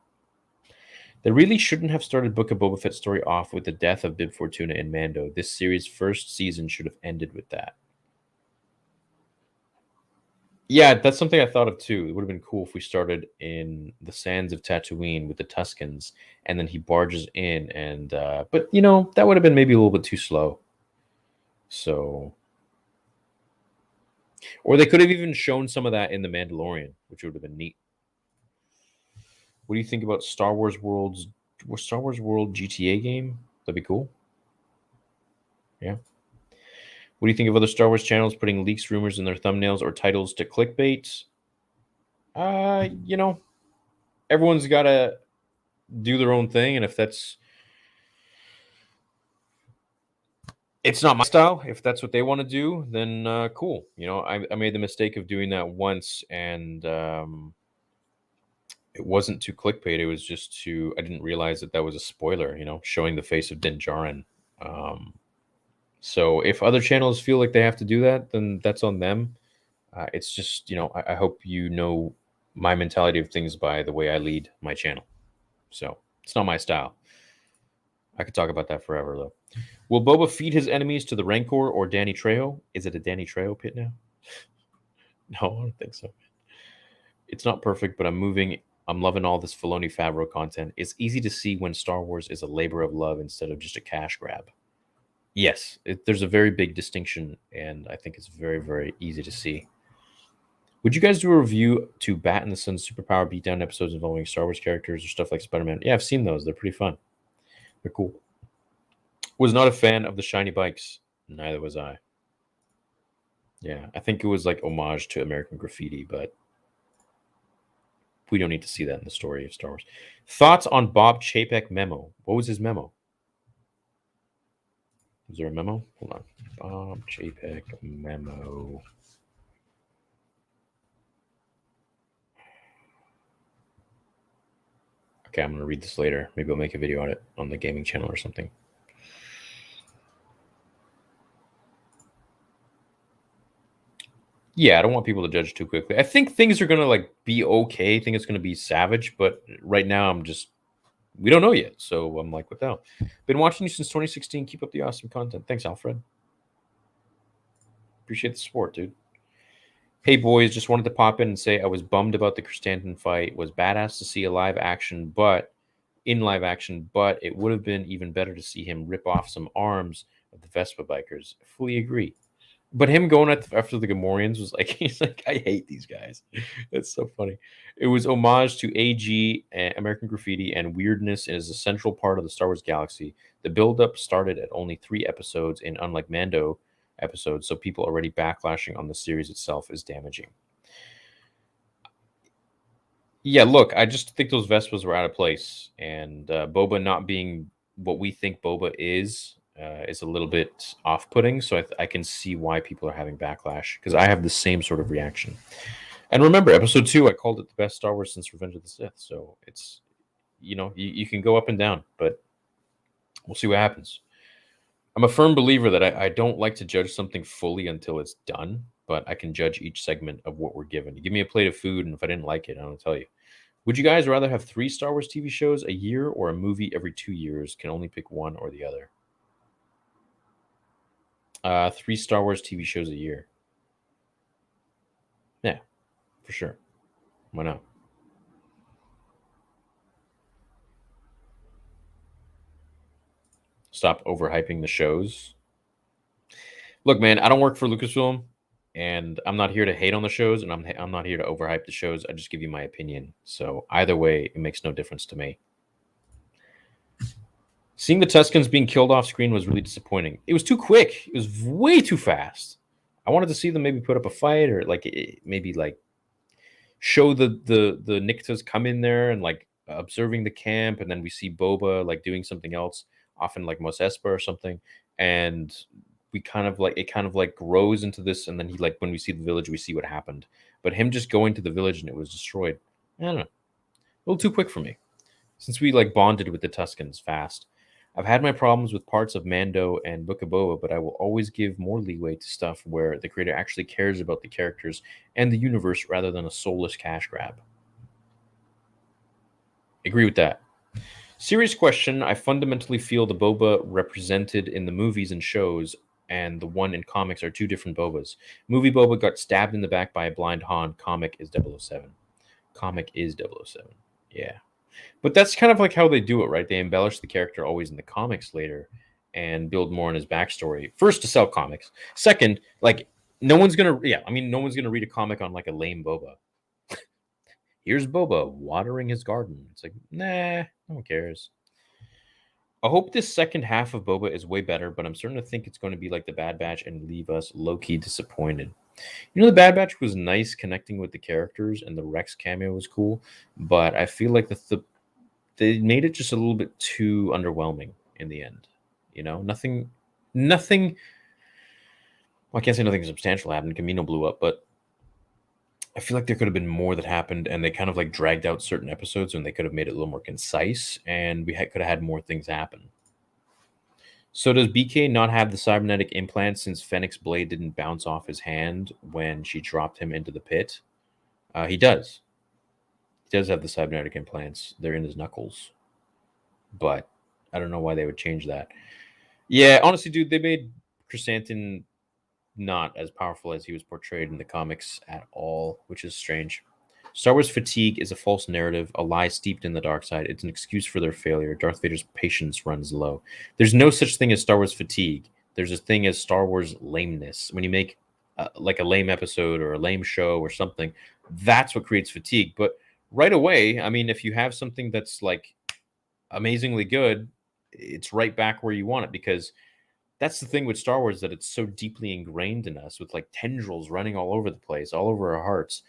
They really shouldn't have started Book of Boba Fett story off with the death of Bib Fortuna in Mando. This series' first season should have ended with that. Yeah, that's something I thought of too. It would have been cool if we started in the sands of Tatooine with the Tuskens, and then he barges in, and but that would have been maybe a little bit too slow. So, or they could have even shown some of that in The Mandalorian, which would have been neat. What do you think about Star Wars World's Star Wars World GTA game. That'd be cool. Yeah. What do you think of other Star Wars channels putting leaks, rumors in their thumbnails or titles to clickbait? You know, everyone's got to do their own thing, and if it's not my style. If that's what they want to do, then cool. You know, I made the mistake of doing that once, and it wasn't to clickbait. It was just I didn't realize that was a spoiler, you know, showing the face of Din Djarin. So if other channels feel like they have to do that, then that's on them. It's just, you know, I hope you know my mentality of things by the way I lead my channel. So it's not my style. I could talk about that forever, though. Will Boba feed his enemies to the Rancor or Danny Trejo? Is it a Danny Trejo pit now? No, I don't think so. It's not perfect, but I'm moving. I'm loving all this Filoni Favreau content. It's easy to see when Star Wars is a labor of love instead of just a cash grab. Yes, there's a very big distinction, and I think it's very, very easy to see. Would you guys do a review to Bat and the Sun Superpower beatdown episodes involving Star Wars characters or stuff like Spider-Man? Yeah, I've seen those. They're pretty fun. They're cool. Was not a fan of the shiny bikes. Neither was I. Yeah, I think it was like homage to American Graffiti, but we don't need to see that in the story of Star Wars. Thoughts on Bob Chapek memo? What was his memo? Is there a memo? Hold on. Bob Chapek memo. Okay, I'm going to read this later. Maybe I'll make a video on it on the gaming channel or something. Yeah, I don't want people to judge too quickly. I think things are going to like be okay. I think it's going to be savage, but right now we don't know yet. So I'm like, what the hell? Been watching you since 2016. Keep up the awesome content. Thanks, Alfred. Appreciate the support, dude. Hey, boys, just wanted to pop in and say I was bummed about the Chrysanthemum fight. It was badass to see in live action, but it would have been even better to see him rip off some arms of the Vespa bikers. I fully agree. But him going after the Gamorreans was like, he's like, I hate these guys. That's so funny. It was homage to AG, American Graffiti, and weirdness is a central part of the Star Wars galaxy. The build-up started at only 3 episodes, and unlike Mando episodes, so people already backlashing on the series itself is damaging. Yeah, look, I just think those Vespas were out of place, and Boba not being what we think Boba is a little bit off-putting, so I can see why people are having backlash, because I have the same sort of reaction. And remember, episode 2, I called it the best Star Wars since Revenge of the Sith, so it's, you know, you can go up and down, but we'll see what happens. I'm a firm believer that I don't like to judge something fully until it's done, but I can judge each segment of what we're given. You give me a plate of food, and if I didn't like it, I don't tell you. Would you guys rather have 3 Star Wars TV shows a year or a movie every 2 years? Can only pick one or the other. 3 Star Wars TV shows a year. Yeah, for sure. Why not? Stop overhyping the shows. Look, man, I don't work for Lucasfilm, and I'm not here to hate on the shows, and I'm not here to overhype the shows. I just give you my opinion. So either way, it makes no difference to me. Seeing the Tuscans being killed off screen was really disappointing. It was too quick. It was way too fast. I wanted to see them maybe put up a fight, or like maybe like show the Niktas come in there and like observing the camp, and then we see Boba like doing something else, often like Mos Espa or something, and it kind of like grows into this, and then he like when we see the village, we see what happened. But him just going to the village and it was destroyed. I don't know, a little too quick for me. Since we like bonded with the Tuscans fast. I've had my problems with parts of Mando and Book of Boba, but I will always give more leeway to stuff where the creator actually cares about the characters and the universe rather than a soulless cash grab. Agree with that. Serious question. I fundamentally feel the Boba represented in the movies and shows and the one in comics are 2 different Bobas. Movie Boba got stabbed in the back by a blind Han. Comic is 007. Comic is 007. Yeah. But that's kind of like how they do it, right? They embellish the character always in the comics later and build more on his backstory. First, to sell comics. Second, like no one's gonna read a comic on like a lame Boba. Here's Boba watering his garden. It's like, nah, no one cares. I hope this second half of Boba is way better, but I'm starting to think it's going to be like the Bad Batch and leave us low-key disappointed. You know, the Bad Batch was nice connecting with the characters, and the Rex cameo was cool, but I feel like they made it just a little bit too underwhelming in the end. You know, nothing. Well, I can't say nothing substantial happened. Camino blew up, but I feel like there could have been more that happened, and they kind of like dragged out certain episodes, and they could have made it a little more concise, and could have had more things happen. So does BK not have the cybernetic implant since Fennec's blade didn't bounce off his hand when she dropped him into the pit? He does. He does have the cybernetic implants. They're in his knuckles. But I don't know why they would change that. Yeah, honestly, dude, they made Chrysanthemum not as powerful as he was portrayed in the comics at all, which is strange. Star Wars fatigue is a false narrative, a lie steeped in the dark side. It's an excuse for their failure. Darth Vader's patience runs low. There's no such thing as Star Wars fatigue. There's a thing as Star Wars lameness. When you make like a lame episode or a lame show or something, that's what creates fatigue. But right away, I mean, if you have something that's like amazingly good, it's right back where you want it, because that's the thing with Star Wars, that it's so deeply ingrained in us with like tendrils running all over the place, all over our hearts,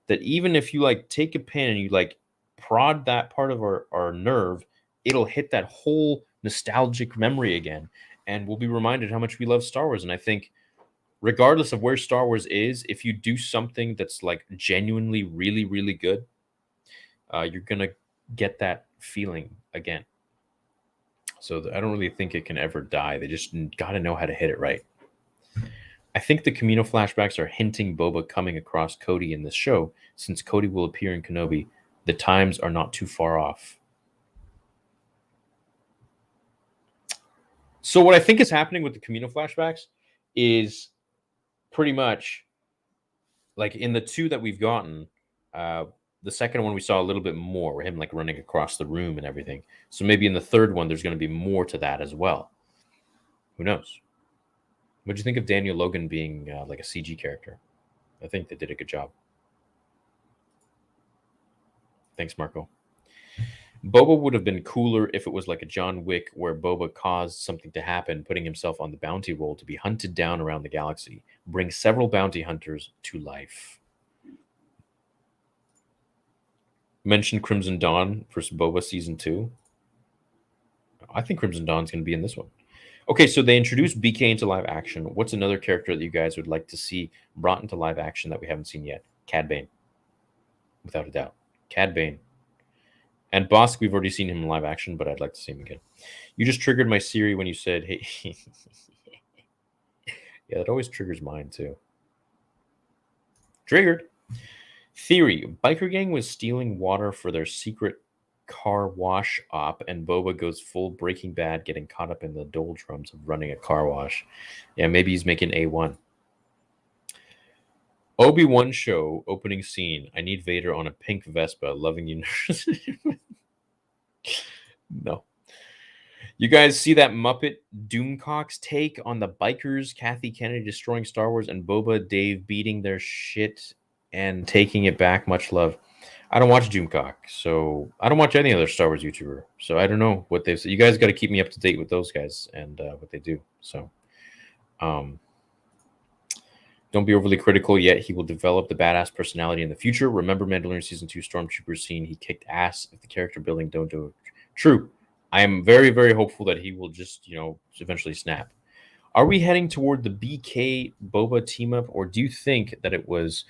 that even if you like take a pin and you like prod that part of our nerve, it'll hit that whole nostalgic memory again. And we'll be reminded how much we love Star Wars. And I think regardless of where Star Wars is, if you do something that's like genuinely really, really good, you're going to get that feeling again. So I don't really think it can ever die. They just got to know how to hit it right. I think the Camino flashbacks are hinting Boba coming across Cody in this show. Since Cody will appear in Kenobi, the times are not too far off. So what I think is happening with the Camino flashbacks is pretty much like in the two that we've gotten, the second one we saw a little bit more, where him like running across the room and everything. So maybe in the third one, there's going to be more to that as well. Who knows? What do you think of Daniel Logan being like a CG character? I think they did a good job. Thanks, Marco. Boba would have been cooler if it was like a John Wick, where Boba caused something to happen, putting himself on the bounty roll to be hunted down around the galaxy, bring several bounty hunters to life. Mentioned Crimson Dawn versus Boba season 2. I think Crimson Dawn's going to be in this one. Okay, so they introduced BK into live action. What's another character that you guys would like to see brought into live action that we haven't seen yet? Cad Bane. Without a doubt. Cad Bane. And Bosk, we've already seen him in live action, but I'd like to see him again. You just triggered my Siri when you said, hey. Yeah, that always triggers mine, too. Triggered. Theory. Biker gang was stealing water for their secret car wash op, and Boba goes full Breaking Bad, getting caught up in the doldrums of running a car wash. Yeah, maybe he's making A1. Obi-Wan show opening scene. I need Vader on a pink Vespa, loving you. No. You guys see that Muppet Doomcock's take on the bikers, Kathy Kennedy destroying Star Wars, and Boba Dave beating their shit and taking it back? Much love. I don't watch Doomcock, so I don't watch any other Star Wars YouTuber, so I don't know what they've said. You guys got to keep me up to date with those guys and what they do. So, don't be overly critical yet. He will develop the badass personality in the future. Remember Mandalorian Season 2 Stormtrooper scene? He kicked ass. If the character building don't do it. True. I am very, very hopeful that he will just, eventually snap. Are we heading toward the BK Boba team up, or do you think that that was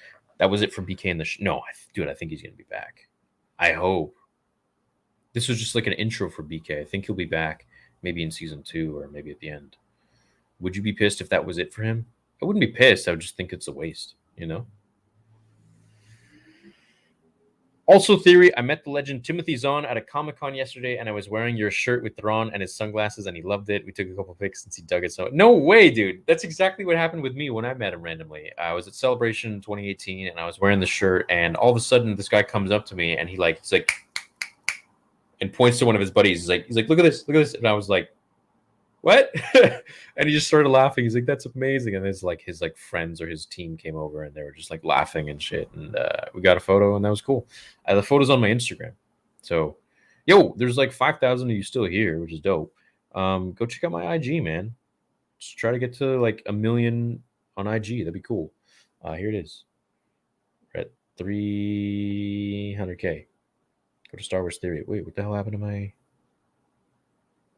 it for BK in the No, dude, I think he's going to be back. I hope. This was just like an intro for BK. I think he'll be back maybe in Season 2 or maybe at the end. Would you be pissed if that was it for him? I wouldn't be pissed. I would just think it's a waste, Also, Theory, I met the legend Timothy Zahn at a Comic-Con yesterday, and I was wearing your shirt with Thrawn and his sunglasses, and he loved it. We took a couple pics since he dug it so. No way, dude. That's exactly what happened with me when I met him randomly. I was at Celebration 2018, and I was wearing the shirt, and all of a sudden, this guy comes up to me, and he's like, and points to one of his buddies. He's like, look at this, and I was like, what? And he just started laughing. He's like, that's amazing. And his friends or his team came over, and they were just like laughing and shit. And we got a photo, and that was cool. The photo's on my Instagram. So, there's like 5,000 of you still here, which is dope. Go check out my IG, man. Just try to get to like 1 million on IG. That'd be cool. Here it is. We're at 300K. Go to Star Wars Theory. Wait, what the hell happened to my...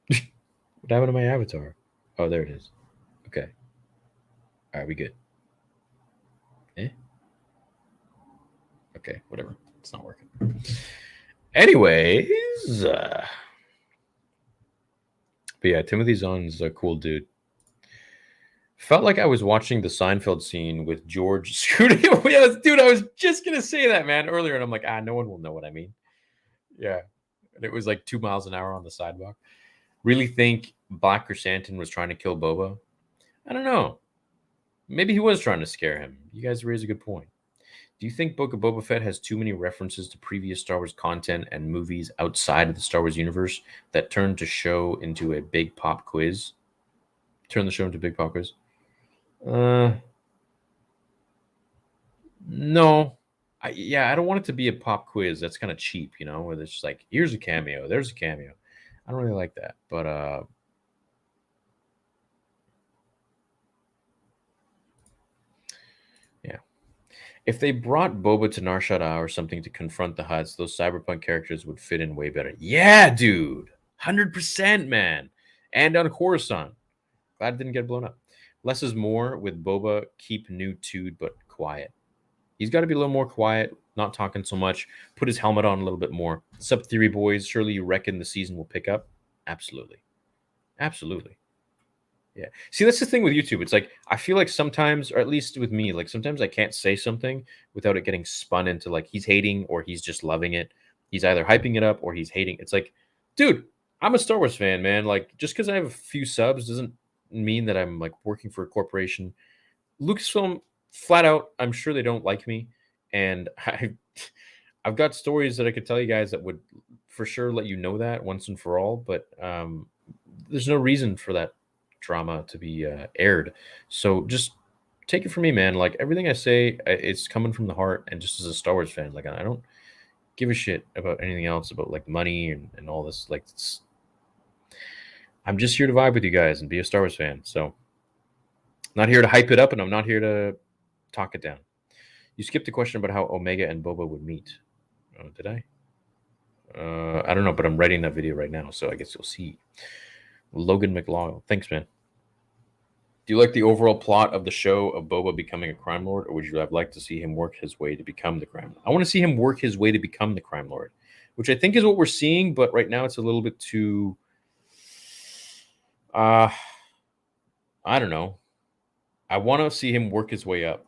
What happened to my avatar? Oh, there it is. Okay. All right, we good. Okay, whatever. It's not working. Anyways, but yeah, Timothy Zahn's a cool dude. Felt like I was watching the Seinfeld scene with George scooting. Yeah, dude, I was just gonna say that, man, earlier, and I'm like, no one will know what I mean. Yeah, and it was like 2 miles an hour on the sidewalk. Really think Black Chrysanthemum was trying to kill Boba? I don't know. Maybe he was trying to scare him. You guys raise a good point. Do you think Book of Boba Fett has too many references to previous Star Wars content and movies outside of the Star Wars universe that turned the show into a big pop quiz? Turn the show into a big pop quiz? No. I don't want it to be a pop quiz. That's kind of cheap, you know, where it's just like, here's a cameo, there's a cameo. I don't really like that. But yeah. If they brought Boba to Nar Shaddaa or something to confront the Hutts, those cyberpunk characters would fit in way better. Yeah, dude. 100%, man. And on Coruscant. Glad it didn't get blown up. Less is more with Boba. Keep new dude, but quiet. He's got to be a little more quiet, not talking so much. Put his helmet on a little bit more. Sub Theory boys, surely you reckon the season will pick up? Absolutely. Absolutely. Yeah. See, that's the thing with YouTube. It's like, I feel like sometimes, or at least with me, like sometimes I can't say something without it getting spun into like he's hating or he's just loving it. He's either hyping it up or he's hating. It's like, dude, I'm a Star Wars fan, man. Like, just because I have a few subs doesn't mean that I'm like working for a corporation. Lucasfilm, flat out, I'm sure they don't like me. And I've got stories that I could tell you guys that would for sure let you know that once and for all. But there's no reason for that drama to be aired. So just take it from me, man. Like everything I say, it's coming from the heart. And just as a Star Wars fan, like I don't give a shit about anything else about like money and all this. Like I'm just here to vibe with you guys and be a Star Wars fan. So not here to hype it up, and I'm not here to talk it down. You skipped the question about how Omega and Boba would meet. Oh, did I? I don't know, but I'm writing that video right now, so I guess you'll see. Logan McLaughlin. Thanks, man. Do you like the overall plot of the show of Boba becoming a crime lord, or would you have liked to see him work his way to become the crime lord? I want to see him work his way to become the crime lord, which I think is what we're seeing, but right now it's a little bit too... I don't know. I want to see him work his way up.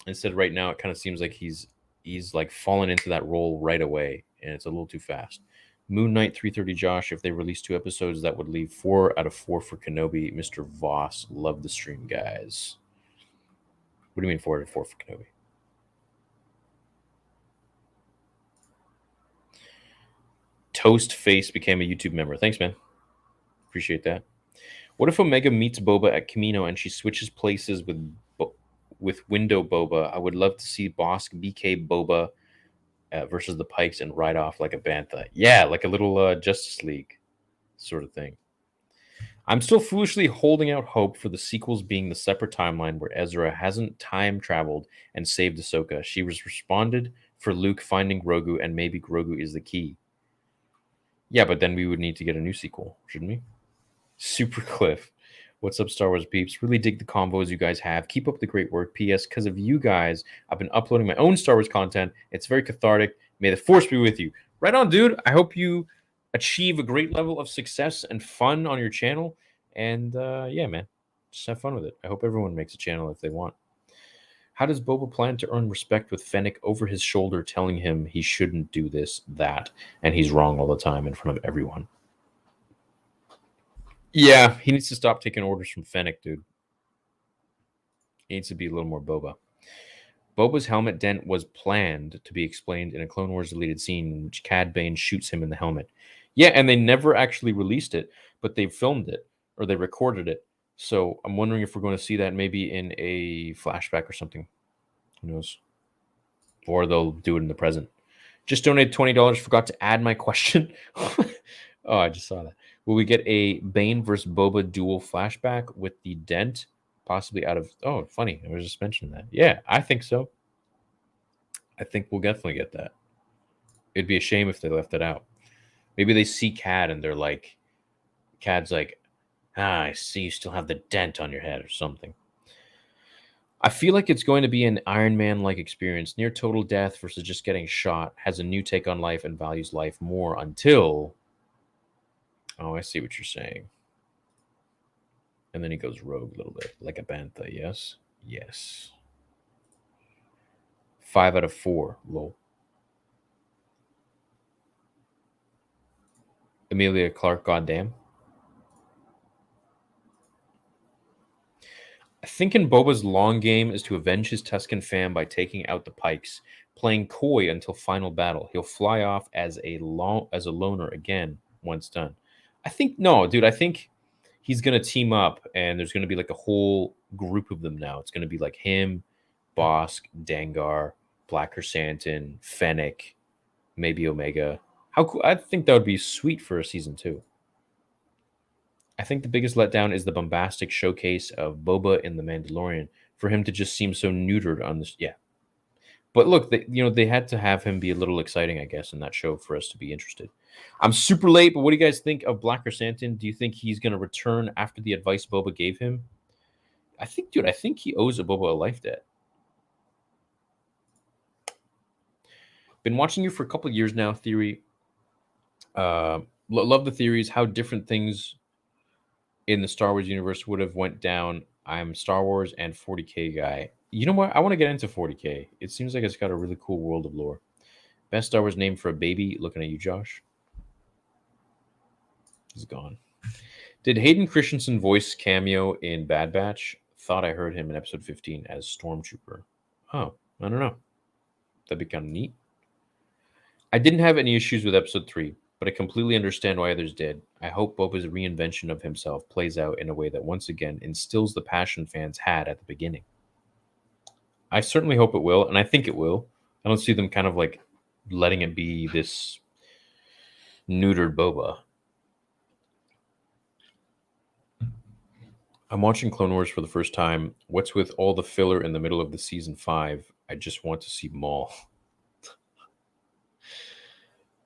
Instead, right now, it kind of seems like he's like fallen into that role right away, and it's a little too fast. Moon Knight 330 Josh, if they release 2 episodes, that would leave 4 out of 4 for Kenobi. Mr. Voss, love the stream, guys. What do you mean 4 out of 4 for Kenobi? Toast Face became a YouTube member. Thanks, man. Appreciate that. What if Omega meets Boba at Kamino and she switches places with Window Boba? I would love to see Bosk BK Boba versus the Pikes and ride off like a bantha. Yeah, like a little Justice League sort of thing. I'm still foolishly holding out hope for the sequels being the separate timeline where Ezra hasn't time traveled and saved Ahsoka. She was responded for Luke finding Grogu, and maybe Grogu is the key. Yeah, but then we would need to get a new sequel, shouldn't we? Super Cliff. What's up, Star Wars peeps? Really dig the combos you guys have. Keep up the great work. P.S. Because of you guys, I've been uploading my own Star Wars content. It's very cathartic. May the Force be with you. Right on, dude. I hope you achieve a great level of success and fun on your channel. And yeah, man, just have fun with it. I hope everyone makes a channel if they want. How does Boba plan to earn respect with Fennec over his shoulder telling him he shouldn't do this, that, and he's wrong all the time in front of everyone? Yeah, he needs to stop taking orders from Fennec, dude. He needs to be a little more Boba. Boba's helmet dent was planned to be explained in a Clone Wars deleted scene in which Cad Bane shoots him in the helmet. Yeah, and they never actually released it, but they filmed it, or they recorded it. So I'm wondering if we're going to see that maybe in a flashback or something. Who knows? Or they'll do it in the present. Just donated $20. Forgot to add my question. Oh, I just saw that. Will we get a Bane versus Boba duel flashback with the dent possibly out of? Oh, funny. I was just mentioning that. Yeah, I think so. I think we'll definitely get that. It'd be a shame if they left it out. Maybe they see Cad and they're like, Cad's like, I see you still have the dent on your head or something. I feel like it's going to be an Iron Man-like experience. Near total death versus just getting shot. Has a new take on life and values life more until... Oh, I see what you're saying. And then he goes rogue a little bit. Like a bantha, yes? Yes. 5 out of 4. Lol. Emilia Clarke, goddamn. I think in Boba's long game is to avenge his Tusken fam by taking out the Pikes, playing coy until final battle. He'll fly off as a loner again once done. I think no, dude. I think he's gonna team up, and there's gonna be like a whole group of them now. It's gonna be like him, Bosk, Dengar, Black Chrysanthemum, Fennec, maybe Omega. How cool! I think that would be sweet for a season 2. I think the biggest letdown is the bombastic showcase of Boba in The Mandalorian. For him to just seem so neutered on this, yeah. But look, they had to have him be a little exciting, I guess, in that show for us to be interested. I'm super late, but what do you guys think of Black Chrysanthemum? Do you think he's going to return after the advice Boba gave him? I think he owes Boba a life debt. Been watching you for a couple of years now, Theory. Love the theories, how different things in the Star Wars universe would have went down. I'm Star Wars and 40K guy. You know what? I want to get into 40K. It seems like it's got a really cool world of lore. Best Star Wars name for a baby. Looking at you, Josh. He's gone. Did Hayden Christensen voice cameo in Bad Batch? Thought I heard him in episode 15 as Stormtrooper. Oh, I don't know. That'd be kind of neat. I didn't have any issues with episode 3, but I completely understand why others did. I hope Boba's reinvention of himself plays out in a way that once again instills the passion fans had at the beginning. I certainly hope it will, and I think it will. I don't see them kind of like letting it be this neutered Boba. I'm watching Clone Wars for the first time. What's with all the filler in the middle of the season 5? I just want to see Maul.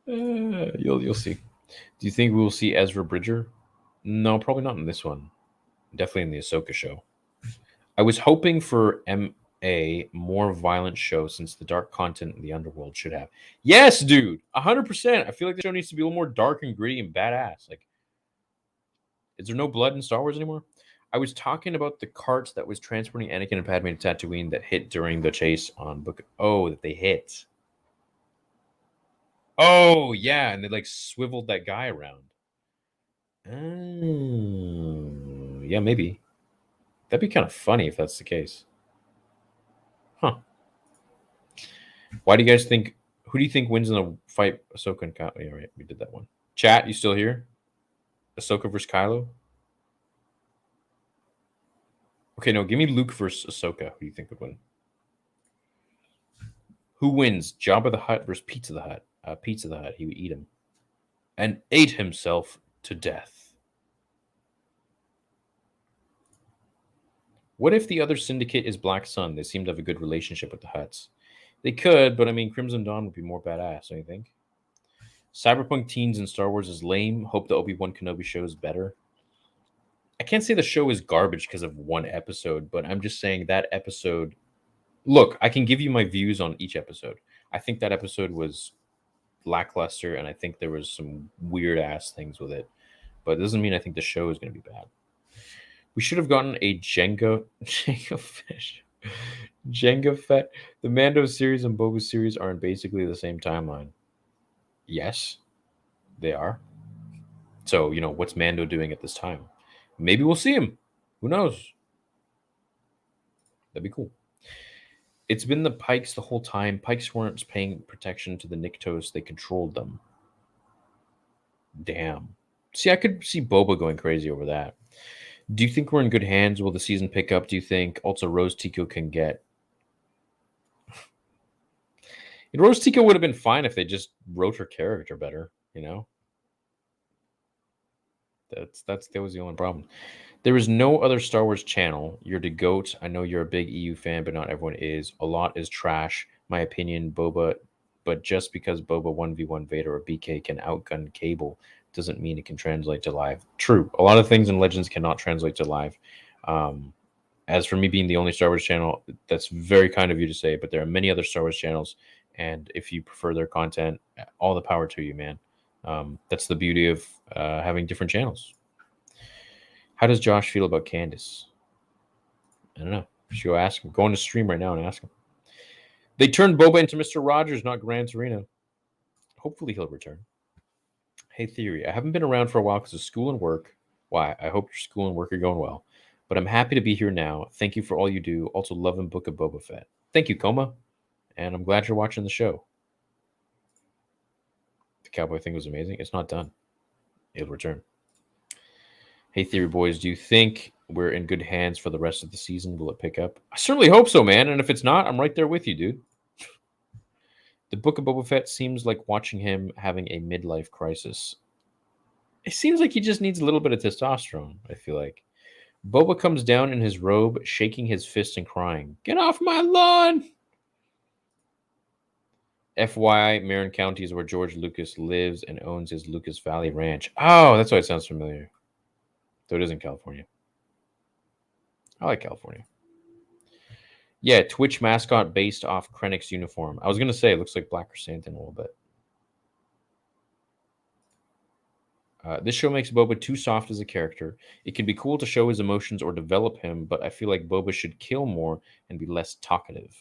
You'll see. Do you think we will see Ezra Bridger? No, probably not in this one. Definitely in the Ahsoka show. I was hoping for a more violent show since the dark content in the underworld should have. Yes, dude, 100%. I feel like the show needs to be a little more dark and gritty and badass. Like, is there no blood in Star Wars anymore? I was talking about the carts that was transporting Anakin and Padme to Tatooine that hit during the chase on Book. Oh, that they hit. Oh, yeah, and they like swiveled that guy around. Oh, yeah, maybe. That'd be kind of funny if that's the case. Huh. Why do you guys think... Who do you think wins in the fight? Ahsoka and Kylo? Yeah, right, we did that one. Chat, you still here? Ahsoka versus Kylo? Okay, no, give me Luke versus Ahsoka. Who do you think would win? Who wins? Jabba the Hutt versus Pizza the Hutt? Pizza the Hutt, he would eat him. And ate himself to death. What if the other syndicate is Black Sun? They seem to have a good relationship with the Hutts. They could, but I mean, Crimson Dawn would be more badass, don't you think? Cyberpunk teens in Star Wars is lame. Hope the Obi-Wan Kenobi show is better. I can't say the show is garbage because of one episode, but I'm just saying that episode... Look, I can give you my views on each episode. I think that episode was lackluster, and I think there was some weird-ass things with it. But it doesn't mean I think the show is going to be bad. We should have gotten a Jenga fish. Jenga Fett. The Mando series and Boba series are in basically the same timeline. Yes, they are. So, you know, what's Mando doing at this time? Maybe we'll see him. Who knows? That'd be cool. It's been the Pikes the whole time. Pikes weren't paying protection to the Niktos. They controlled them. Damn. See, I could see Boba going crazy over that. Do you think we're in good hands? Will the season pick up, do you think? Also, Rose Tico can get... Rose Tico would have been fine if they just wrote her character better, you know? That was the only problem. There is no other Star Wars channel. You're the goat. I know you're a big EU fan, but not everyone is. A lot is trash. My opinion, Boba. But just because Boba 1v1 Vader or BK can outgun Cable doesn't mean it can translate to live. True. A lot of things in Legends cannot translate to live. As for me being the only Star Wars channel, that's very kind of you to say, but there are many other Star Wars channels. And if you prefer their content, all the power to you, man. That's the beauty of having different channels. How does Josh feel about Candace? I don't know. You should go ask him. Go on the stream right now and ask him. They turned Boba into Mr. Rogers, not Gran Torino. Hopefully he'll return. Hey, Theory. I haven't been around for a while because of school and work. Why? I hope your school and work are going well. But I'm happy to be here now. Thank you for all you do. Also, love and Book of Boba Fett. Thank you, Coma. And I'm glad you're watching the show. The cowboy thing was amazing. It's not done. It'll return. Hey, Theory Boys, do you think we're in good hands for the rest of the season? Will it pick up? I certainly hope so, man. And if it's not, I'm right there with you, dude. The Book of Boba Fett seems like watching him having a midlife crisis. It seems like he just needs a little bit of testosterone, I feel like. Boba comes down in his robe, shaking his fist and crying, "Get off my lawn!" FYI, Marin County is where George Lucas lives and owns his Lucas Valley Ranch. Oh, that's why it sounds familiar. So it is in California. I like California. Yeah, Twitch mascot based off Krennic's uniform. I was going to say, it looks like Black Chrysanthemum a little bit. This show makes Boba too soft as a character. It can be cool to show his emotions or develop him, but I feel like Boba should kill more and be less talkative.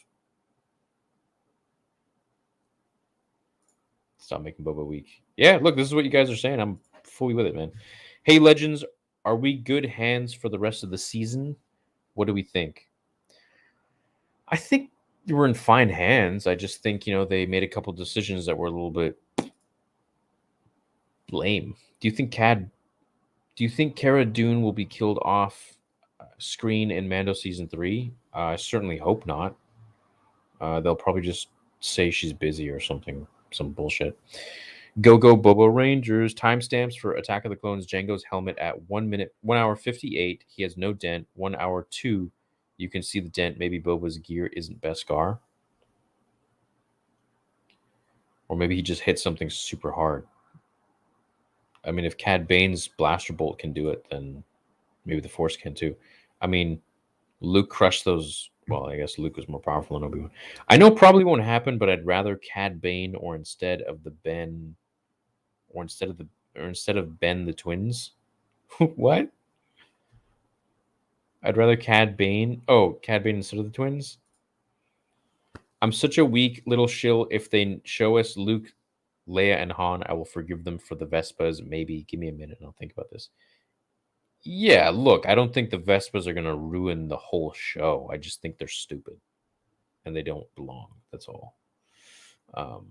Stop making Boba weak. Yeah, look, this is what you guys are saying. I'm fully with it, man. Hey, Legends, are we good hands for the rest of the season? What do we think? I think we're in fine hands. I just think, they made a couple decisions that were a little bit lame. Do you think Cara Dune will be killed off screen in Mando season 3? I certainly hope not. They'll probably just say she's busy or something, some bullshit. Go Boba Rangers. Timestamps for Attack of the Clones. Jango's helmet at 1 hour 58. He has no dent. 1 hour 2. You can see the dent. Maybe Boba's gear isn't Beskar. Or maybe he just hit something super hard. I mean, if Cad Bane's blaster bolt can do it, then maybe the Force can too. I mean, Luke crushed those. Well, I guess Luke was more powerful than Obi-Wan. I know probably won't happen, but I'd rather Cad Bane or instead of Ben the twins. What? I'd rather Cad Bane. Oh, Cad Bane instead of the twins. I'm such a weak little shill. If they show us Luke, Leia, and Han, I will forgive them for the Vespas. Maybe. Give me a minute and I'll think about this. Yeah, look, I don't think the Vespas are going to ruin the whole show. I just think they're stupid. And they don't belong. That's all. Oh,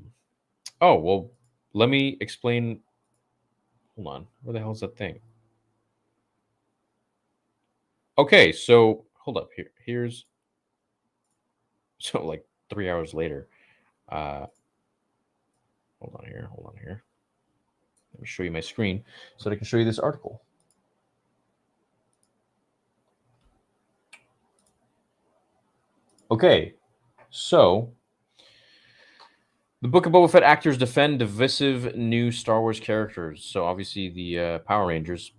well, let me explain. Hold on. Where the hell is that thing? Okay, so hold up. Here's. So, like 3 hours later. Hold on here. Let me show you my screen so that I can show you this article. Okay, so the Book of Boba Fett actors defend divisive new Star Wars characters. So obviously the Power Rangers.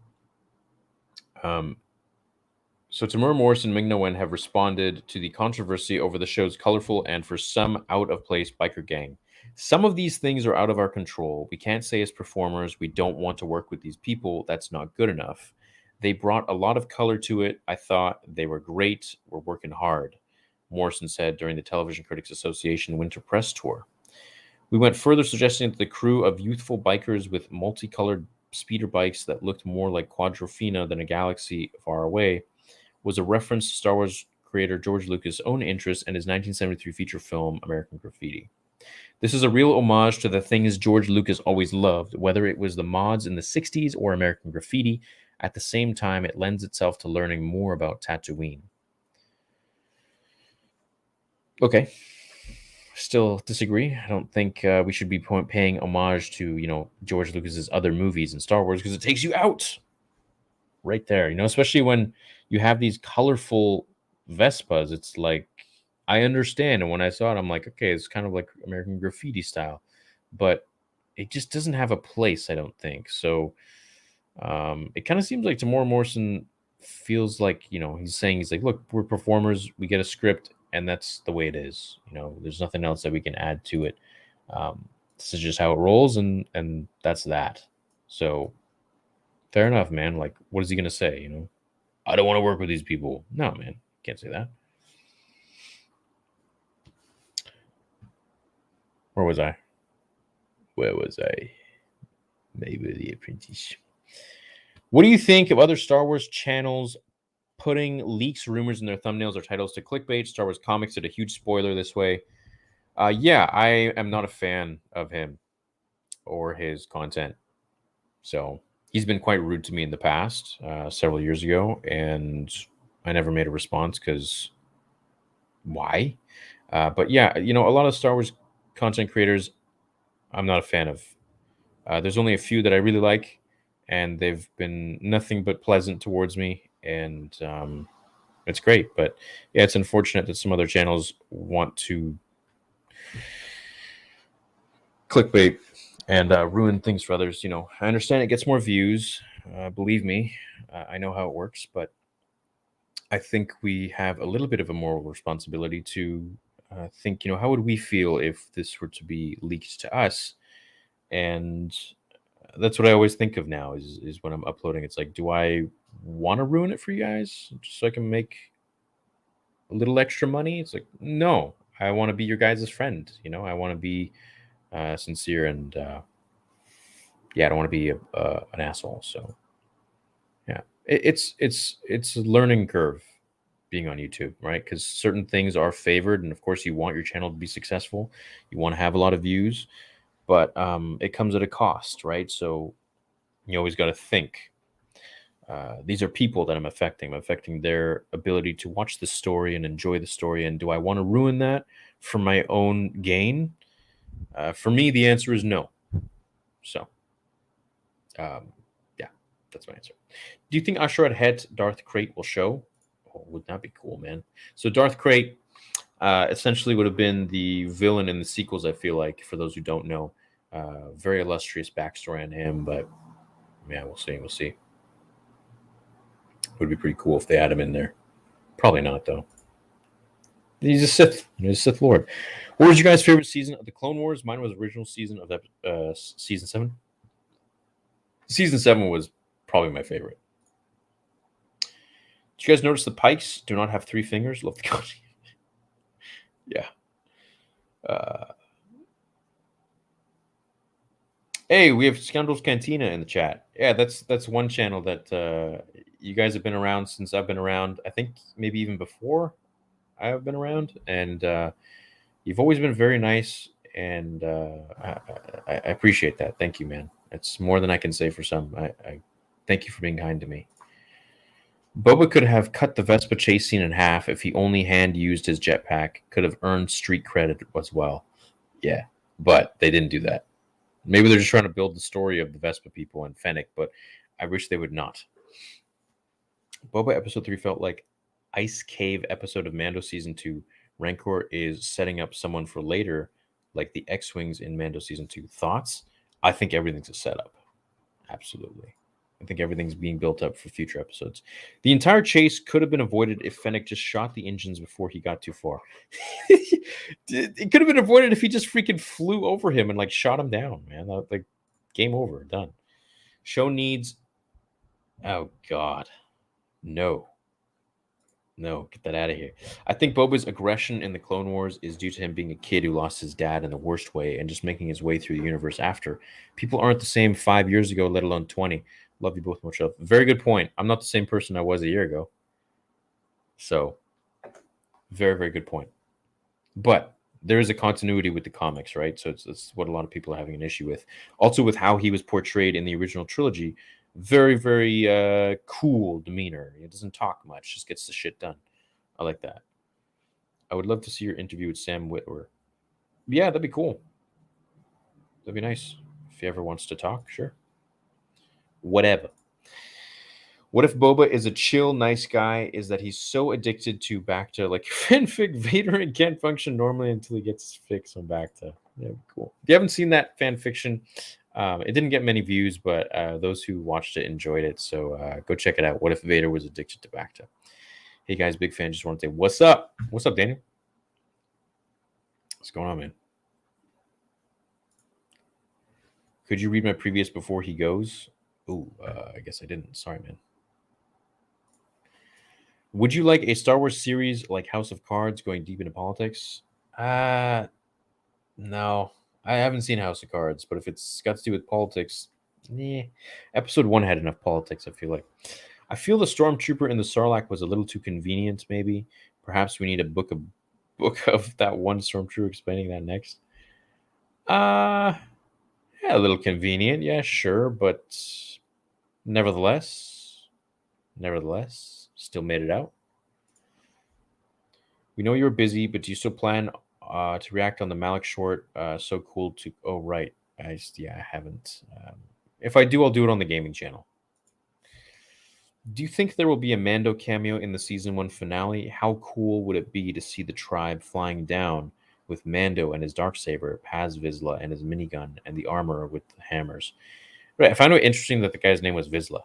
So Tamura Morrison and Ming-Na Wen have responded to the controversy over the show's colorful and for some out-of-place biker gang. Some of these things are out of our control. We can't say as performers, we don't want to work with these people. That's not good enough. They brought a lot of color to it. I thought they were great. We're working hard, Morrison said during the Television Critics Association Winter Press Tour. We went further, suggesting that the crew of youthful bikers with multicolored speeder bikes that looked more like Quadrophenia than a galaxy far away was a reference to Star Wars creator George Lucas' own interest in his 1973 feature film, American Graffiti. This is a real homage to the things George Lucas always loved, whether it was the mods in the 60s or American Graffiti. At the same time, it lends itself to learning more about Tatooine. Okay. Still disagree. I don't think we should be paying homage to, George Lucas's other movies in Star Wars because it takes you out. right there. You know, especially when you have these colorful Vespas. It's like I understand, and when I saw it, I'm like, okay, it's kind of like American Graffiti style, but it just doesn't have a place, I don't think. So it kind of seems like Tamora Morrison feels like, you know, he's like, look, we're performers, we get a script, and that's the way it is. You know, there's nothing else that we can add to it. This is just how it rolls, and that's that. So fair enough, man. Like, what is he gonna say? You know, I don't want to work with these people. No, man, can't say that. Where was I? Maybe the Apprentice. What do you think of other Star Wars channels putting leaks, rumors in their thumbnails or titles to clickbait? Star Wars Comics did a huge spoiler this way. Yeah, I am not a fan of him or his content. So he's been quite rude to me in the past, several years ago, and I never made a response because why? But yeah, you know, a lot of Star Wars content creators, I'm not a fan of. There's only a few that I really like, and they've been nothing but pleasant towards me, and it's great. But yeah, it's unfortunate that some other channels want to clickbait and ruin things for others. You know, I understand it gets more views. Believe me, I know how it works, but I think we have a little bit of a moral responsibility to think, you know, how would we feel if this were to be leaked to us? And that's what I always think of now is when I'm uploading. It's like, do I want to ruin it for you guys just so I can make a little extra money? It's like, no, I want to be your guys' friend. You know, I want to be sincere, and yeah, I don't want to be an asshole. So yeah, it's a learning curve being on YouTube, right? Because certain things are favored, and of course, you want your channel to be successful. You want to have a lot of views, but it comes at a cost, right? So you always got to think. These are people that I'm affecting. I'm affecting their ability to watch the story and enjoy the story. And do I want to ruin that for my own gain? For me, the answer is no. So, yeah, that's my answer. Do you think Ashrat Het Darth Krayt will show? Oh, would that be cool, man? So Darth Krayt essentially would have been the villain in the sequels, I feel like, for those who don't know. Very illustrious backstory on him, but yeah, we'll see. We'll see. Would be pretty cool if they had him in there. Probably not, though. He's a Sith. He's a Sith Lord. What was your guys' favorite season of the Clone Wars? Mine was original season of season 7. Season 7 was probably my favorite. Did you guys notice the Pikes do not have 3 fingers? Love the content. Yeah. Hey, we have Scoundrels Cantina in the chat. Yeah, that's one channel that you guys have been around since I've been around. I think maybe even before I have been around, and you've always been very nice, and I appreciate that. Thank you, man. It's more than I can say for some. I thank you for being kind to me. Boba could have cut the Vespa chase scene in half if he only hand used his jetpack. Could have earned street credit as well. Yeah, but they didn't do that. Maybe they're just trying to build the story of the Vespa people and Fennec, but I wish they would not. Boba episode 3 felt like Ice Cave episode of Mando season 2. Rancor is setting up someone for later, like the X-Wings in Mando season 2. Thoughts? I think everything's a setup. Absolutely. I think everything's being built up for future episodes. The entire chase could have been avoided if Fennec just shot the engines before he got too far. It could have been avoided if he just freaking flew over him and like shot him down, man. Like, game over, done. Show needs. Oh God, no, get that out of here. I think Boba's aggression in the Clone Wars is due to him being a kid who lost his dad in the worst way and just making his way through the universe after. People aren't the same 5 years ago, let alone 20. Love you both much. Love. Very good point. I'm not the same person I was a year ago. So, very, very good point. But there is a continuity with the comics, right? So it's what a lot of people are having an issue with. Also with how he was portrayed in the original trilogy. Very, very cool demeanor. He doesn't talk much, just gets the shit done. I like that. I would love to see your interview with Sam Witwer. Yeah, that'd be cool. That'd be nice. If he ever wants to talk, sure. Whatever. What if Boba is a chill, nice guy? Is that he's so addicted to Bacta, like fanfic Vader and can't function normally until he gets his fix on Bacta? That'd be cool. If you haven't seen that fan fiction, it didn't get many views, but those who watched it enjoyed it. So go check it out. What if Vader was addicted to Bacta? Hey guys, big fan. Just want to say, what's up? What's up, Daniel? What's going on, man? Could you read my previous before he goes? Oh, I guess I didn't. Sorry, man. Would you like a Star Wars series like House of Cards going deep into politics? No. I haven't seen House of Cards, but if it's got to do with politics, Episode 1 had enough politics, I feel like. I feel the Stormtrooper in the Sarlacc was a little too convenient, maybe. Perhaps we need a book of that one Stormtrooper explaining that next. Yeah, a little convenient. Yeah, sure, but nevertheless, still made it out. We know you were busy, but do you still plan to react on the Malik short? So cool to. Oh, right. I haven't. If I do, I'll do it on the gaming channel. Do you think there will be a Mando cameo in the season 1 finale? How cool would it be to see the tribe flying down with Mando and his Darksaber, Paz Vizsla and his minigun, and the armor with the hammers? Right. I found it interesting that the guy's name was Vizsla.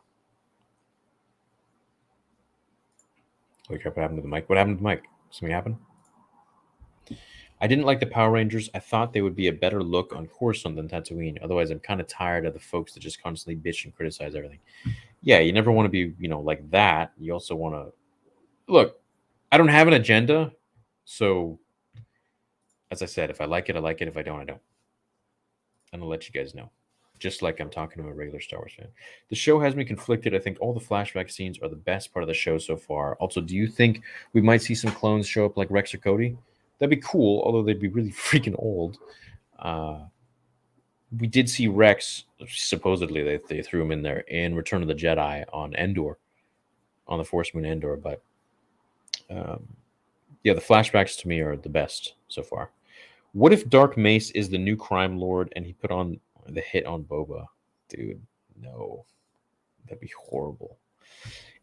Holy crap! What happened to the mic? What happened to the mic? Something happened? I didn't like the Power Rangers. I thought they would be a better look on Coruscant than Tatooine. Otherwise, I'm kind of tired of the folks that just constantly bitch and criticize everything. Yeah, you never want to be, like that. You also want to... Look, I don't have an agenda. So, as I said, if I like it, I like it. If I don't, I don't. And I'll let you guys know. Just like I'm talking to a regular Star Wars fan. The show has me conflicted. I think all the flashback scenes are the best part of the show so far. Also, do you think we might see some clones show up like Rex or Cody? That'd be cool, although they'd be really freaking old. We did see Rex, supposedly they threw him in there in Return of the Jedi on Endor, on the Force Moon Endor. But yeah, the flashbacks to me are the best so far. What if Dark Mace is the new crime lord and he put on the hit on Boba? Dude, no. That'd be horrible.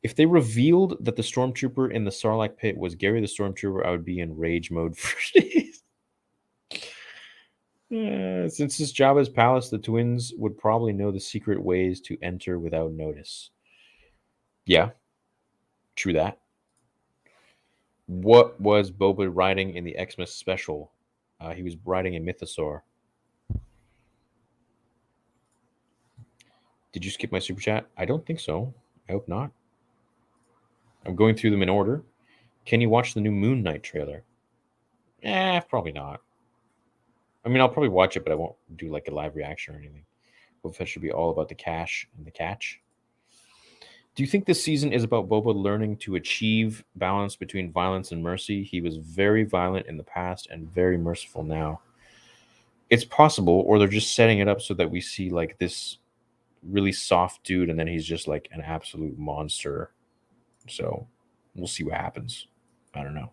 If they revealed that the Stormtrooper in the Sarlacc pit was Gary the Stormtrooper, I would be in rage mode for days. Since it's Jabba's palace, the twins would probably know the secret ways to enter without notice. Yeah, true that. What was Boba riding in the Xmas special? He was riding a Mythosaur. Did you skip my super chat? I don't think so. I hope not. I'm going through them in order. Can you watch the new Moon Knight trailer? Probably not. I mean, I'll probably watch it, but I won't do like a live reaction or anything. Boba Fett should be all about the cash and the catch. Do you think this season is about Boba learning to achieve balance between violence and mercy? He was very violent in the past and very merciful now. It's possible, or they're just setting it up so that we see like this really soft dude and then he's just like an absolute monster. So we'll see what happens. I don't know.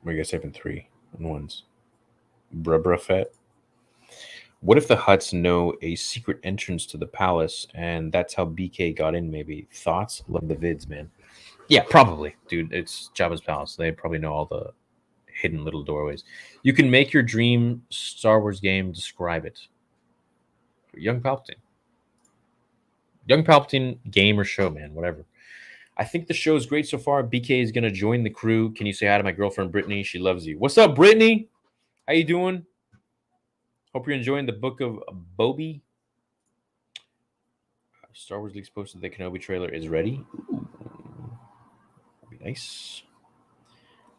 I guess having 3 and 1s. Brubra Fett. What if the Hutts know a secret entrance to the palace and that's how BK got in, maybe? Thoughts? Love the vids, man. Yeah, probably. Dude, it's Jabba's palace. They probably know all the hidden little doorways. You can make your dream Star Wars game, describe it. Young Palpatine. Young Palpatine game or show, man, whatever. I think the show is great so far. BK is going to join the crew. Can you say hi to my girlfriend, Brittany? She loves you. What's up, Brittany? How you doing? Hope you're enjoying the book of Boba. Star Wars Leaks posted the Kenobi trailer is ready. Ooh. That'd be nice.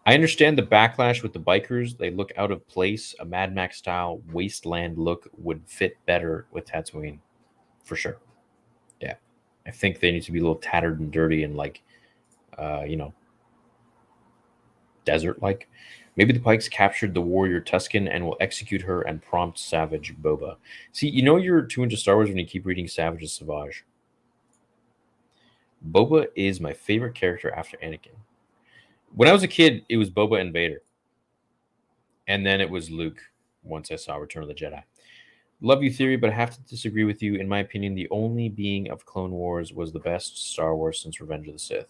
I understand the backlash with the bikers. They look out of place. A Mad Max style wasteland look would fit better with Tatooine. For sure. Yeah. I think they need to be a little tattered and dirty and like, desert-like. Maybe the Pikes captured the warrior Tusken and will execute her and prompt Savage Boba. See, you're too into Star Wars when you keep reading Savage and Savage. Boba is my favorite character after Anakin. When I was a kid, it was Boba and Vader. And then it was Luke once I saw Return of the Jedi. Love you, Theory, but I have to disagree with you. In my opinion, the only being of Clone Wars was the best Star Wars since Revenge of the Sith.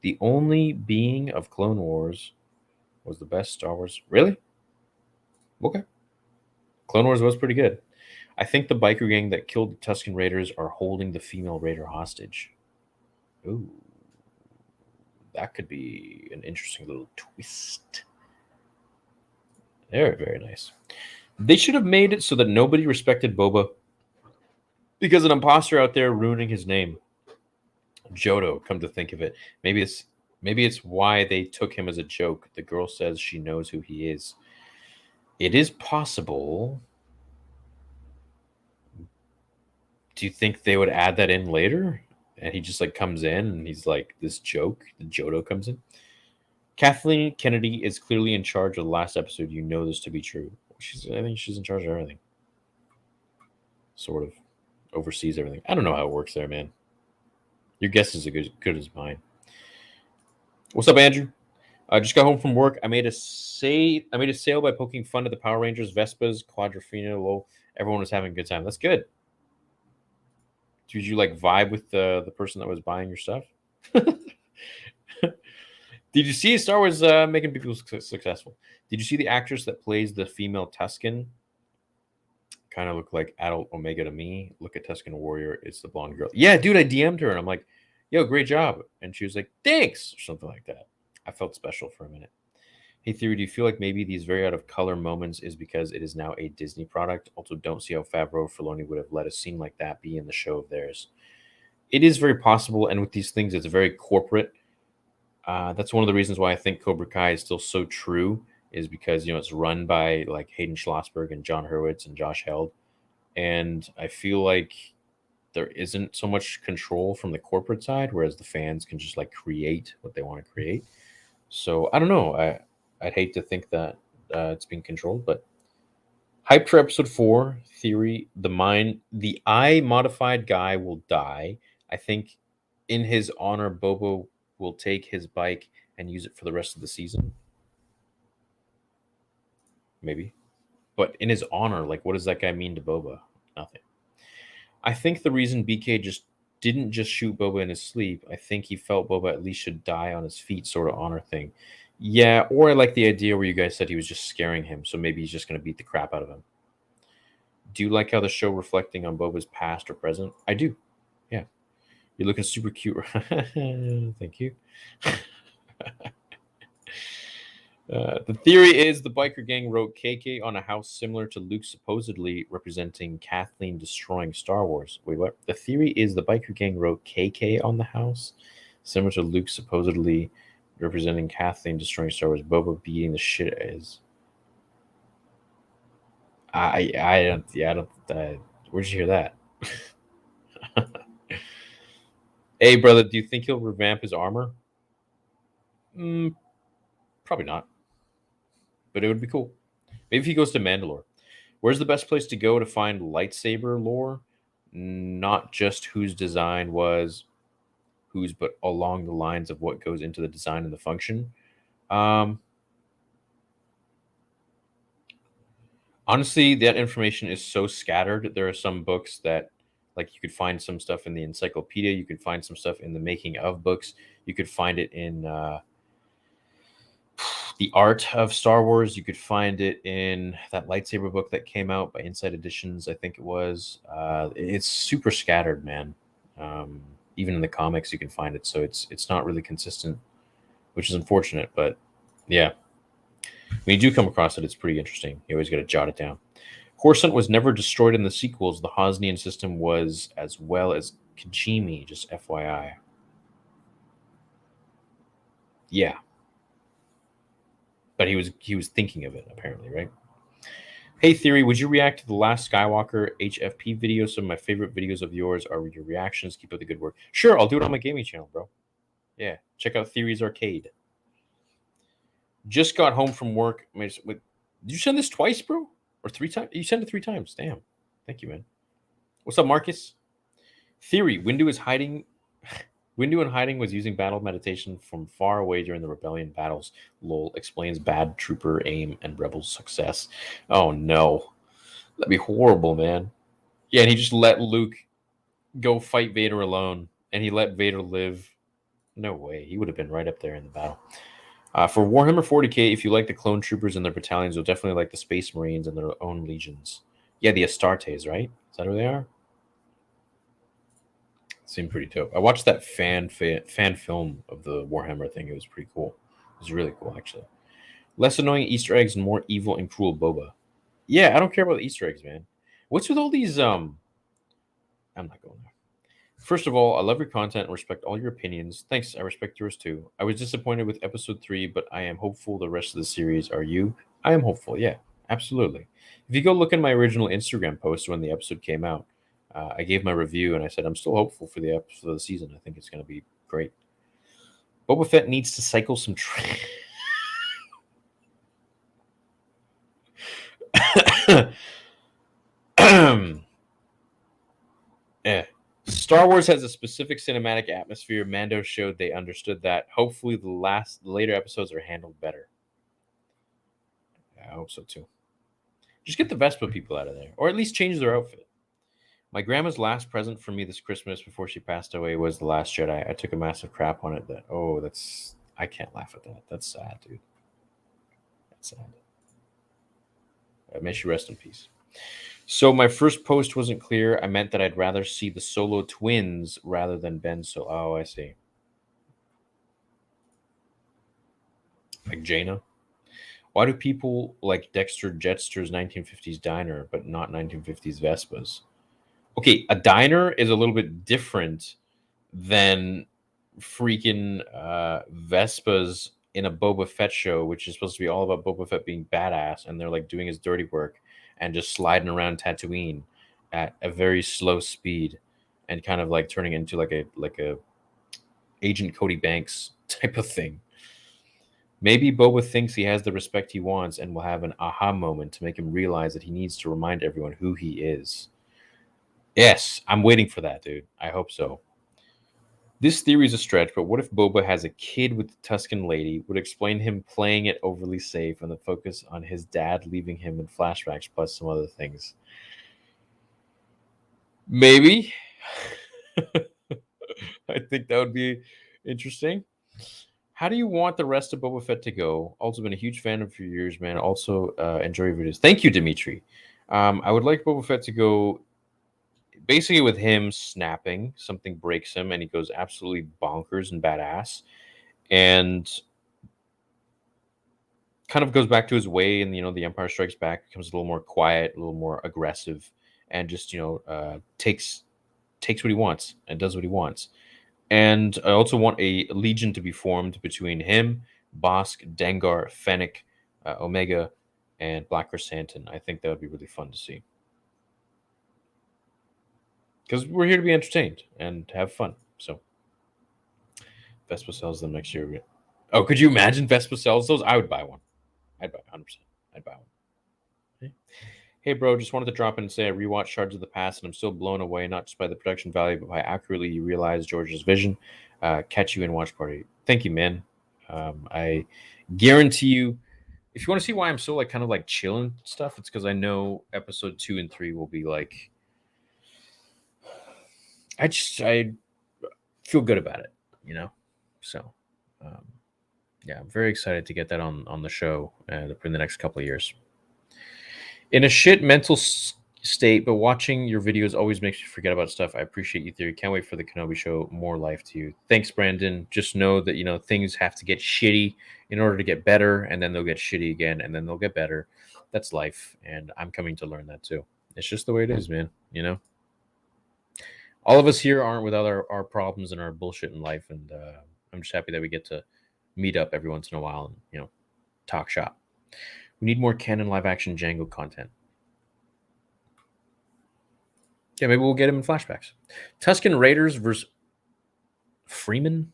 The only being of Clone Wars was the best Star Wars. Really? Okay. Clone Wars was pretty good. I think the biker gang that killed the Tusken Raiders are holding the female raider hostage. Ooh. That could be an interesting little twist. Very, very nice. They should have made it so that nobody respected Boba because an imposter out there ruining his name. Jodo, come to think of it. Maybe it's why they took him as a joke. The girl says she knows who he is. It is possible. Do you think they would add that in later? And he just like comes in and he's like this joke. The Jodo comes in. Kathleen Kennedy is clearly in charge of the last episode. You know this to be true. I think she's in charge of everything. Sort of oversees everything. I don't know how it works there, man. Your guess is as good as mine. What's up, Andrew? I just got home from work. I made a sale by poking fun at the Power Rangers, Vespas, Quadrophenia, lol. Everyone was having a good time. That's good. Did you like vibe with the person that was buying your stuff? Did you see Star Wars making people successful? Did you see the actress that plays the female Tusken? Kind of look like adult Omega to me. Look at Tusken Warrior. It's the blonde girl. Yeah, dude, I DM'd her and I'm like, yo, great job. And she was like, thanks, or something like that. I felt special for a minute. Hey, Theory, do you feel like maybe these very out of color moments is because it is now a Disney product? Also, don't see how Favreau or Filoni would have let a scene like that be in the show of theirs. It is very possible, and with these things, it's very corporate. That's one of the reasons why I think Cobra Kai is still so true, is because, you know, it's run by like Hayden Schlossberg and John Hurwitz and Josh Held. And I feel like there isn't so much control from the corporate side, whereas the fans can just like create what they want to create. So I don't know. I'd hate to think that it's being controlled, but hype for episode 4, Theory, the eye modified guy will die. I think in his honor, Bobo will take his bike and use it for the rest of the season. Maybe. But in his honor, like, what does that guy mean to Boba? Nothing. I think the reason BK didn't just shoot Boba in his sleep, I think he felt Boba at least should die on his feet, sort of honor thing. Yeah, or I like the idea where you guys said he was just scaring him, so maybe he's just going to beat the crap out of him. Do you like how the show reflecting on Boba's past or present? I do. Yeah. You're looking super cute. Thank you. The theory is the biker gang wrote KK on a house similar to Luke supposedly representing Kathleen destroying Star Wars. Wait, what? The theory is the biker gang wrote KK on the house similar to Luke supposedly representing Kathleen destroying Star Wars. Boba beating the shit is. I don't. Where'd you hear that? Hey, brother, do you think he'll revamp his armor? Probably not. But it would be cool. Maybe if he goes to Mandalore. Where's the best place to go to find lightsaber lore? Not just whose design was whose, but along the lines of what goes into the design and the function. Honestly, that information is so scattered. There are some books that, like, you could find some stuff in the encyclopedia. You could find some stuff in the making of books. You could find it in the art of Star Wars. You could find it in that lightsaber book that came out by Inside Editions, I think it was. It's super scattered, man. Even in the comics, you can find it. So it's not really consistent, which is unfortunate. But yeah, when you do come across it, it's pretty interesting. You always got to jot it down. Coruscant was never destroyed in the sequels. The Hosnian system was, as well as Kijimi, just FYI. Yeah. But he was thinking of it, apparently, right? Hey, Theory, would you react to the last Skywalker HFP video? Some of my favorite videos of yours are your reactions. Keep up the good work. Sure, I'll do it on my gaming channel, bro. Yeah, check out Theory's Arcade. Just got home from work. Did you send this twice, bro? Or 3 times? You sent it 3 times. Damn. Thank you, man. What's up, Marcus? Theory, Windu in hiding was using battle meditation from far away during the rebellion battles. Lol explains bad trooper aim and rebel success. Oh no. That'd be horrible, man. Yeah, and he just let Luke go fight Vader alone, and he let Vader live. No way. He would have been right up there in the battle. For Warhammer 40k, if you like the clone troopers and their battalions, you'll definitely like the Space Marines and their own legions. Yeah, the Astartes, right? Is that who they are? Seemed pretty dope. I watched that fan film of the Warhammer thing. It was pretty cool. It was really cool, actually. Less annoying Easter eggs and more evil and cruel Boba. Yeah, I don't care about the Easter eggs, man. What's with all these? I'm not going there. First of all, I love your content and respect all your opinions. Thanks, I respect yours too. I was disappointed with episode 3, but I am hopeful the rest of the series. Are you? I am hopeful, yeah, absolutely. If you go look at my original Instagram post when the episode came out, I gave my review and I said I'm still hopeful for the episode of the season. I think it's going to be great. Boba Fett needs to cycle some yeah. Star Wars has a specific cinematic atmosphere. Mando showed they understood that. Hopefully, the later episodes are handled better. I hope so too. Just get the Vespa people out of there, or at least change their outfit. My grandma's last present for me this Christmas before she passed away was The Last Jedi. I took a massive crap on it. I can't laugh at that. That's sad, dude. That's sad. May she rest in peace. So my first post wasn't clear. I meant that I'd rather see the Solo twins rather than Ben Solo. Oh, I see. Like Jaina. Why do people like Dexter Jetster's 1950s diner, but not 1950s Vespas? Okay, a diner is a little bit different than freaking Vespas in a Boba Fett show, which is supposed to be all about Boba Fett being badass, and they're like doing his dirty work and just sliding around Tatooine at a very slow speed and kind of like turning into like a Agent Cody Banks type of thing. Maybe Boba thinks he has the respect he wants and will have an aha moment to make him realize that he needs to remind everyone who he is. Yes, I'm waiting for that, dude. I hope so. This theory is a stretch, but what if Boba has a kid with the Tusken lady? Would explain him playing it overly safe and the focus on his dad leaving him in flashbacks plus some other things. Maybe. I think that would be interesting. How do you want the rest of Boba Fett to go? Also been a huge fan of your years, man. Also enjoy your videos. Thank you, Dimitri. I would like Boba Fett to go basically with him snapping. Something breaks him and he goes absolutely bonkers and badass. And kind of goes back to his way, and the Empire Strikes Back becomes a little more quiet, a little more aggressive, and just takes what he wants and does what he wants. And I also want a legion to be formed between him, Bosk, Dengar, Fennec, Omega, and Black Chrysanthemum. I think that would be really fun to see. Because we're here to be entertained and have fun. So Vespa sells them next year. Oh, could you imagine Vespa sells those? I would buy one. I'd buy 100%. I'd buy one. Hey, bro, just wanted to drop in and say I rewatched Shards of the Past, and I'm still blown away, not just by the production value, but by accurately you realize George's vision. Catch you in watch party. Thank you, man. I guarantee you, if you want to see why I'm so kind of chilling stuff, it's because I know episode 2 and 3 will be like, I feel good about it, So, yeah, I'm very excited to get that on the show in the next couple of years. In a shit mental state, but watching your videos always makes me forget about stuff. I appreciate you, Theory. Can't wait for the Kenobi show. More life to you. Thanks, Brandon. Just know that, things have to get shitty in order to get better, and then they'll get shitty again, and then they'll get better. That's life, and I'm coming to learn that too. It's just the way it is, man, All of us here aren't without our problems and our bullshit in life, and I'm just happy that we get to meet up every once in a while and, talk shop. We need more canon live-action Django content. Yeah, maybe we'll get him in flashbacks. Tusken Raiders versus Freeman?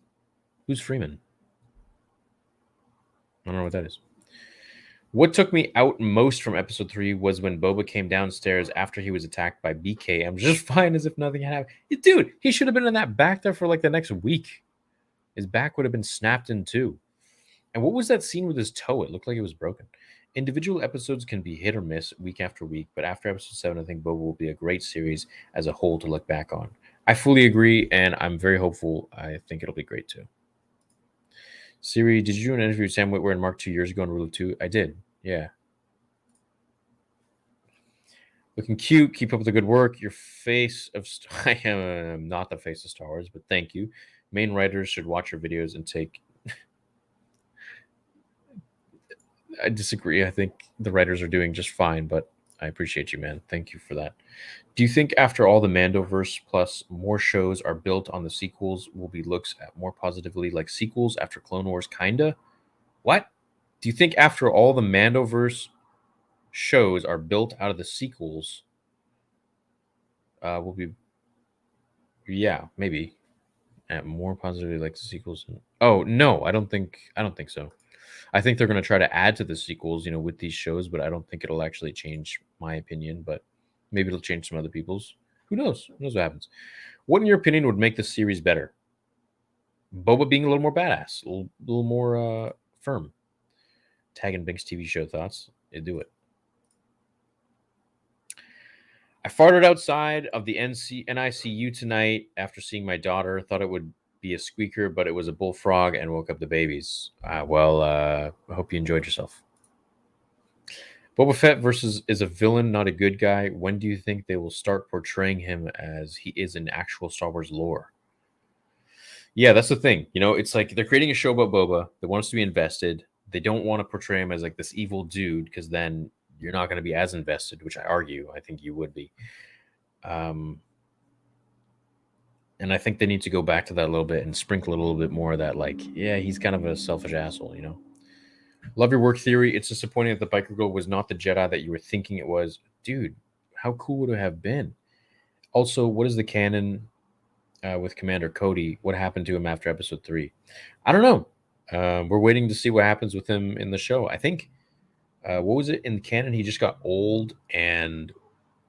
Who's Freeman? I don't know what that is. What took me out most from episode 3 was when Boba came downstairs after he was attacked by BK. I'm just fine as if nothing had happened. Dude, he should have been in that back there for the next week. His back would have been snapped in two. And what was that scene with his toe? It looked like it was broken. Individual episodes can be hit or miss week after week, but after episode 7, I think Boba will be a great series as a whole to look back on. I fully agree, and I'm very hopeful. I think it'll be great too. Siri, did you do an interview with Sam Witwer and Mark 2 years ago on Rule of 2? I did, yeah. Looking cute. Keep up with the good work. Your face of... I am not the face of Star Wars, but thank you. Main writers should watch your videos and take... I disagree. I think the writers are doing just fine, but I appreciate you, man. Thank you for that. Do you think after all the Mandoverse plus more shows are built on the sequels will be looks at more positively like sequels after Clone Wars? Kinda? What? Do you think after all the Mandoverse shows are built out of the sequels will be... Yeah, maybe. More positively like the sequels. Oh, no, I don't think so. I think they're going to try to add to the sequels, with these shows, but I don't think it'll actually change my opinion, but maybe it'll change some other people's. Who knows? Who knows what happens? What, in your opinion, would make the series better? Boba being a little more badass, a little more firm. Tag and Binks TV show thoughts. You do it. I farted outside of the NICU tonight after seeing my daughter. Thought it would be a squeaker, but it was a bullfrog and woke up the babies. I hope you enjoyed yourself. Boba Fett is a villain, not a good guy. When do you think they will start portraying him as he is in actual Star Wars lore? Yeah, that's the thing. It's like they're creating a show about Boba. They want us to be invested. They don't want to portray him as like this evil dude because then you're not going to be as invested, which I think you would be. And I think they need to go back to that a little bit and sprinkle a little bit more of that, like, yeah, he's kind of a selfish asshole, Love your work theory. It's disappointing that the biker girl was not the Jedi that you were thinking it was. Dude, how cool would it have been? Also, what is the canon with Commander Cody? What happened to him after episode 3? I don't know. We're waiting to see what happens with him in the show. I think, what was it in canon? He just got old and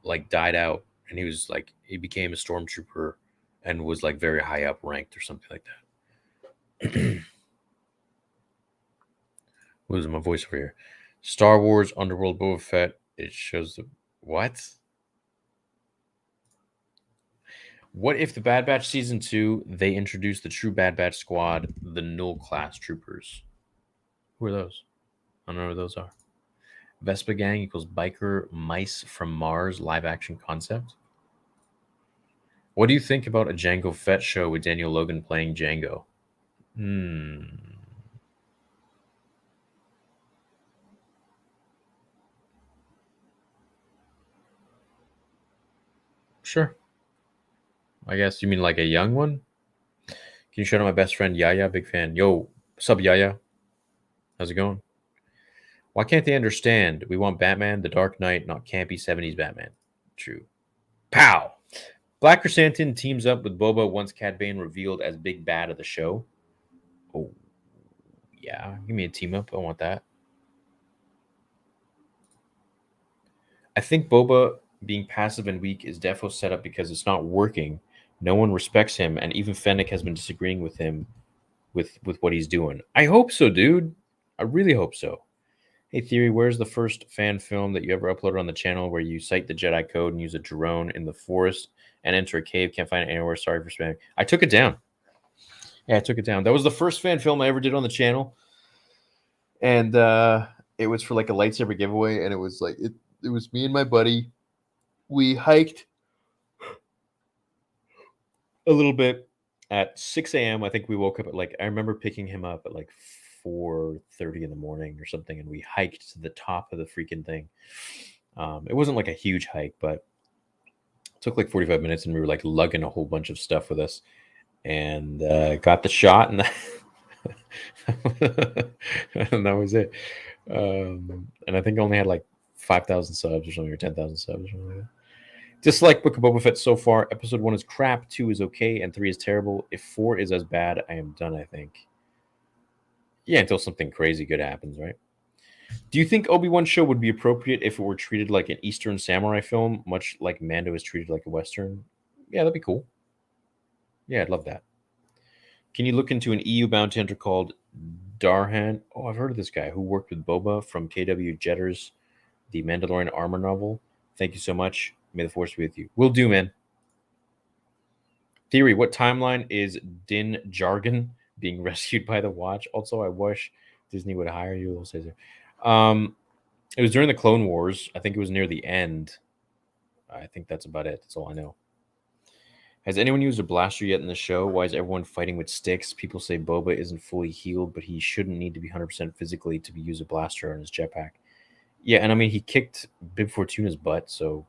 like died out, and he became a stormtrooper and was like very high up ranked or something like that. Losing my voice over here. Star Wars Underworld Boba Fett. It shows the what? What if the Bad Batch season 2 they introduce the true Bad Batch squad, the Null class troopers? Who are those? I don't know who those are. Vespa Gang equals biker mice from Mars live action concept. What do you think about a Jango Fett show with Daniel Logan playing Jango? Sure. I guess you mean like a young one? Can you shout out my best friend Yaya? Big fan. Yo, what's up, Yaya? How's it going? Why can't they understand? We want Batman, the Dark Knight, not campy 70s Batman. True. Pow! Black Chrysanthemum teams up with Boba once Cad Bane revealed as big bad of the show. Oh, yeah. Give me a team up. I want that. I think Boba being passive and weak is defo set up because it's not working. No one respects him, and even Fennec has been disagreeing with him with what he's doing. I hope so, dude. I really hope so. Hey, Theory, where's the first fan film that you ever uploaded on the channel where you cite the Jedi Code and use a drone in the forest and enter a cave? Can't find it anywhere. Sorry for spamming. I took it down. Yeah, I took it down. That was the first fan film I ever did on the channel. And it was for like a lightsaber giveaway. And it was like, it was me and my buddy. We hiked a little bit at 6 a.m. I think we woke up at I remember picking him up at 4:30 in the morning or something, and we hiked to the top of the freaking thing. It wasn't like a huge hike, but it took 45 minutes, and we were lugging a whole bunch of stuff with us, and got the shot, and and that was it. And I think I only had 5,000 subs or something, or 10,000 subs or something like that. Dislike Book of Boba Fett so far. Episode 1 is crap, 2 is okay, and 3 is terrible. If 4 is as bad, I am done, I think. Yeah, until something crazy good happens, right? Do you think Obi-Wan show would be appropriate if it were treated like an Eastern samurai film, much like Mando is treated like a Western? Yeah, that'd be cool. Yeah, I'd love that. Can you look into an EU bounty hunter called Darhan. Oh, I've heard of this guy who worked with Boba from KW Jetter's The Mandalorian Armor novel. Thank you so much. May the Force be with you. Will do, man. Theory, what timeline is Din Djarin being rescued by the Watch? Also, I wish Disney would hire you, Little Caesar. It was during the Clone Wars. I think it was near the end. I think that's about it. That's all I know. Has anyone used a blaster yet in the show? Why is everyone fighting with sticks? People say Boba isn't fully healed, but he shouldn't need to be 100% physically to use a blaster on his jetpack. Yeah, and I mean, he kicked Bib Fortuna's butt, so...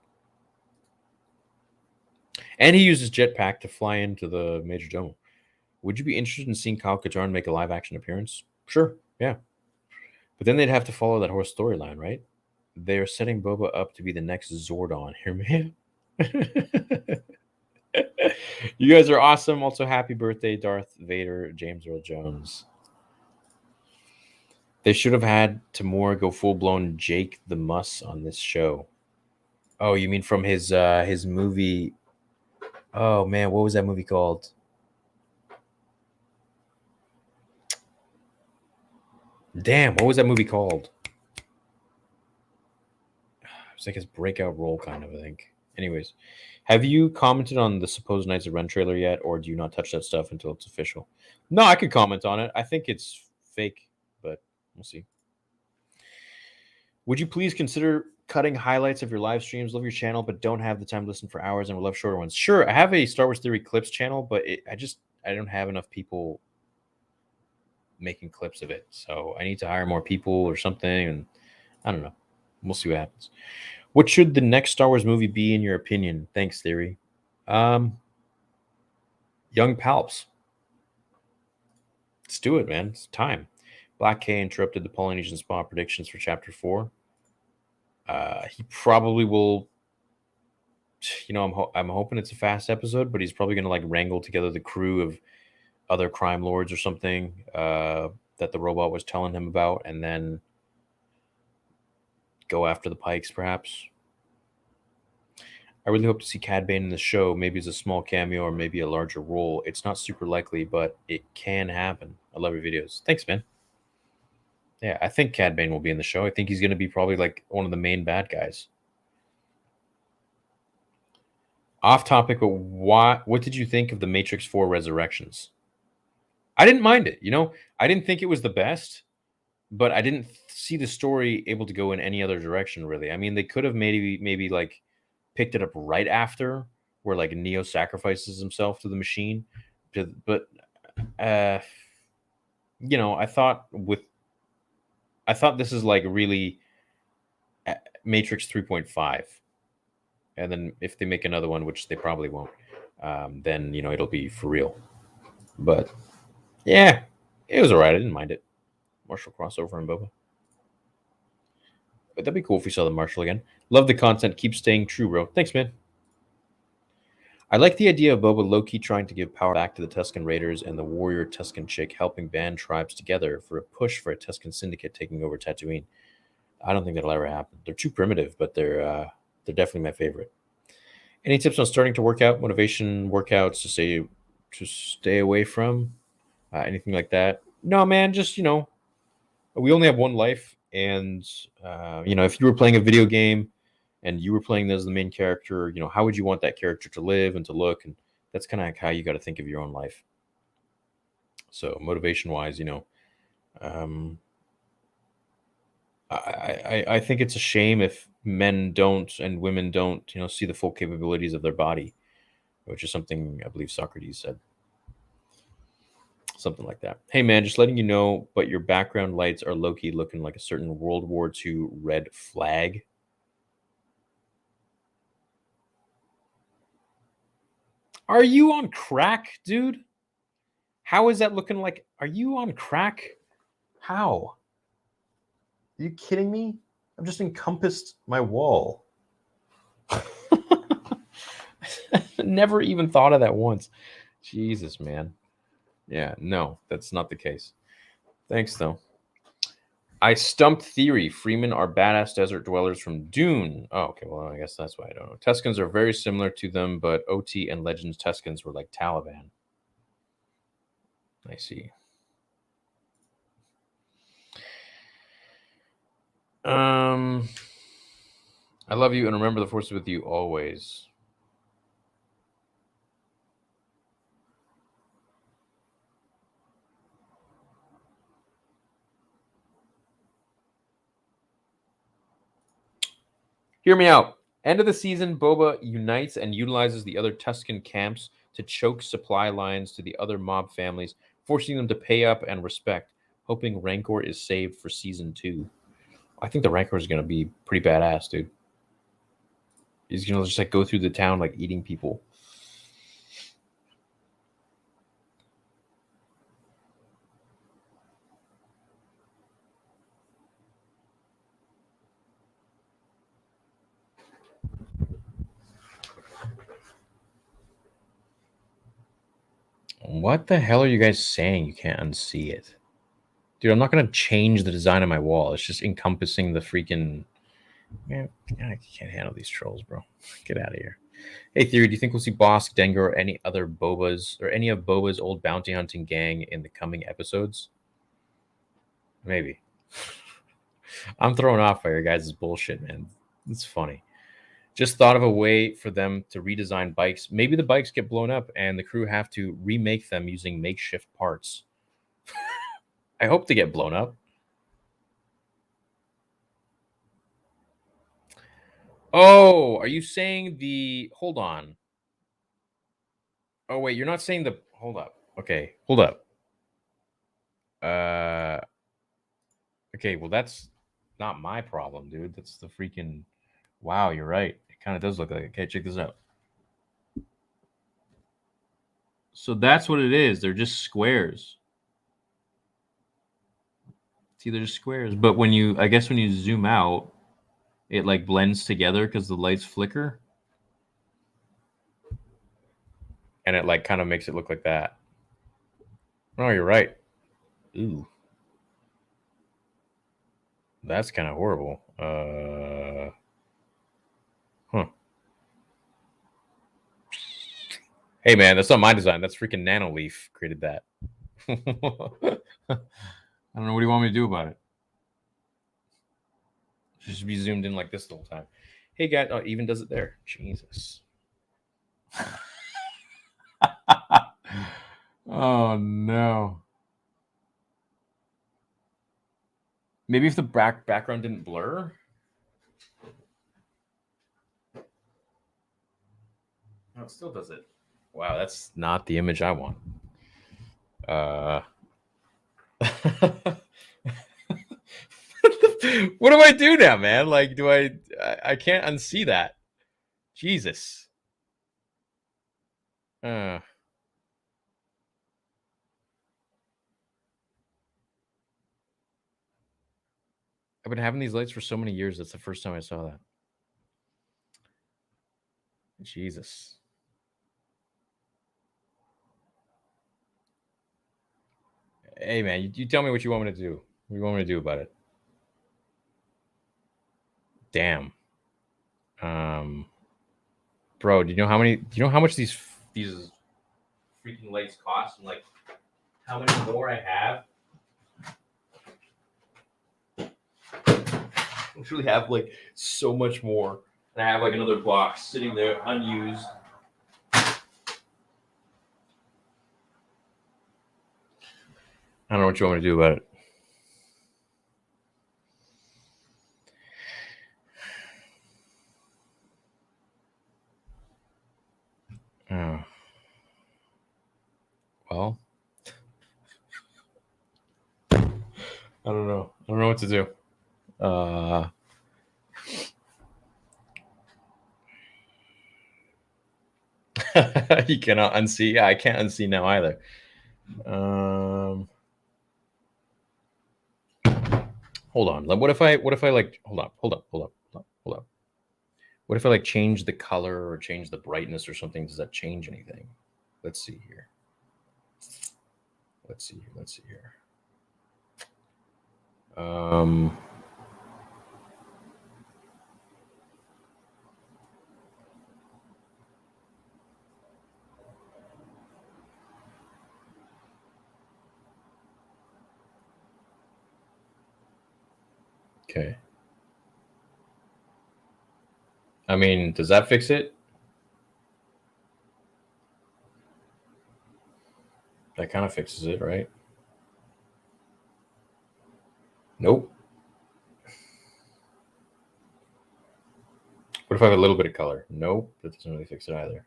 And he used his jetpack to fly into the Major Domo. Would you be interested in seeing Kyle Katarn make a live-action appearance? Sure, yeah. But then they'd have to follow that whole storyline, right? They're setting Boba up to be the next Zordon here, man. You guys are awesome. Also, happy birthday, Darth Vader, James Earl Jones. They should have had Tamora go full-blown Jake the Muss on this show. Oh, you mean from his movie? Oh man, what was that movie called? Damn, what was that movie called? It was like his breakout role, kind of, I think. Anyways, have you commented on the supposed Knights of Ren trailer yet, or do you not touch that stuff until it's official? No, I could comment on it. I think it's fake, but we'll see. Would you please consider cutting highlights of your live streams? Love your channel, but don't have the time to listen for hours and would love shorter ones. Sure, I have a Star Wars Theory Clips channel, but I don't have enough people making clips of it. So I need to hire more people or something, and I don't know. We'll see what happens. What should the next Star Wars movie be in your opinion? Thanks, Theory. Young Palps. Let's do it, man. It's time. Black K interrupted the Polynesian Spa predictions for Chapter 4. He probably will, you know, I'm hoping it's a fast episode, but he's probably going to like wrangle together the crew of other crime lords or something that the robot was telling him about, and then go after the Pikes, perhaps. I really hope to see Cad Bane in the show, maybe as a small cameo or maybe a larger role. It's not super likely, but it can happen. I love your videos. Thanks, man. Yeah, I think Cad Bane will be in the show. I think he's going to be probably like one of the main bad guys. Off topic, but what did you think of the Matrix 4 Resurrections? I didn't mind it. You know, I didn't think it was the best, but I didn't see the story able to go in any other direction, really. I mean, they could have maybe like picked it up right after, where like Neo sacrifices himself to the machine. But you know, I thought this is like really Matrix 3.5. And then if they make another one, which they probably won't, then, you know, it'll be for real. But yeah, it was all right. I didn't mind it. Marshall crossover and Boba. But that'd be cool if we saw the Marshall again. Love the content. Keep staying true, bro. Thanks, man. I like the idea of Boba low-key trying to give power back to the Tusken Raiders and the warrior Tusken chick helping band tribes together for a push for a Tusken syndicate taking over Tatooine. I don't think that'll ever happen. They're too primitive, but they're definitely my favorite. Any tips on starting to work out, motivation workouts to stay away from? Anything like that? No, man, just, you know, we only have one life. And, you know, if you were playing a video game and you were playing as the main character, you know, how would you want that character to live and to look? And that's kind of like how you got to think of your own life. So motivation wise, you know, I think it's a shame if men don't and women don't, you know, see the full capabilities of their body, which is something I believe Socrates said. Something like that. Hey, man, just letting you know, but your background lights are low-key looking like a certain World War II red flag. Are you on crack, dude? How is that looking like? Are you on crack? How? Are you kidding me? I've just encompassed my wall. Never even thought of that once. Jesus, man. Yeah, no, that's not the case. Thanks, though. I stumped Theory. Freemen are badass desert dwellers from Dune. Oh, okay, well, I guess that's why I don't know. Tuskens are very similar to them, but OT and Legends Tuskens were like Taliban. I see. I love you and remember the force is with you always. Hear me out. End of the season, Boba unites and utilizes the other Tusken camps to choke supply lines to the other mob families, forcing them to pay up and respect, hoping Rancor is saved for season 2. I think the Rancor is going to be pretty badass, dude. He's going to just like go through the town like eating people. What the hell are you guys saying? You can't unsee it. Dude, I'm not going to change the design of my wall. It's just encompassing the freaking... Man, I can't handle these trolls, bro. Get out of here. Hey, Theory, do you think we'll see Bosk, Dengar, or any other Bobas, or any of Boba's old bounty hunting gang in the coming episodes? Maybe. I'm thrown off by your guys' bullshit, man. It's funny. Just thought of a way for them to redesign bikes. Maybe the bikes get blown up and the crew have to remake them using makeshift parts. I hope they get blown up. Oh, are you saying the... Hold on. Oh, wait, you're not saying the... Hold up. Okay, hold up. Okay, well, that's not my problem, dude. That's the freaking... Wow, you're right. It kind of does look like it. Okay, check this out. So that's what it is. They're just squares. See, they're just squares. But when you... I guess when you zoom out, it like blends together because the lights flicker. And it like kind of makes it look like that. Oh, you're right. Ooh. That's kind of horrible. Huh. Hey, man, that's not my design. That's freaking Nanoleaf created that. I don't know. What do you want me to do about it? Just be zoomed in like this the whole time. Hey, guys. Oh, even does it there. Jesus. Oh, no. Maybe if the background didn't blur. No, it still does it. Wow, that's not the image I want. What do I do now, man? Like, do I can't unsee that. Jesus. I've been having these lights for so many years. That's the first time I saw that. Jesus. Hey, man, you tell me what you want me to do. What do you want me to do about it? Damn. Bro, do you know how much these freaking lights cost and like how many more I have? I literally have like so much more. And I have like another box sitting there unused. I don't know what you want me to do about it. Oh. Well, I don't know. I don't know what to do. You cannot unsee. Yeah, I can't unsee now either. Hold on. What if I like hold up. What if I like change the color or change the brightness or something? Does that change anything? Let's see here. Okay. I mean, does that fix it? That kind of fixes it, right? Nope. What if I have a little bit of color? Nope, that doesn't really fix it either.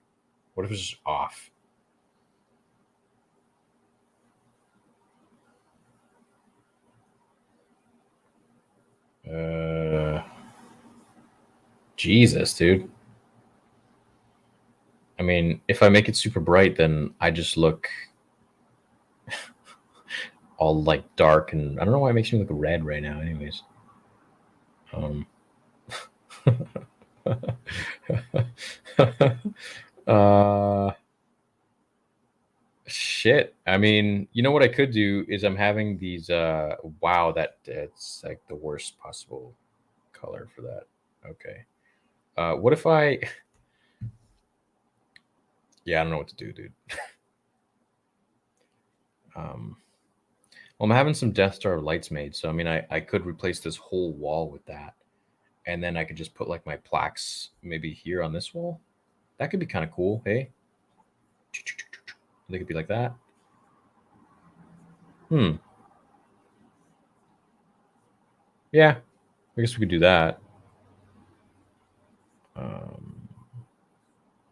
What if it's just off? Jesus, dude. I mean, if I make it super bright, then I just look all like dark, and I don't know why it makes me look red right now. Anyways, shit. I mean, you know what I could do is I'm having these. Wow, that's like the worst possible color for that. Okay. What if I? Yeah, I don't know what to do, dude. Well, I'm having some Death Star lights made, so I mean, I could replace this whole wall with that, and then I could just put like my plaques maybe here on this wall. That could be kind of cool, hey? They could be like that. Yeah, I guess we could do that.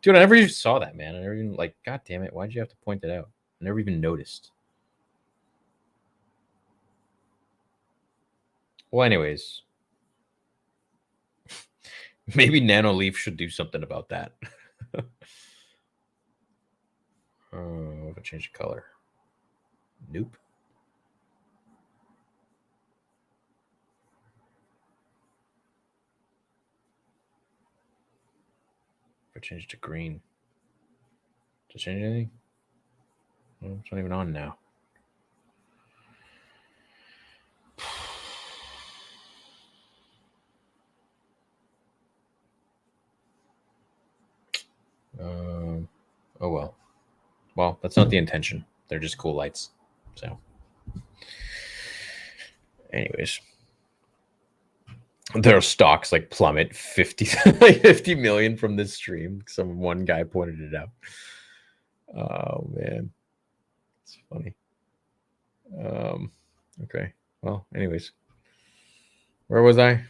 Dude, I never even saw that, man. I never even like. God damn it! Why'd you have to point it out? I never even noticed. Well, anyways, maybe Nanoleaf should do something about that. Oh, if I change the color. Nope. If I change it to green. Does it change anything? Well, it's not even on now. Oh well. Well, that's not the intention. They're just cool lights. So, anyways, their stocks like plummet 50 million from this stream. Some one guy pointed it out. Oh man, it's funny. Okay. Well, anyways, where was I?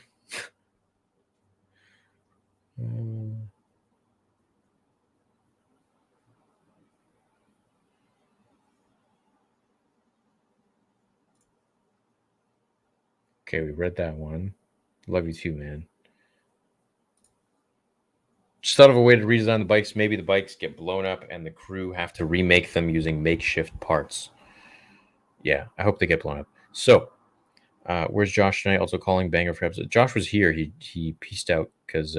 Okay, we read that one. Love you too, man. Just thought of a way to redesign the bikes. Maybe the bikes get blown up and the crew have to remake them using makeshift parts. Yeah, I hope they get blown up. So, where's Josh tonight? Also calling banger for episode. Josh was here. He pieced out because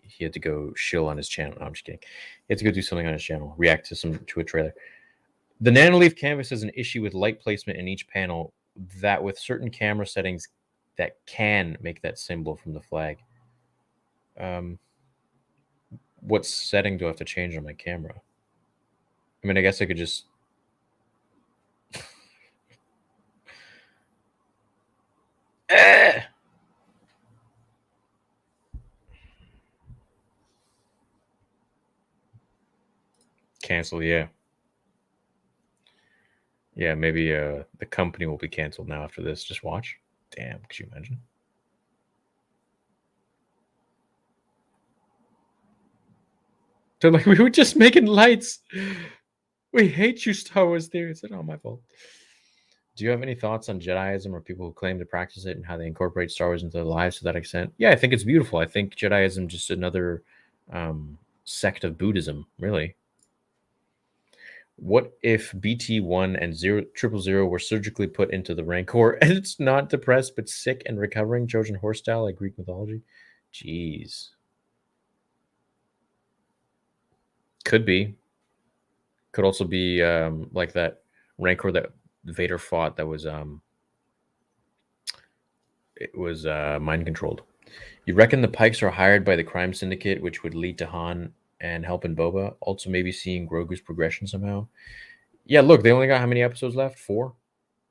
he had to go shill on his channel. No, I'm just kidding. He had to go do something on his channel, react to a trailer. The Nanoleaf canvas has an issue with light placement in each panel that with certain camera settings that can make that symbol from the flag. What setting do I have to change on my camera? I mean, I guess I could just... Cancel, yeah. Yeah, maybe the company will be canceled now after this. Just watch. Damn, could you imagine? They're like, we were just making lights. We hate you, Star Wars theory. It's not my fault. Do you have any thoughts on Jediism or people who claim to practice it and how they incorporate Star Wars into their lives to that extent? Yeah, I think it's beautiful. I think Jediism just another sect of Buddhism, really. What if BT1 and 000 were surgically put into the Rancor and it's not depressed but sick and recovering, Trojan horse style like Greek mythology? Jeez. Could be. Could also be like that Rancor that Vader fought that was mind controlled. You reckon the Pikes are hired by the crime syndicate, which would lead to Han and helping Boba? Also maybe seeing Grogu's progression somehow. Yeah, look, they only got how many episodes left? 4.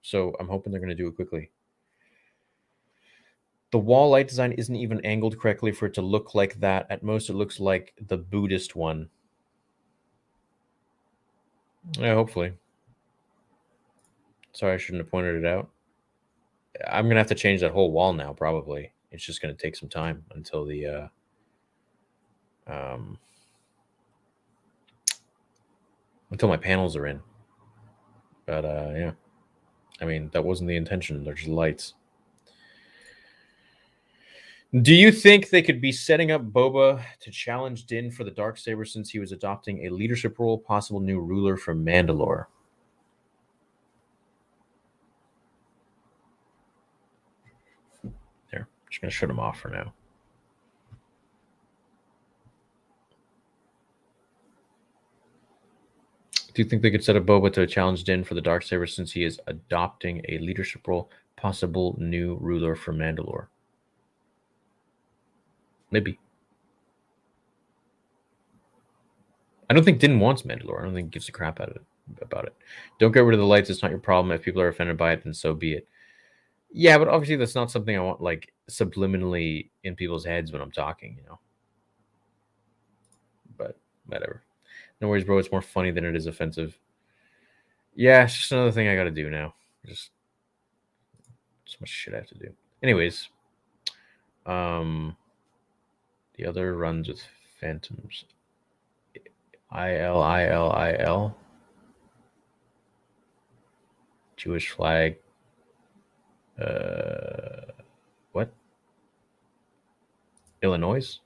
So I'm hoping they're going to do it quickly. The wall light design isn't even angled correctly for it to look like that. At most, it looks like the Buddhist one. Yeah, hopefully. Sorry, I shouldn't have pointed it out. I'm going to have to change that whole wall now, probably. It's just going to take some time until the... until my panels are in. But, yeah. I mean, that wasn't the intention. They're just lights. Do you think they could be setting up Boba to challenge Din for the Darksaber since he was adopting a leadership role, possible new ruler from Mandalore? There, just gonna shut him off for now. Do you think they could set up Boba to challenge Din for the Darksaber since he is adopting a leadership role, possible new ruler from Mandalore? Maybe. I don't think Din wants Mandalore. I don't think he gives a crap about it. Don't get rid of the lights. It's not your problem. If people are offended by it, then so be it. Yeah, but obviously that's not something I want like subliminally in people's heads when I'm talking, you know. But whatever. No worries, bro. It's more funny than it is offensive. Yeah, it's just another thing I got to do now. Just so much shit I have to do. Anyways, the other runs with Phantoms. IL. Jewish flag. What? Illinois?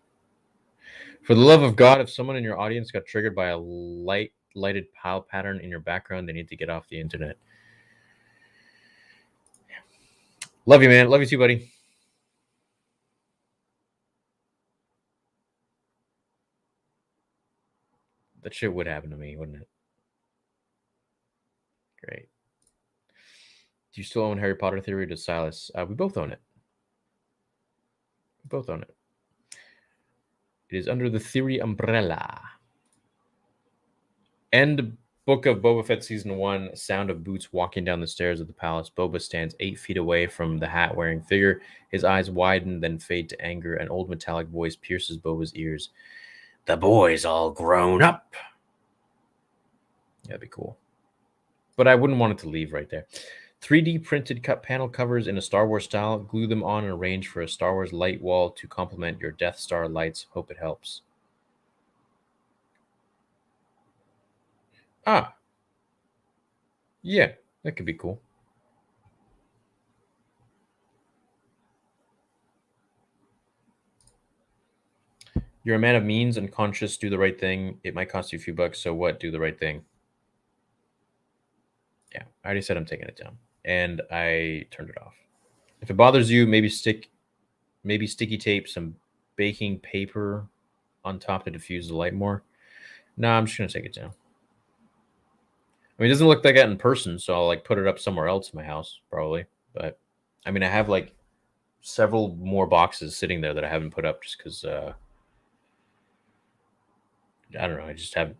For the love of God, if someone in your audience got triggered by a lighted pile pattern in your background, they need to get off the internet. Love you, man. Love you too, buddy. That shit would happen to me, wouldn't it? Great. Do you still own Harry Potter Theory or does Silas? We both own it. We both own it. It is under the Theory umbrella. End Book of Boba Fett Season 1, sound of boots walking down the stairs of the palace. Boba stands 8 feet away from the hat-wearing figure. His eyes widen, then fade to anger. An old metallic voice pierces Boba's ears. The boy's all grown up. That'd be cool. But I wouldn't want it to leave right there. 3D printed cut panel covers in a Star Wars style. Glue them on and arrange for a Star Wars light wall to complement your Death Star lights. Hope it helps. Ah. Yeah, that could be cool. You're a man of means and conscious. Do the right thing. It might cost you a few bucks. So what? Do the right thing. Yeah, I already said I'm taking it down. And I turned it off. If it bothers you, maybe sticky tape, some baking paper on top to diffuse the light more. No, I'm just going to take it down. I mean, it doesn't look like that in person, so I'll like put it up somewhere else in my house, probably. But I mean, I have like several more boxes sitting there that I haven't put up just because I don't know. I just haven't.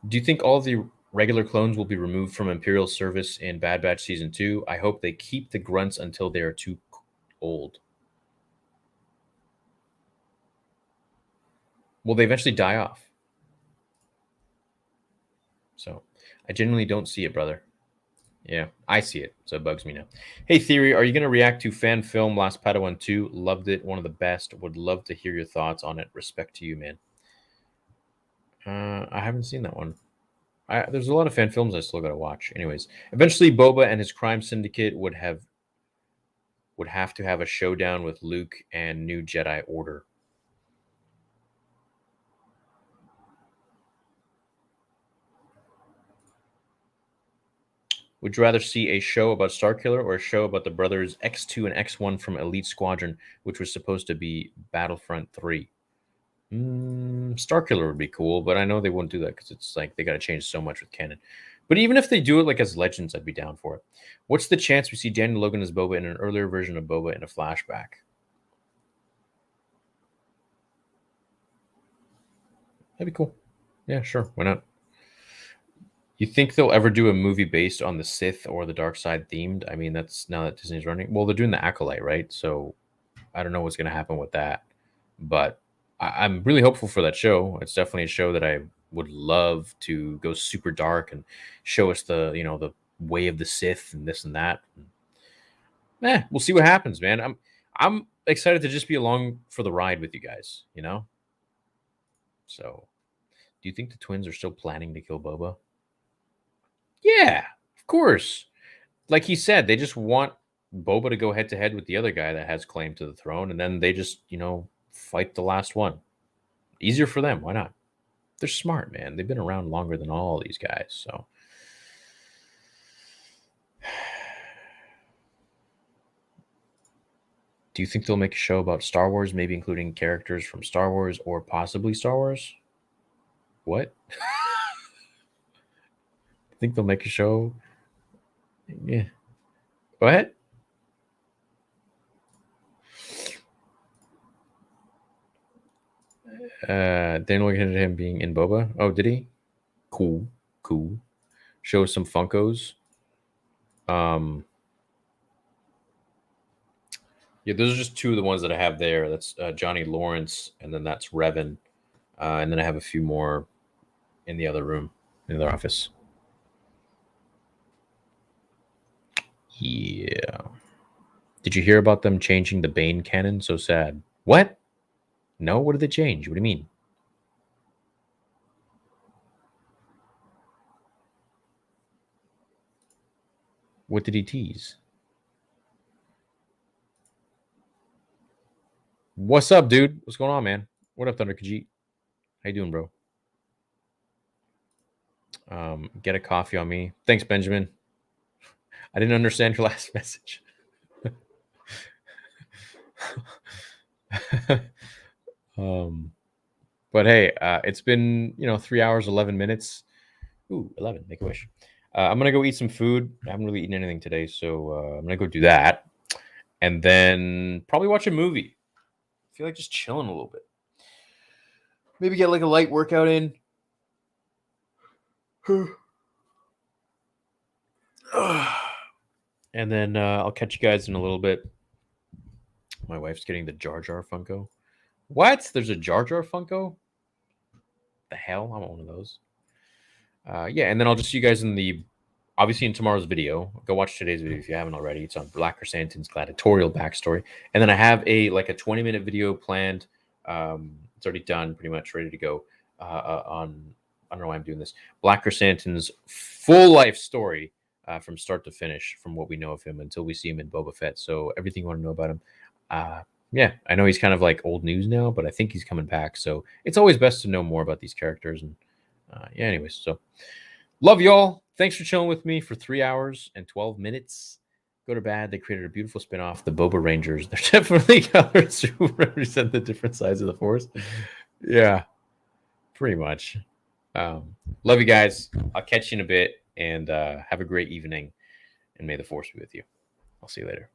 Do you think all the regular clones will be removed from Imperial service in Bad Batch Season 2? I hope they keep the grunts until they are too old. Will they eventually die off? So I genuinely don't see it, brother. Yeah, I see it, so it bugs me now. Hey, Theory, are you going to react to fan film Last Padawan 2? Loved it, one of the best. Would love to hear your thoughts on it. Respect to you, man. I haven't seen that one. There's a lot of fan films I still got to watch. Anyways, eventually Boba and his crime syndicate would have to have a showdown with Luke and New Jedi Order. Would you rather see a show about Starkiller or a show about the brothers X2 and X1 from Elite Squadron, which was supposed to be Battlefront 3? Starkiller would be cool, but I know they won't do that because it's like they got to change so much with canon. But even if they do it like as Legends, I'd be down for it. What's the chance we see Daniel Logan as Boba in an earlier version of Boba in a flashback? That'd be cool. Yeah, sure. Why not? You think they'll ever do a movie based on the Sith or the dark side themed? I mean, that's now that Disney's running. Well, they're doing the Acolyte, right? So I don't know what's going to happen with that, but I'm really hopeful for that show. It's definitely a show that I would love to go super dark and show us the the way of the Sith and this and that. We'll see what happens, man. I'm excited to just be along for the ride with you guys. So, do you think the twins are still planning to kill Boba? Yeah, of course. Like he said, they just want Boba to go head to head with the other guy that has claim to the throne, and then they just, fight the last one. Easier for them. Why not? They're smart, man. They've been around longer than all these guys. So, do you think they'll make a show about Star Wars, maybe including characters from Star Wars or possibly Star Wars? What? Think they'll make a show? Yeah. Go ahead. Daniel looked at him being in Boba. Oh, did he? Cool. Show some Funkos. Yeah, those are just two of the ones that I have there. That's Johnny Lawrence, and then that's Revan. And then I have a few more in the other room, in the other office. Yeah. Did you hear about them changing the Bane canon? So sad. What? No? What did they change? What do you mean? What did he tease? What's up, dude? What's going on, man? What up, Thunder Khajiit? How you doing, bro? Get a coffee on me. Thanks, Benjamin. I didn't understand your last message. But hey, it's been 3 hours 11 minutes. Ooh, 11. Make a wish. I'm gonna go eat some food. I haven't really eaten anything today, so I'm gonna go do that, and then probably watch a movie. I feel like just chilling a little bit. Maybe get like a light workout in. And then I'll catch you guys in a little bit. My wife's getting the Jar Jar Funko. What? There's a Jar Jar Funko? The hell? I want one of those. Yeah, and then I'll just see you guys obviously in tomorrow's video. Go watch today's video if you haven't already. It's on Black Chrysanthemum's gladiatorial backstory. And then I have a 20-minute video planned. It's already done, pretty much ready to go on, I don't know why I'm doing this, Black Chrysanthemum's full life story from start to finish, from what we know of him until we see him in Boba Fett. So everything you want to know about him. Yeah, I know he's kind of like old news now, but I think he's coming back. So it's always best to know more about these characters. And yeah, anyways, so love y'all. Thanks for chilling with me for 3 hours and 12 minutes. Go to bad. They created a beautiful spinoff, the Boba Rangers. They're definitely colors who represent the different sides of the Force. Yeah, pretty much. Love you guys. I'll catch you in a bit, and have a great evening. And may the Force be with you. I'll see you later.